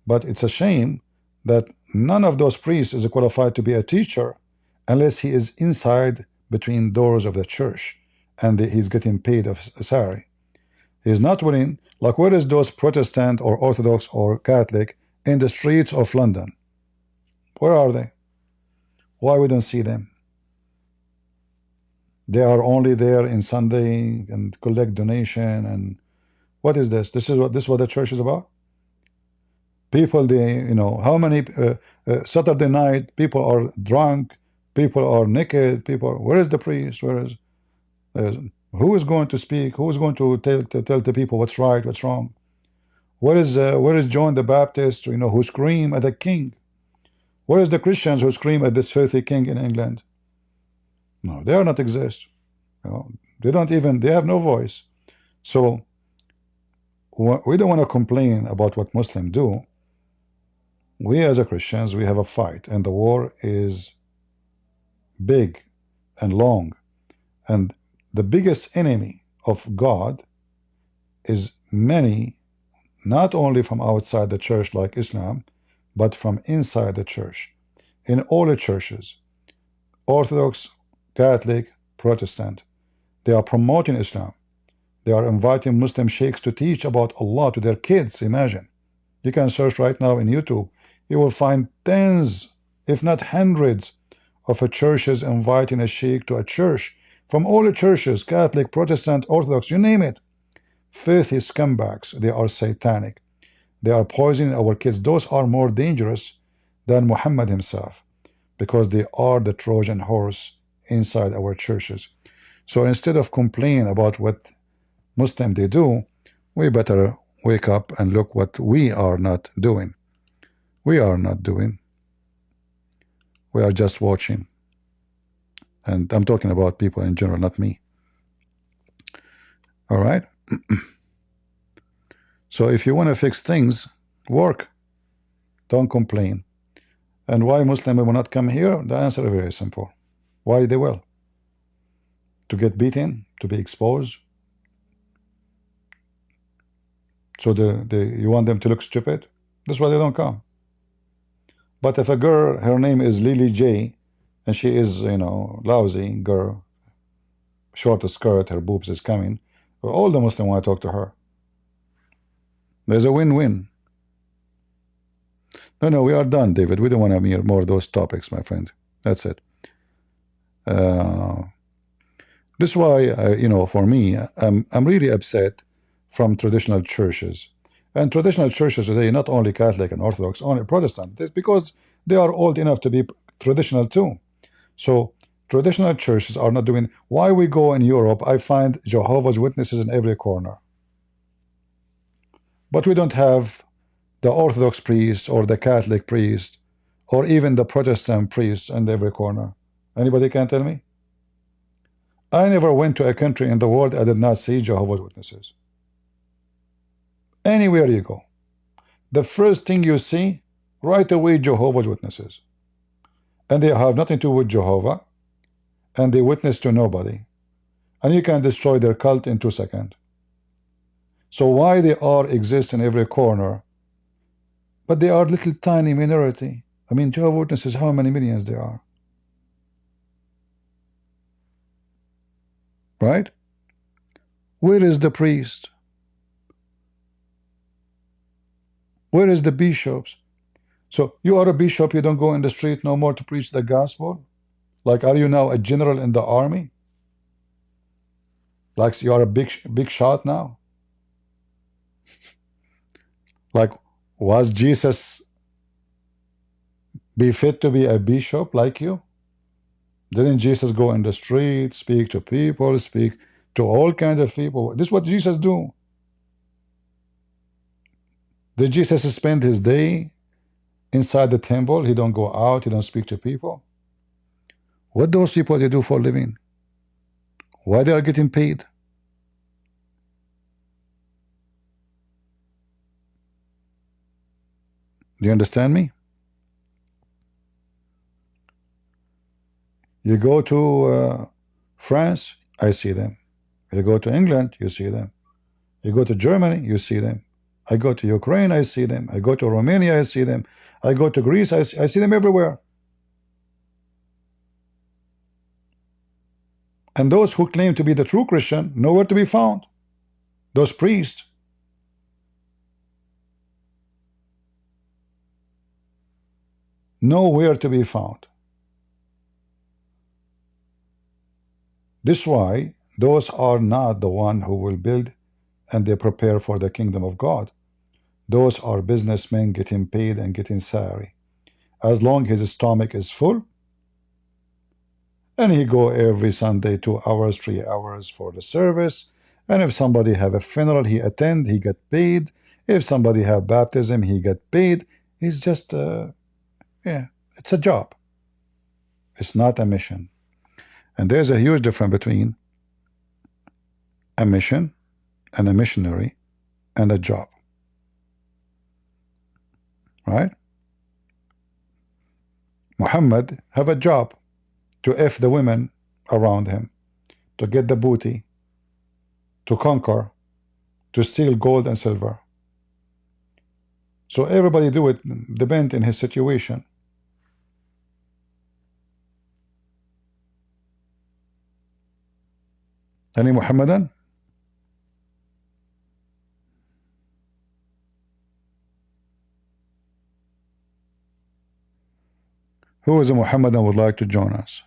But it's a shame that none of those priests is qualified to be a teacher unless he is inside between doors of the church and he's getting paid a salary. He's not willing. Like, where is those Protestant or Orthodox or Catholic in the streets of London? Where are they? Why we don't see them? They are only there in Sunday and collect donation and What is this? This is what the church is about? People, how many Saturday night people are drunk, people are naked, people. Where is the priest? Uh, who is going to speak? Who is going to tell the people what's right, what's wrong? Where is John the Baptist? Who scream at the king? Where is the Christians who scream at this filthy king in England? No, they are not exist. They don't even. They have no voice. So we don't want to complain about what Muslims do. We as a Christians, we have a fight, and the war is big and long, and the biggest enemy of God is many, not only from outside the church like Islam, but from inside the church. In all the churches, Orthodox, Catholic, Protestant, they are promoting Islam. They are inviting Muslim sheikhs to teach about Allah to their kids. Imagine. You can search right now in YouTube. You will find tens, if not hundreds, of churches inviting a sheikh to a church. From all the churches, Catholic, Protestant, Orthodox, you name it. Filthy scumbags. They are satanic. They are poisoning our kids. Those are more dangerous than Muhammad himself, because they are the Trojan horse inside our churches. So instead of complaining about what Muslim they do, we better wake up and look what we are not doing. We are not doing. We are just watching. And I'm talking about people in general, not me. All right? So if you want to fix things, work. Don't complain. And why Muslims will not come here? The answer is very simple. Why they will? To get beaten, to be exposed. So you want them to look stupid? That's why they don't come. But if a girl, her name is Lily J, and she is, lousy girl, short skirt, her boobs is coming, all the Muslims want to talk to her. There's a win-win. No, we are done, David. We don't want to hear more of those topics, my friend. That's it. This is why, for me, I'm really upset from traditional churches. And traditional churches today, not only Catholic and Orthodox, only Protestant. It's because they are old enough to be traditional too. So traditional churches are not doing. Why we go in Europe, I find Jehovah's Witnesses in every corner. But we don't have the Orthodox priest or the Catholic priest or even the Protestant priest in every corner. Anybody can tell me? I never went to a country in the world I did not see Jehovah's Witnesses. Anywhere you go, the first thing you see, right away, Jehovah's Witnesses. And they have nothing to do with Jehovah, and they witness to nobody. And you can destroy their cult in 2 seconds. So why they are exist in every corner, but they are little tiny minority. I mean, Jehovah's Witnesses, how many millions there are? Right? Where is the priest? Where is the bishops? So you are a bishop, you don't go in the street no more to preach the gospel? Like, are you now a general in the army? Like you are a big shot now? Like, was Jesus be fit to be a bishop like you? Didn't Jesus go in the street, speak to people, speak to all kinds of people? This is what Jesus do. Did Jesus spend his day inside the temple? He don't go out, he don't speak to people. What those people they do for a living? Why they are getting paid? Do you understand me? You go to France, I see them. You go to England, you see them. You go to Germany, you see them. I go to Ukraine, I see them. I go to Romania, I see them. I go to Greece, I see them everywhere. And those who claim to be the true Christian, nowhere to be found. Those priests. Nowhere to be found. This is why those are not the one who will build and they prepare for the kingdom of God. Those are businessmen getting paid and getting salary. As long as his stomach is full, and he go every Sunday 2 hours, 3 hours for the service. And if somebody have a funeral, he attend, he get paid. If somebody have baptism, he get paid. He's just, yeah, it's a job. It's not a mission. And there's a huge difference between a mission and a missionary and a job. Right? Muhammad have a job to F the women around him, to get the booty, to conquer, to steal gold and silver. So everybody do it, depend in his situation. Any Muhammadan? Who is a Muhammadan would like to join us?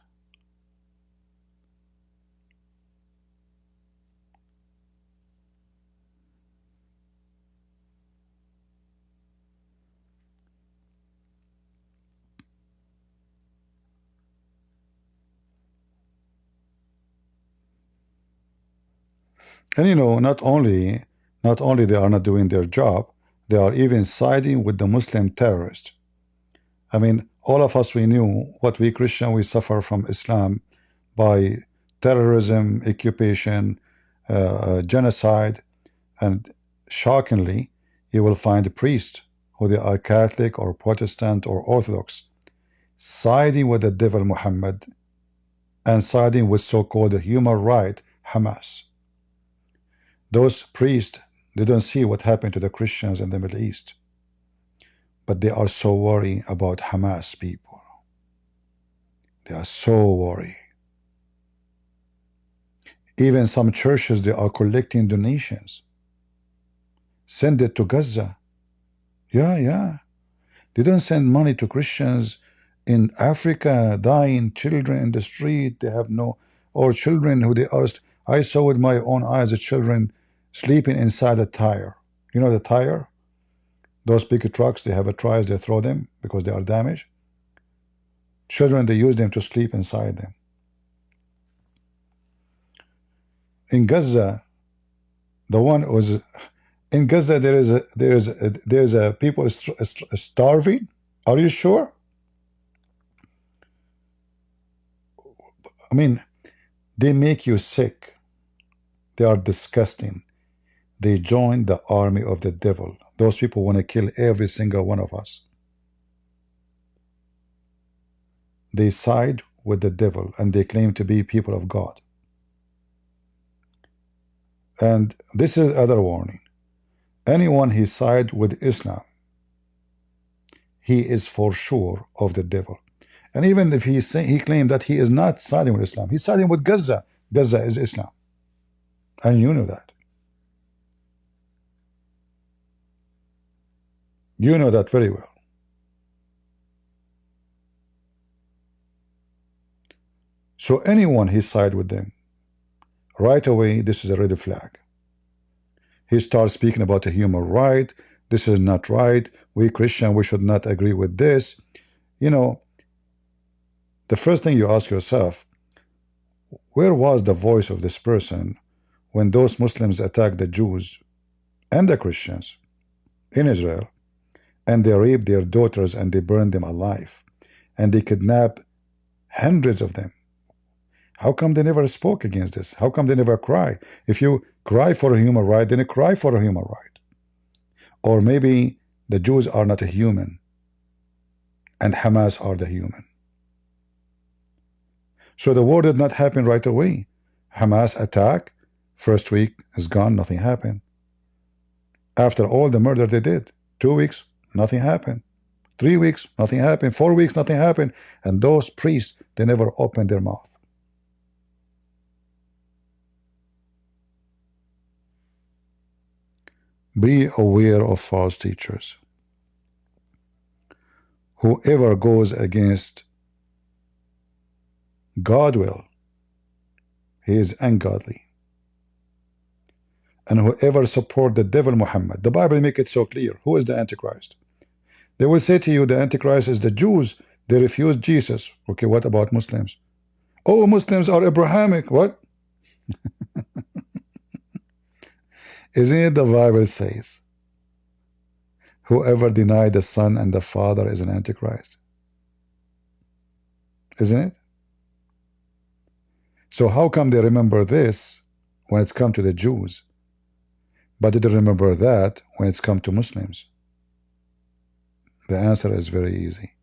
And you know, not only they are not doing their job, they are even siding with the Muslim terrorists. I mean, all of us, we knew what we Christian, we suffer from Islam by terrorism, occupation, genocide, and shockingly, you will find priests, who they are Catholic or Protestant or Orthodox, siding with the devil Muhammad and siding with so-called human right Hamas. Those priests, they don't see what happened to the Christians in the Middle East, but they are so worried about Hamas people. They are so worried. Even some churches, they are collecting donations. Send it to Gaza. Yeah. They don't send money to Christians in Africa, dying children in the street. They have no, or children who they asked. I saw with my own eyes the children sleeping inside a tire. You know the tire? Those big trucks, they have a tires, they throw them because they are damaged. Children, they use them to sleep inside them. In Gaza, the one was in Gaza, there's a people starving. Are you sure? I mean, they make you sick. They are disgusting. They join the army of the devil. Those people want to kill every single one of us. They side with the devil and they claim to be people of God. And this is other warning. Anyone he side with Islam, he is for sure of the devil. And even if he claimed that he is not siding with Islam, he's siding with Gaza. Gaza is Islam. And you know that. You know that very well. So anyone he side with them, right away, this is a red flag. He starts speaking about a human right. This is not right. We Christian, we should not agree with this. You know, the first thing you ask yourself, where was the voice of this person when those Muslims attacked the Jews and the Christians in Israel, and they raped their daughters and they burned them alive, and they kidnapped hundreds of them? How come they never spoke against this? How come they never cry? If you cry for a human right, then you cry for a human right. Or maybe the Jews are not a human and Hamas are the human. So the war did not happen right away. Hamas attack, first week is gone, nothing happened. After all the murder they did, 2 weeks, nothing happened. 3 weeks, nothing happened. 4 weeks, nothing happened. And those priests, they never opened their mouth. Be aware of false teachers. Whoever goes against God will, he is ungodly. and whoever support the devil Muhammad. The Bible make it so clear. Who is the Antichrist? They will say to you the Antichrist is the Jews. They refuse Jesus. Okay, what about Muslims? Oh, Muslims are Abrahamic. What? Isn't it the Bible says, whoever denied the Son and the Father is an Antichrist? Isn't it? So how come they remember this when it's come to the Jews, but they don't remember that when it's come to Muslims? The answer is very easy.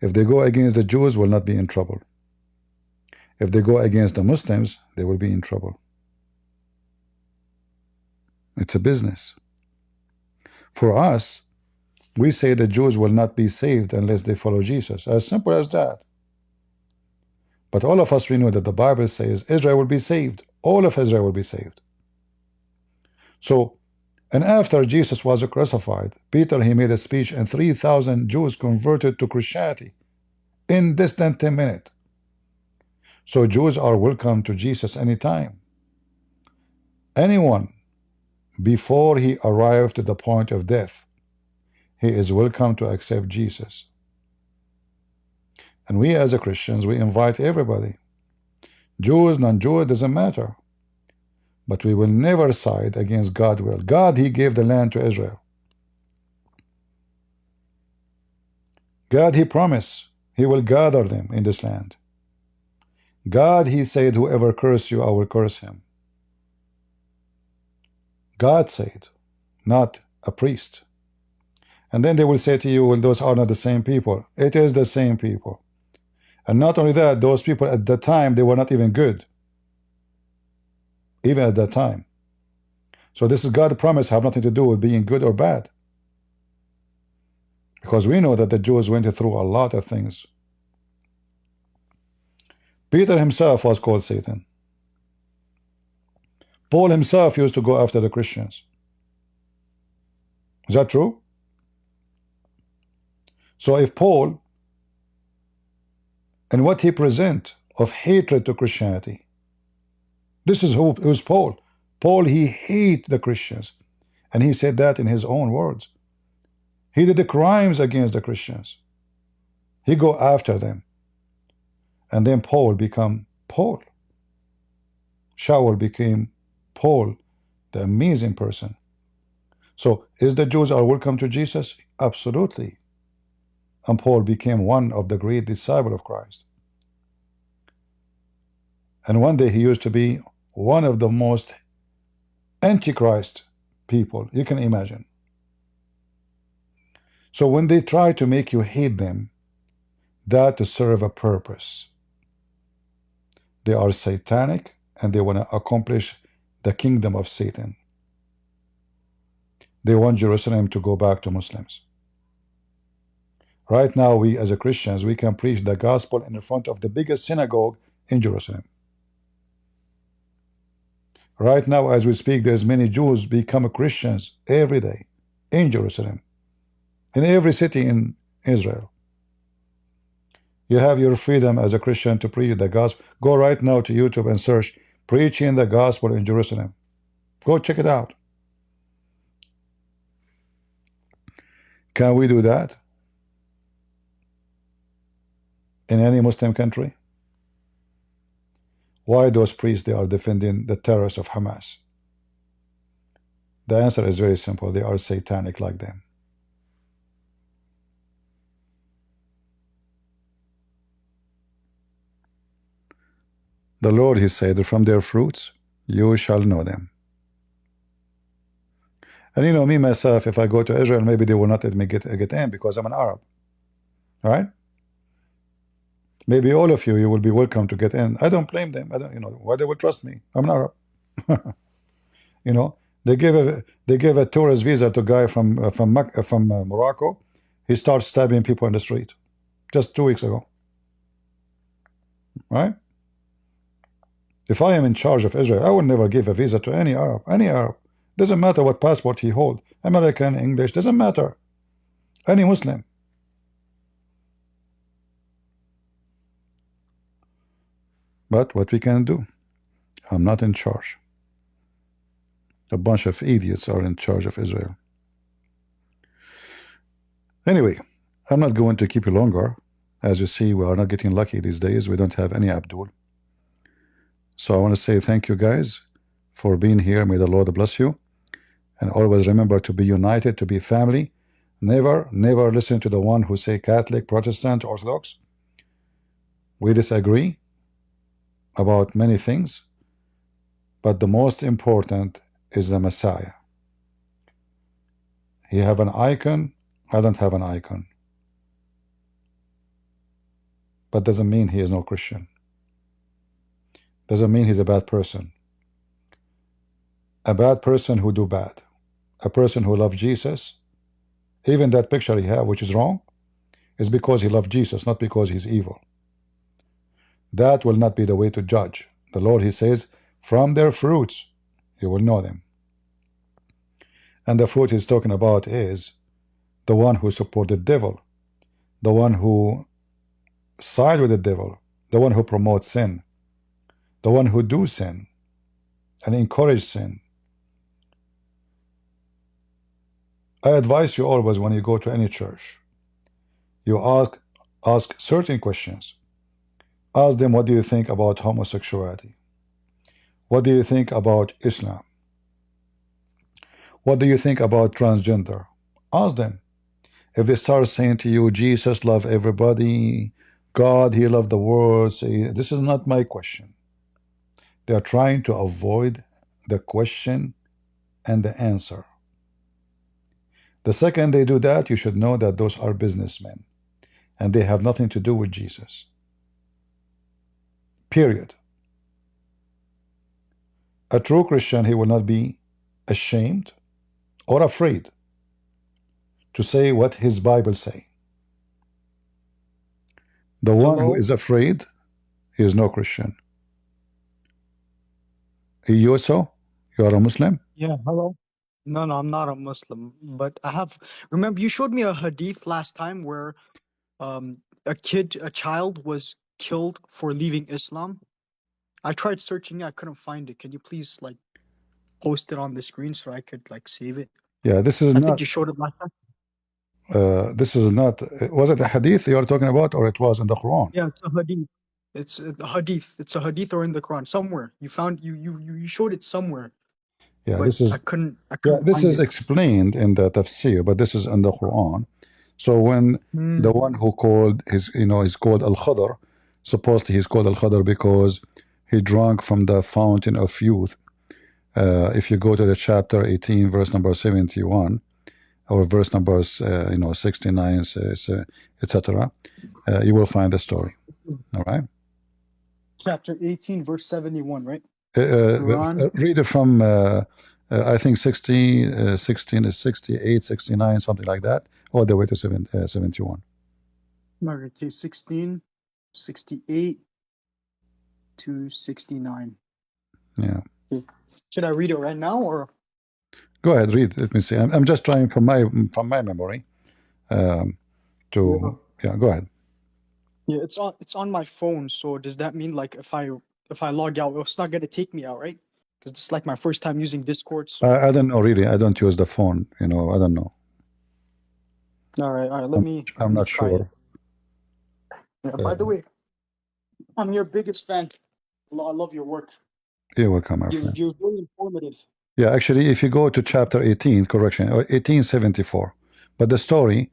If they go against the Jews, will not be in trouble. If they go against the Muslims, they will be in trouble. It's a business. For us, we say the Jews will not be saved unless they follow Jesus. As simple as that. But all of us, we know that the Bible says Israel will be saved. All of Israel will be saved. So, and after Jesus was crucified, Peter, he made a speech, and 3,000 Jews converted to Christianity in less than 10 minutes. So Jews are welcome to Jesus anytime. Anyone, before he arrived to the point of death, he is welcome to accept Jesus. And we as a Christians, we invite everybody. Jews, non-Jews, doesn't matter. But we will never side against God's will. God, he gave the land to Israel. God, he promised he will gather them in this land. God, he said, whoever curse you, I will curse him. God said, not a priest. And then they will say to you, well, those are not the same people. It is the same people. And not only that, those people at the time, they were not even good. Even at that time. So this is God's promise, have nothing to do with being good or bad. Because we know that the Jews went through a lot of things. Peter himself was called Satan. Paul himself used to go after the Christians. Is that true? So if Paul, and what he present of hatred to Christianity, this is who it was Paul. Paul, he hate the Christians. And he said that in his own words. He did the crimes against the Christians. He go after them. And then Paul become Paul. Shaul became Paul, the amazing person. So, is the Jews are welcome to Jesus? Absolutely. And Paul became one of the great disciples of Christ. And one day he used to be one of the most antichrist people you can imagine. So when they try to make you hate them, that to serve a purpose. They are satanic and they want to accomplish the kingdom of Satan. They want Jerusalem to go back to Muslims. Right now, we as a Christians, we can preach the gospel in front of the biggest synagogue in Jerusalem. Right now, as we speak, there's many Jews become Christians every day in Jerusalem, in every city in Israel. You have your freedom as a Christian to preach the gospel. Go right now to YouTube and search preaching the gospel in Jerusalem. Go check it out. Can we do that in any Muslim country? Why those priests, they are defending the terrorists of Hamas? The answer is very simple. They are satanic like them. The Lord, he said, from their fruits you shall know them. And you know, me myself, if I go to Israel, maybe they will not let me get in because I'm an Arab. All right? Maybe all of you, you will be welcome to get in. I don't blame them. I don't, you know, why they would trust me? I'm an Arab. You know, they gave a tourist visa to a guy from Morocco. He starts stabbing people in the street just 2 weeks ago. Right? If I am in charge of Israel, I will never give a visa to any Arab. Any Arab. Doesn't matter what passport he holds. American, English, doesn't matter. Any Muslim. But what we can do, I'm not in charge. A bunch of idiots are in charge of Israel. Anyway, I'm not going to keep you longer. As you see, we are not getting lucky these days. We don't have any Abdul. So I want to say thank you guys for being here. May the Lord bless you. And always remember to be united, to be family. Never, never listen to the one who say Catholic, Protestant, Orthodox. We disagree about many things, but the most important is the Messiah. He have an icon, I don't have an icon. But doesn't mean he is no Christian. Doesn't mean he's a bad person. A bad person who do bad. A person who love Jesus, even that picture he have, which is wrong, is because he loved Jesus, not because he's evil. That will not be the way to judge. The Lord, he says, from their fruits you will know them. And the fruit he's talking about is the one who support the devil, the one who side with the devil, the one who promotes sin, the one who do sin and encourage sin. I advise you always when you go to any church, you ask certain questions. Ask them, what do you think about homosexuality? What do you think about Islam? What do you think about transgender? Ask them. If they start saying to you, Jesus loved everybody, God, he loved the world, say, this is not my question. They are trying to avoid the question and the answer. The second they do that, you should know that those are businessmen and they have nothing to do with Jesus. Period. A true Christian, he will not be ashamed or afraid to say what his Bible say. The one who is afraid is no Christian. You also? You are a Muslim? Yeah, hello. No, I'm not a Muslim, but I have. Remember, you showed me a hadith last time where a child was killed for leaving Islam. I tried searching it, I couldn't find it. Can you please like post it on the screen so I could like save it? Yeah, this is I not. think you showed it last time. This is not. Was it a hadith you are talking about, or it was in the Quran? Yeah, it's a hadith. It's a hadith. It's a hadith or in the Quran somewhere. You found you showed it somewhere, Yeah, but this is. I couldn't Yeah, this find is it. explained in the tafsir, but this is in the Quran. So when the one who called his, he's called Al-Khadr, supposedly he's called Al-Khadr because he drank from the fountain of youth. If you go to the chapter 18, verse number 71, or verse numbers, 69, etc., you will find the story. All right. Chapter 18, verse 71, right? Read it from, I think 16 is 68, 69, something like that, all the way to 71. Okay, 16, 68 to 69. Yeah. Okay. Should I read it right now or? Go ahead, read. Let me see. I'm just trying from my memory. Go ahead. Yeah, it's on my phone. So does that mean like if I log out, it's not gonna take me out, right? Because it's like my first time using Discord. So I don't know really. I don't use the phone. I don't know. all right. I'm not try sure. Yeah, by the way, I'm your biggest fan. I love your work. You're welcome, my friend. You're very informative. Yeah, actually, if you go to chapter 18, correction, or 1874, but the story,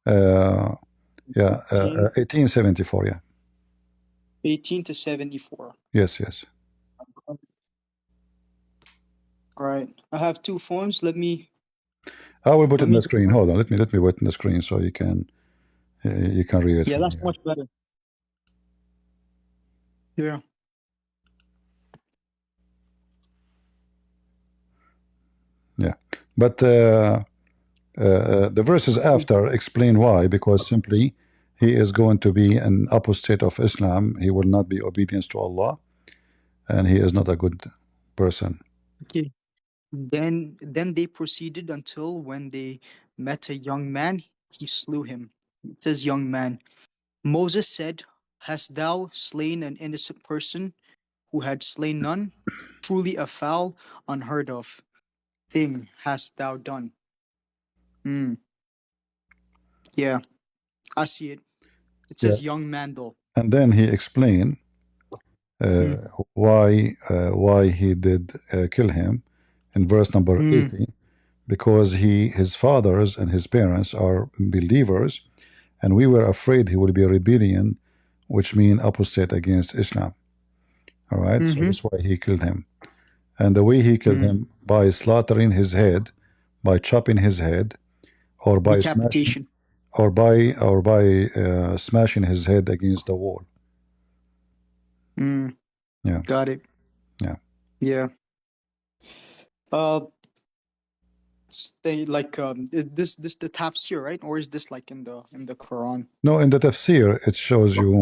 1874, yeah. 18 to 74. Yes. All right. I have two phones. Let me. I will put it in the screen. Hold on. Let me put it in the screen so you can read it. Yeah, that's much better. Yeah. Yeah, but the verses after explain why, because simply he is going to be an apostate of Islam. He will not be obedient to Allah, and he is not a good person. Okay. Then they proceeded until when they met a young man, he slew him. It says, young man. Moses said, hast thou slain an innocent person who had slain none? Truly a foul unheard of. thing hast thou done? Yeah, I see it. It Yeah. says young man though. And then he explained why he did kill him in verse number 80, because his fathers and his parents are believers, and we were afraid he would be a rebellion, which mean apostate against Islam. All right, so that's why he killed him. And the way he killed him, by slaughtering his head, by chopping his head, or by smashing, Decapitation. or by smashing his head against the wall. Yeah. Got it. Yeah. Yeah. They like is this the tafsir, right? Or is this like in the Quran? No, in the tafsir it shows you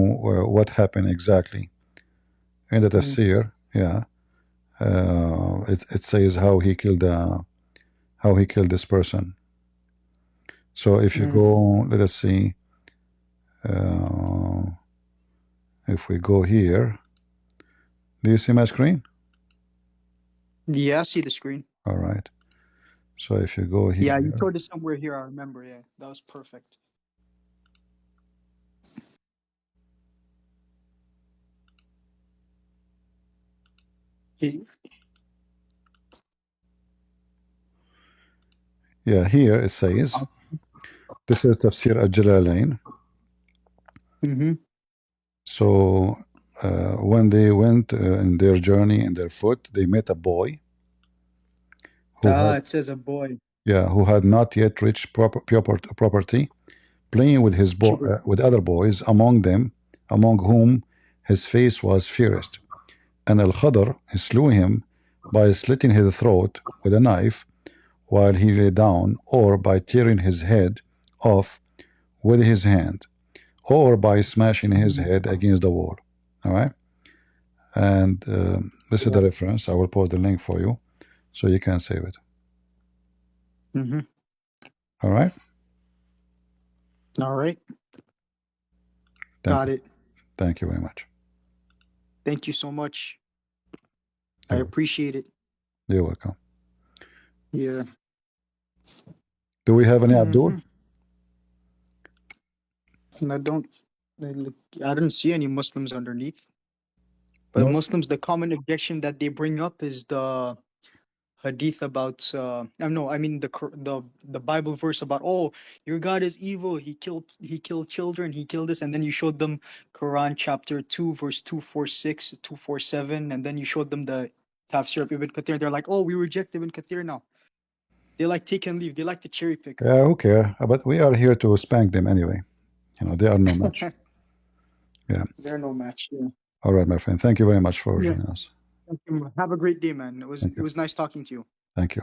what happened exactly. In the tafsir, yeah, it says how he killed this person. So if you go, let us see, if we go here, do you see my screen? Yeah, I see the screen. All right. So if you go here, Yeah, you showed it somewhere here. I remember. Yeah, that was perfect. yeah, here it says, this is Tafsir al-Jalalain. So when they went in their journey in their foot, they met a boy who it says a boy. who had not yet reached property, playing with his with other boys, among whom his face was fairest. And Al-Khadr slew him by slitting his throat with a knife while he lay down, or by tearing his head off with his hand, or by smashing his head against the wall. All right. And this is the reference. I will post the link for you so you can save it. All right. All right. Thank Got you. it. Thank you very much. Thank you so much. I appreciate it. You're welcome. Yeah. Do we have any Abdul? And I didn't see any Muslims underneath. But No. Muslims, the common objection that they bring up is the hadith about the Bible verse about, oh, your God is evil, he killed children, he killed this, and then you showed them Quran chapter 2 verse 246 247, and then you showed them the tafsir of Ibn Kathir. They're like, oh, we reject Ibn Kathir now. They like take and leave, they like to cherry pick. Yeah, who care? But we are here to spank them anyway. You know, they are no match. Yeah. They're no match. Yeah. All right, my friend. Thank you very much for joining us. Thank you. Have a great day, man. It was nice talking to you. Thank you.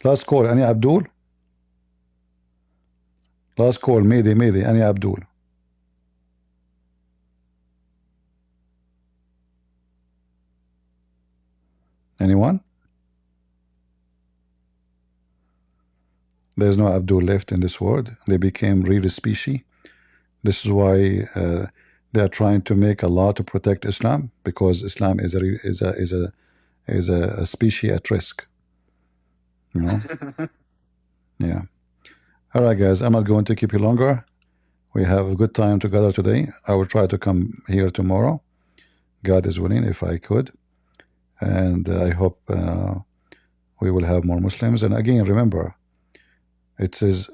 Last call. Any Abdul? Last call. Mayday. Any Abdul? Anyone? There's no Abdul left in this world. They became really species. This is why they are trying to make a law to protect Islam, because Islam is a species at risk. You know? Yeah. All right, guys. I'm not going to keep you longer. We have a good time together today. I will try to come here tomorrow, God is willing, if I could. And I hope we will have more Muslims. And again, remember, it is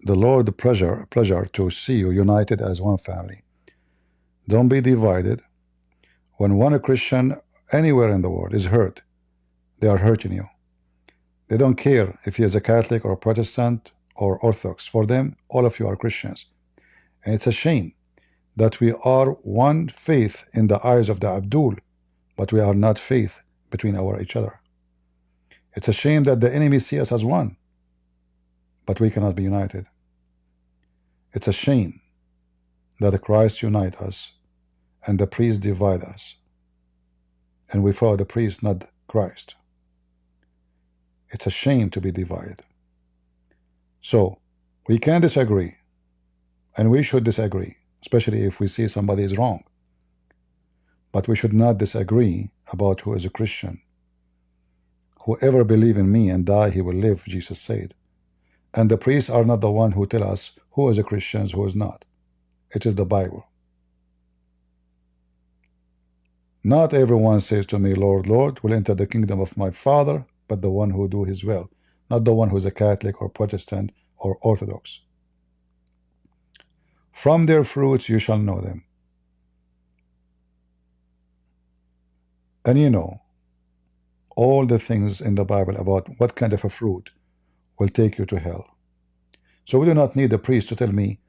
the Lord's pleasure to see you united as one family. Don't be divided. When one Christian anywhere in the world is hurt, they are hurting you. They don't care if he is a Catholic or a Protestant or Orthodox. For them, all of you are Christians. And it's a shame that we are one faith in the eyes of the Abdul, but we are not faith between each other. It's a shame that the enemy see us as one, but we cannot be united. It's a shame that Christ unite us and the priest divide us, and we follow the priest, not Christ. It's a shame to be divided. So we can disagree, and we should disagree, especially if we see somebody is wrong. But we should not disagree about who is a Christian, Whoever believe in me and die, he will live, Jesus said. And the priests are not the one who tell us who is a Christian, who is not. It is the Bible. Not everyone says to me, Lord, Lord, will enter the kingdom of my Father, but the one who do his will, not the one who is a Catholic or Protestant or Orthodox. From their fruits you shall know them. And you know all the things in the Bible about what kind of a fruit will take you to hell. So we do not need a priest to tell me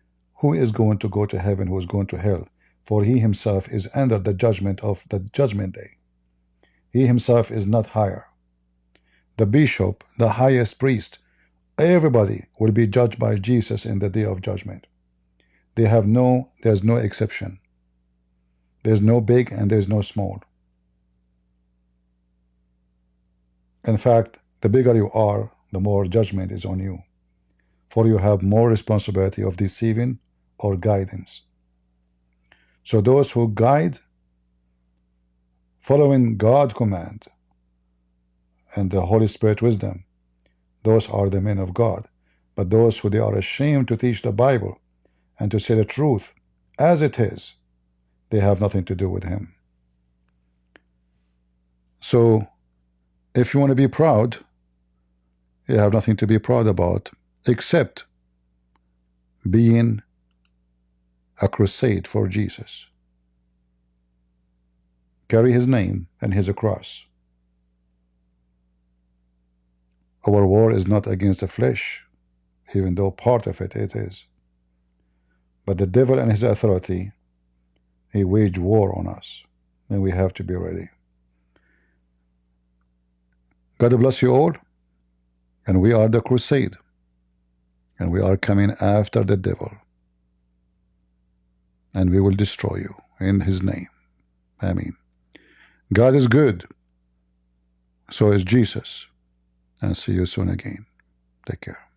who is going to go to heaven, who is going to hell, for he himself is under the judgment of the judgment day. He himself is not higher. The bishop, the highest priest, everybody will be judged by Jesus in the day of judgment. There's no exception. There's no big and there's no small. In fact, the bigger you are, the more judgment is on you, for you have more responsibility of deceiving or guidance. So those who guide, following God's command and the Holy Spirit wisdom, those are the men of God. But those who they are ashamed to teach the Bible and to say the truth as it is, they have nothing to do with him. So if you want to be proud, you have nothing to be proud about except being a crusade for Jesus. Carry his name and his cross. Our war is not against the flesh, even though part of it is. But the devil and his authority, he waged war on us, and we have to be ready. God bless you all, and we are the crusade, and we are coming after the devil, and we will destroy you in his name. Amen. God is good, so is Jesus, and see you soon again. Take care.